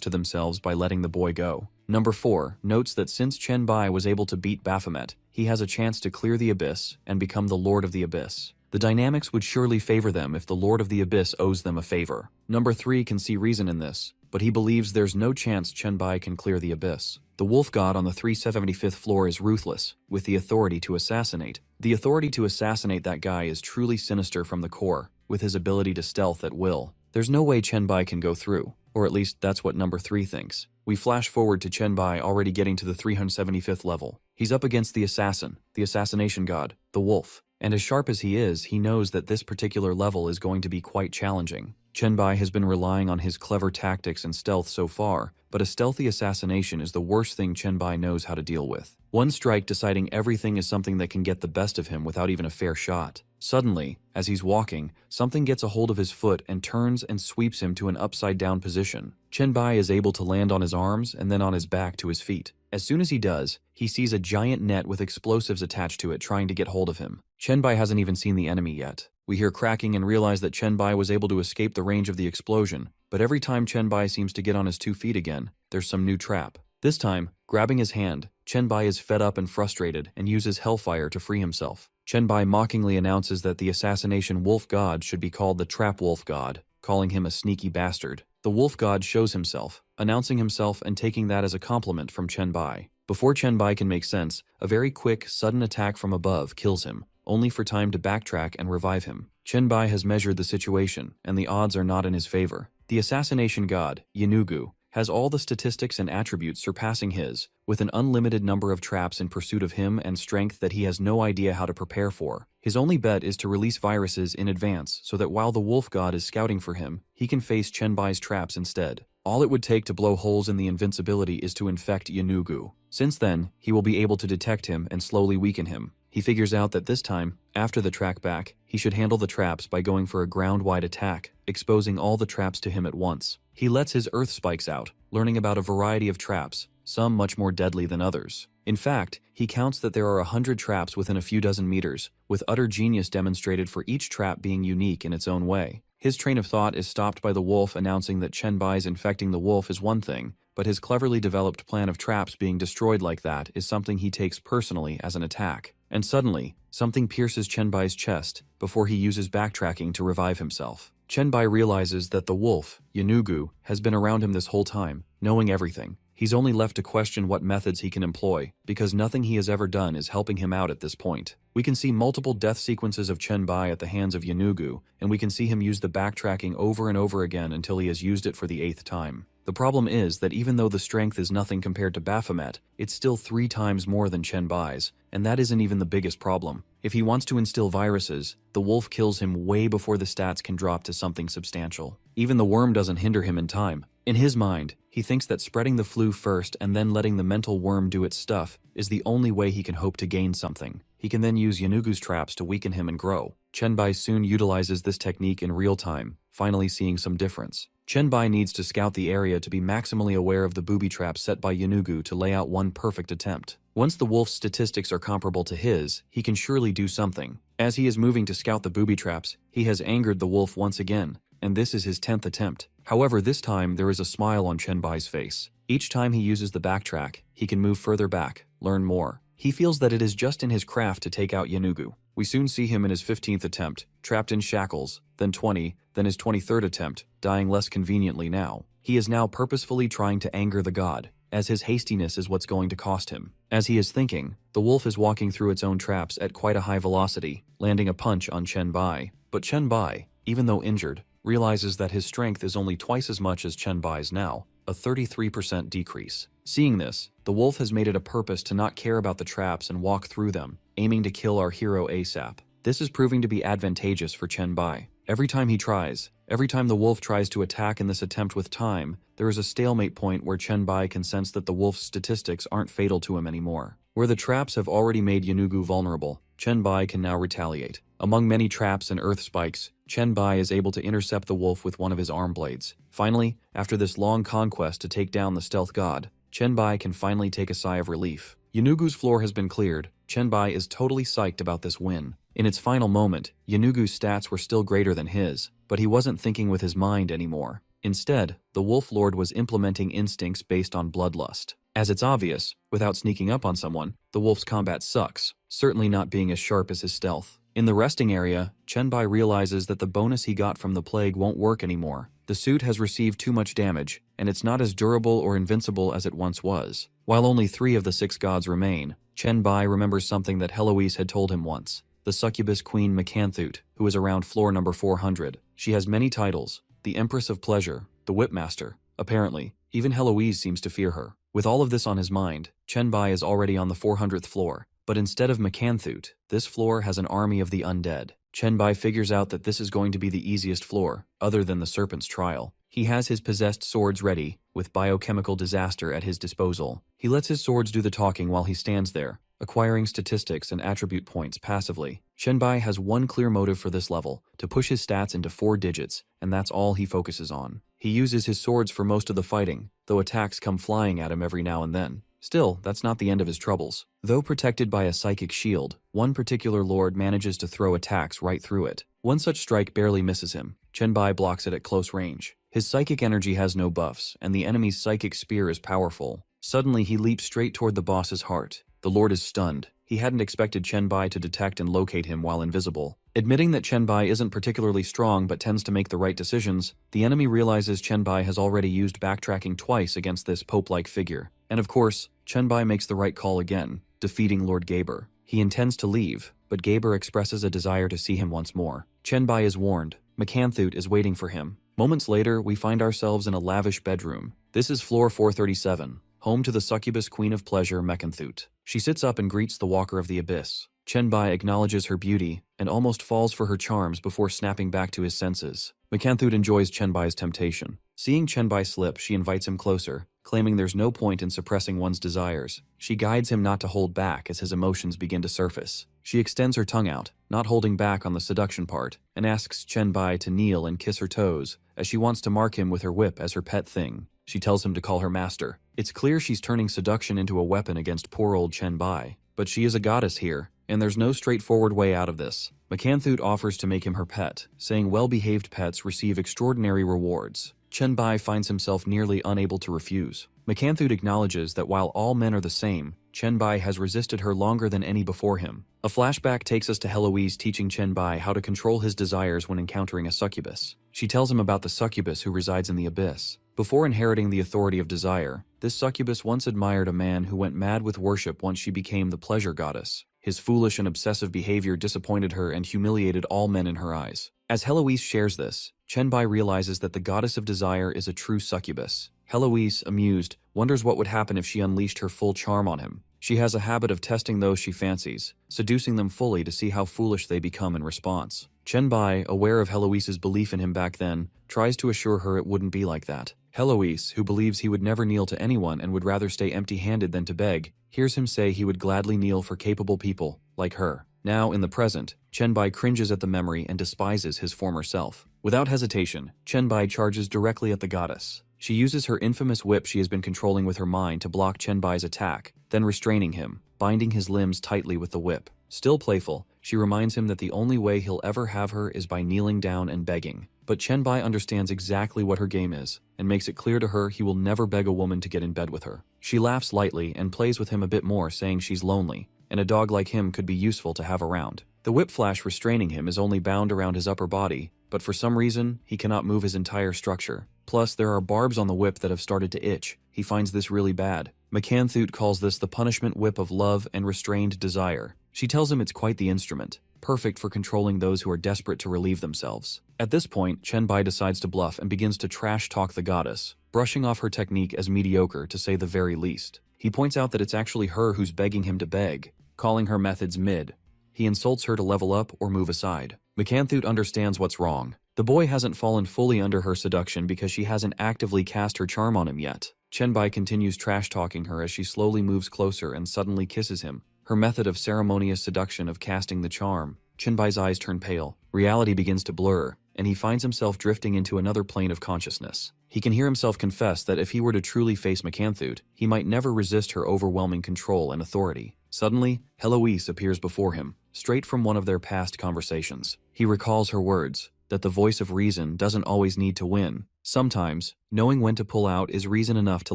Speaker 1: to themselves by letting the boy go. Number 4 notes that since Chenbai was able to beat Baphomet, he has a chance to clear the Abyss and become the Lord of the Abyss. The dynamics would surely favor them if the Lord of the Abyss owes them a favor. Number 3 can see reason in this, but he believes there's no chance Chenbai can clear the Abyss. The wolf god on the 375th floor is ruthless, with the authority to assassinate. The authority to assassinate that guy is truly sinister from the core, with his ability to stealth at will. There's no way Chenbai can go through, or at least that's what number 3 thinks. We flash forward to Chenbai already getting to the 375th level. He's up against the assassin, the assassination god, the wolf. And as sharp as he is, he knows that this particular level is going to be quite challenging. Chenbai has been relying on his clever tactics and stealth so far, but a stealthy assassination is the worst thing Chenbai knows how to deal with. One strike deciding everything is something that can get the best of him without even a fair shot. Suddenly, as he's walking, something gets a hold of his foot and turns and sweeps him to an upside-down position. Chenbai is able to land on his arms and then on his back to his feet. As soon as he does, he sees a giant net with explosives attached to it trying to get hold of him. Chenbai hasn't even seen the enemy yet. We hear cracking and realize that Chenbai was able to escape the range of the explosion, but every time Chenbai seems to get on his 2 feet again, there's some new trap. This time, grabbing his hand, Chenbai is fed up and frustrated and uses hellfire to free himself. Chenbai mockingly announces that the assassination wolf god should be called the trap wolf god, calling him a sneaky bastard. The wolf god shows himself, announcing himself and taking that as a compliment from Chenbai. Before Chenbai can make sense, a very quick, sudden attack from above kills him, only for time to backtrack and revive him. Chenbai has measured the situation, and the odds are not in his favor. The assassination god, Yanugu, has all the statistics and attributes surpassing his, with an unlimited number of traps in pursuit of him and strength that he has no idea how to prepare for. His only bet is to release viruses in advance so that while the wolf god is scouting for him, he can face Chenbai's traps instead. All it would take to blow holes in the invincibility is to infect Yanugu. Since then, he will be able to detect him and slowly weaken him. He figures out that this time, after the track back, he should handle the traps by going for a ground-wide attack, exposing all the traps to him at once. He lets his earth spikes out, learning about a variety of traps, some much more deadly than others. In fact, he counts that there are 100 traps within a few dozen meters, with utter genius demonstrated for each trap being unique in its own way. His train of thought is stopped by the wolf announcing that Chenbai's infecting the wolf is one thing, but his cleverly developed plan of traps being destroyed like that is something he takes personally as an attack. And suddenly, something pierces Chenbai's chest before he uses backtracking to revive himself. Chenbai realizes that the wolf, Yanugu, has been around him this whole time, knowing everything. He's only left to question what methods he can employ, because nothing he has ever done is helping him out at this point. We can see multiple death sequences of Chenbai at the hands of Yanugu, and we can see him use the backtracking over and over again until he has used it for the 8th time. The problem is that even though the strength is nothing compared to Baphomet, it's still 3 times more than Chenbai's, and that isn't even the biggest problem. If he wants to instill viruses, the wolf kills him way before the stats can drop to something substantial. Even the worm doesn't hinder him in time. In his mind, he thinks that spreading the flu first and then letting the mental worm do its stuff is the only way he can hope to gain something. He can then use Yanugu's traps to weaken him and grow. Chenbai soon utilizes this technique in real time, finally seeing some difference. Chenbai needs to scout the area to be maximally aware of the booby traps set by Yanugu to lay out one perfect attempt. Once the wolf's statistics are comparable to his, he can surely do something. As he is moving to scout the booby traps, he has angered the wolf once again, and this is his 10th attempt. However, this time there is a smile on Chenbai's face. Each time he uses the backtrack, he can move further back, learn more. He feels that it is just in his craft to take out Yanugu. We soon see him in his 15th attempt, trapped in shackles, then 20, then his 23rd attempt, dying less conveniently now. He is now purposefully trying to anger the god, as his hastiness is what's going to cost him. As he is thinking, the wolf is walking through its own traps at quite a high velocity, landing a punch on Chenbai. But Chenbai, even though injured, realizes that his strength is only twice as much as Chenbai's now, a 33% decrease. Seeing this, the wolf has made it a purpose to not care about the traps and walk through them, aiming to kill our hero ASAP. This is proving to be advantageous for Chenbai. Every time the wolf tries to attack in this attempt with time, there is a stalemate point where Chenbai can sense that the wolf's statistics aren't fatal to him anymore. Where the traps have already made Yanugu vulnerable, Chenbai can now retaliate. Among many traps and earth spikes, Chenbai is able to intercept the wolf with one of his arm blades. Finally, after this long conquest to take down the stealth god, Chenbai can finally take a sigh of relief. Yanugu's floor has been cleared. Chenbai is totally psyched about this win. In its final moment, Yanugu's stats were still greater than his, but he wasn't thinking with his mind anymore. Instead, the Wolf Lord was implementing instincts based on bloodlust. As it's obvious, without sneaking up on someone, the wolf's combat sucks, certainly not being as sharp as his stealth. In the resting area, Chenbai realizes that the bonus he got from the plague won't work anymore. The suit has received too much damage, and it's not as durable or invincible as it once was. While only 3 of the 6 gods remain, Chenbai remembers something that Heloise had told him once. The succubus queen Macanthute, who is around floor number 400. She has many titles, the Empress of Pleasure, the Whipmaster. Apparently, even Heloise seems to fear her. With all of this on his mind, Chenbai is already on the 400th floor. But instead of Macanthute, this floor has an army of the undead. Chenbai figures out that this is going to be the easiest floor, other than the Serpent's Trial. He has his possessed swords ready, with biochemical disaster at his disposal. He lets his swords do the talking while he stands there, acquiring statistics and attribute points passively. Chenbai has one clear motive for this level, to push his stats into 4 digits, and that's all he focuses on. He uses his swords for most of the fighting, though attacks come flying at him every now and then. Still, that's not the end of his troubles. Though protected by a psychic shield, one particular lord manages to throw attacks right through it. One such strike barely misses him. Chenbai blocks it at close range. His psychic energy has no buffs, and the enemy's psychic spear is powerful. Suddenly, he leaps straight toward the boss's heart. The lord is stunned. He hadn't expected Chenbai to detect and locate him while invisible. Admitting that Chenbai isn't particularly strong but tends to make the right decisions, the enemy realizes Chenbai has already used backtracking twice against this pope-like figure. And of course, Chenbai makes the right call again, defeating Lord Gaber. He intends to leave, but Gaber expresses a desire to see him once more. Chenbai is warned. Macanthute is waiting for him. Moments later, we find ourselves in a lavish bedroom. This is floor 437, home to the succubus queen of pleasure Mechanthoot. She sits up and greets the walker of the abyss. Chenbai acknowledges her beauty and almost falls for her charms before snapping back to his senses. Mechanthoot enjoys Chenbai's temptation. Seeing Chenbai slip, she invites him closer, claiming there's no point in suppressing one's desires. She guides him not to hold back as his emotions begin to surface. She extends her tongue out, not holding back on the seduction part, and asks Chenbai to kneel and kiss her toes, as she wants to mark him with her whip as her pet thing. She tells him to call her master. It's clear she's turning seduction into a weapon against poor old Chenbai, but she is a goddess here, and there's no straightforward way out of this. Mechanthoot offers to make him her pet, saying well-behaved pets receive extraordinary rewards. Chenbai finds himself nearly unable to refuse. Mechanthoot acknowledges that while all men are the same, Chenbai has resisted her longer than any before him. A flashback takes us to Heloise teaching Chenbai how to control his desires when encountering a succubus. She tells him about the succubus who resides in the abyss. Before inheriting the authority of desire, this succubus once admired a man who went mad with worship once she became the pleasure goddess. His foolish and obsessive behavior disappointed her and humiliated all men in her eyes. As Heloise shares this, Chenbai realizes that the goddess of desire is a true succubus. Heloise, amused, wonders what would happen if she unleashed her full charm on him. She has a habit of testing those she fancies, seducing them fully to see how foolish they become in response. Chenbai, aware of Heloise's belief in him back then, tries to assure her it wouldn't be like that. Heloise, who believes he would never kneel to anyone and would rather stay empty-handed than to beg, hears him say he would gladly kneel for capable people, like her. Now, in the present, Chenbai cringes at the memory and despises his former self. Without hesitation, Chenbai charges directly at the goddess. She uses her infamous whip she has been controlling with her mind to block Chenbai's attack, then restraining him, binding his limbs tightly with the whip. Still playful, she reminds him that the only way he'll ever have her is by kneeling down and begging. But Chenbai understands exactly what her game is, and makes it clear to her he will never beg a woman to get in bed with her. She laughs lightly and plays with him a bit more, saying she's lonely, and a dog like him could be useful to have around. The whip flash restraining him is only bound around his upper body, but for some reason, he cannot move his entire structure. Plus, there are barbs on the whip that have started to itch. He finds this really bad. Mechanthoot calls this the punishment whip of love and restrained desire. She tells him it's quite the instrument, perfect for controlling those who are desperate to relieve themselves. At this point, Chenbai decides to bluff and begins to trash-talk the goddess, brushing off her technique as mediocre to say the very least. He points out that it's actually her who's begging him to beg, calling her methods mid. He insults her to level up or move aside. Mechanthoot understands what's wrong. The boy hasn't fallen fully under her seduction because she hasn't actively cast her charm on him yet. Chenbai continues trash-talking her as she slowly moves closer and suddenly kisses him, her method of ceremonious seduction of casting the charm. Chenbai's eyes turn pale, reality begins to blur, and he finds himself drifting into another plane of consciousness. He can hear himself confess that if he were to truly face Mechanthoot, he might never resist her overwhelming control and authority. Suddenly, Heloise appears before him, straight from one of their past conversations. He recalls her words, that the voice of reason doesn't always need to win. Sometimes, knowing when to pull out is reason enough to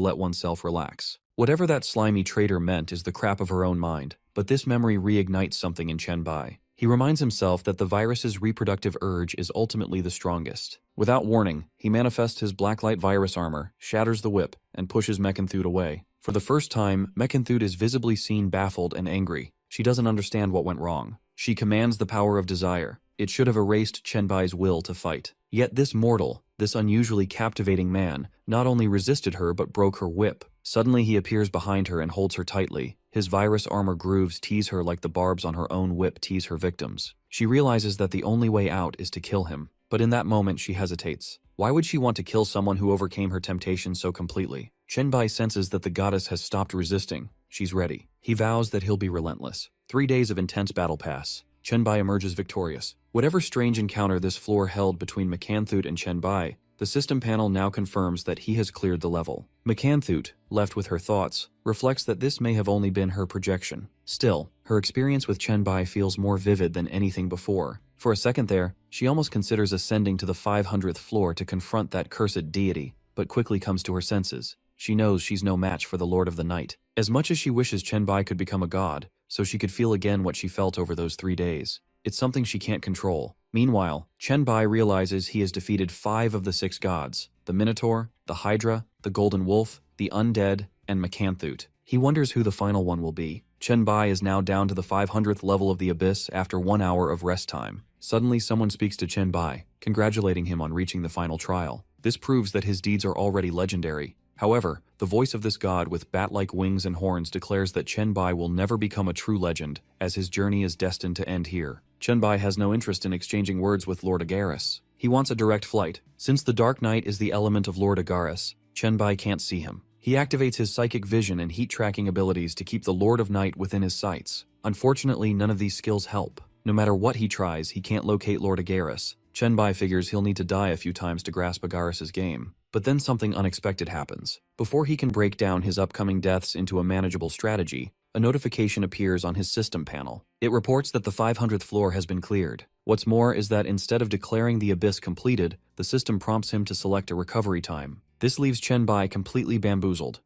Speaker 1: let oneself relax. Whatever that slimy traitor meant is the crap of her own mind, but this memory reignites something in Chenbai. He reminds himself that the virus's reproductive urge is ultimately the strongest. Without warning, he manifests his blacklight virus armor, shatters the whip, and pushes Mechanthoot away. For the first time, Mechanthoot is visibly seen baffled and angry. She doesn't understand what went wrong. She commands the power of desire. It should have erased Chenbai's will to fight. Yet this mortal, this unusually captivating man, not only resisted her but broke her whip. Suddenly he appears behind her and holds her tightly. His virus armor grooves tease her like the barbs on her own whip tease her victims. She realizes that the only way out is to kill him. But in that moment she hesitates. Why would she want to kill someone who overcame her temptation so completely? Chenbai senses that the goddess has stopped resisting. She's ready. He vows that he'll be relentless. 3 days of intense battle pass. Chenbai emerges victorious. Whatever strange encounter this floor held between Mechanthoot and Chenbai, the system panel now confirms that he has cleared the level. Mechanthoot, left with her thoughts, reflects that this may have only been her projection. Still, her experience with Chenbai feels more vivid than anything before. For a second there, she almost considers ascending to the 500th floor to confront that cursed deity, but quickly comes to her senses. She knows she's no match for the Lord of the Night. As much as she wishes Chenbai could become a god, so she could feel again what she felt over those 3 days, it's something she can't control. Meanwhile, Chenbai realizes he has defeated 5 of the 6 gods: the Minotaur, the Hydra, the Golden Wolf, the Undead, and Mechanthoot. He wonders who the final one will be. Chenbai is now down to the 500th level of the Abyss after 1 hour of rest time. Suddenly someone speaks to Chenbai, congratulating him on reaching the final trial. This proves that his deeds are already legendary. However, the voice of this god with bat-like wings and horns declares that Chen Bai will never become a true legend, as his journey is destined to end here. Chen Bai has no interest in exchanging words with Lord Agaris. He wants a direct flight. Since the Dark Knight is the element of Lord Agaris, Chen Bai can't see him. He activates his psychic vision and heat-tracking abilities to keep the Lord of Night within his sights. Unfortunately, none of these skills help. No matter what he tries, he can't locate Lord Agaris. Chen Bai figures he'll need to die a few times to grasp Agaris's game. But then something unexpected happens. Before he can break down his upcoming deaths into a manageable strategy, a notification appears on his system panel. It reports that the 500th floor has been cleared. What's more is that instead of declaring the abyss completed, the system prompts him to select a recovery time. This leaves Chen Bai completely bamboozled.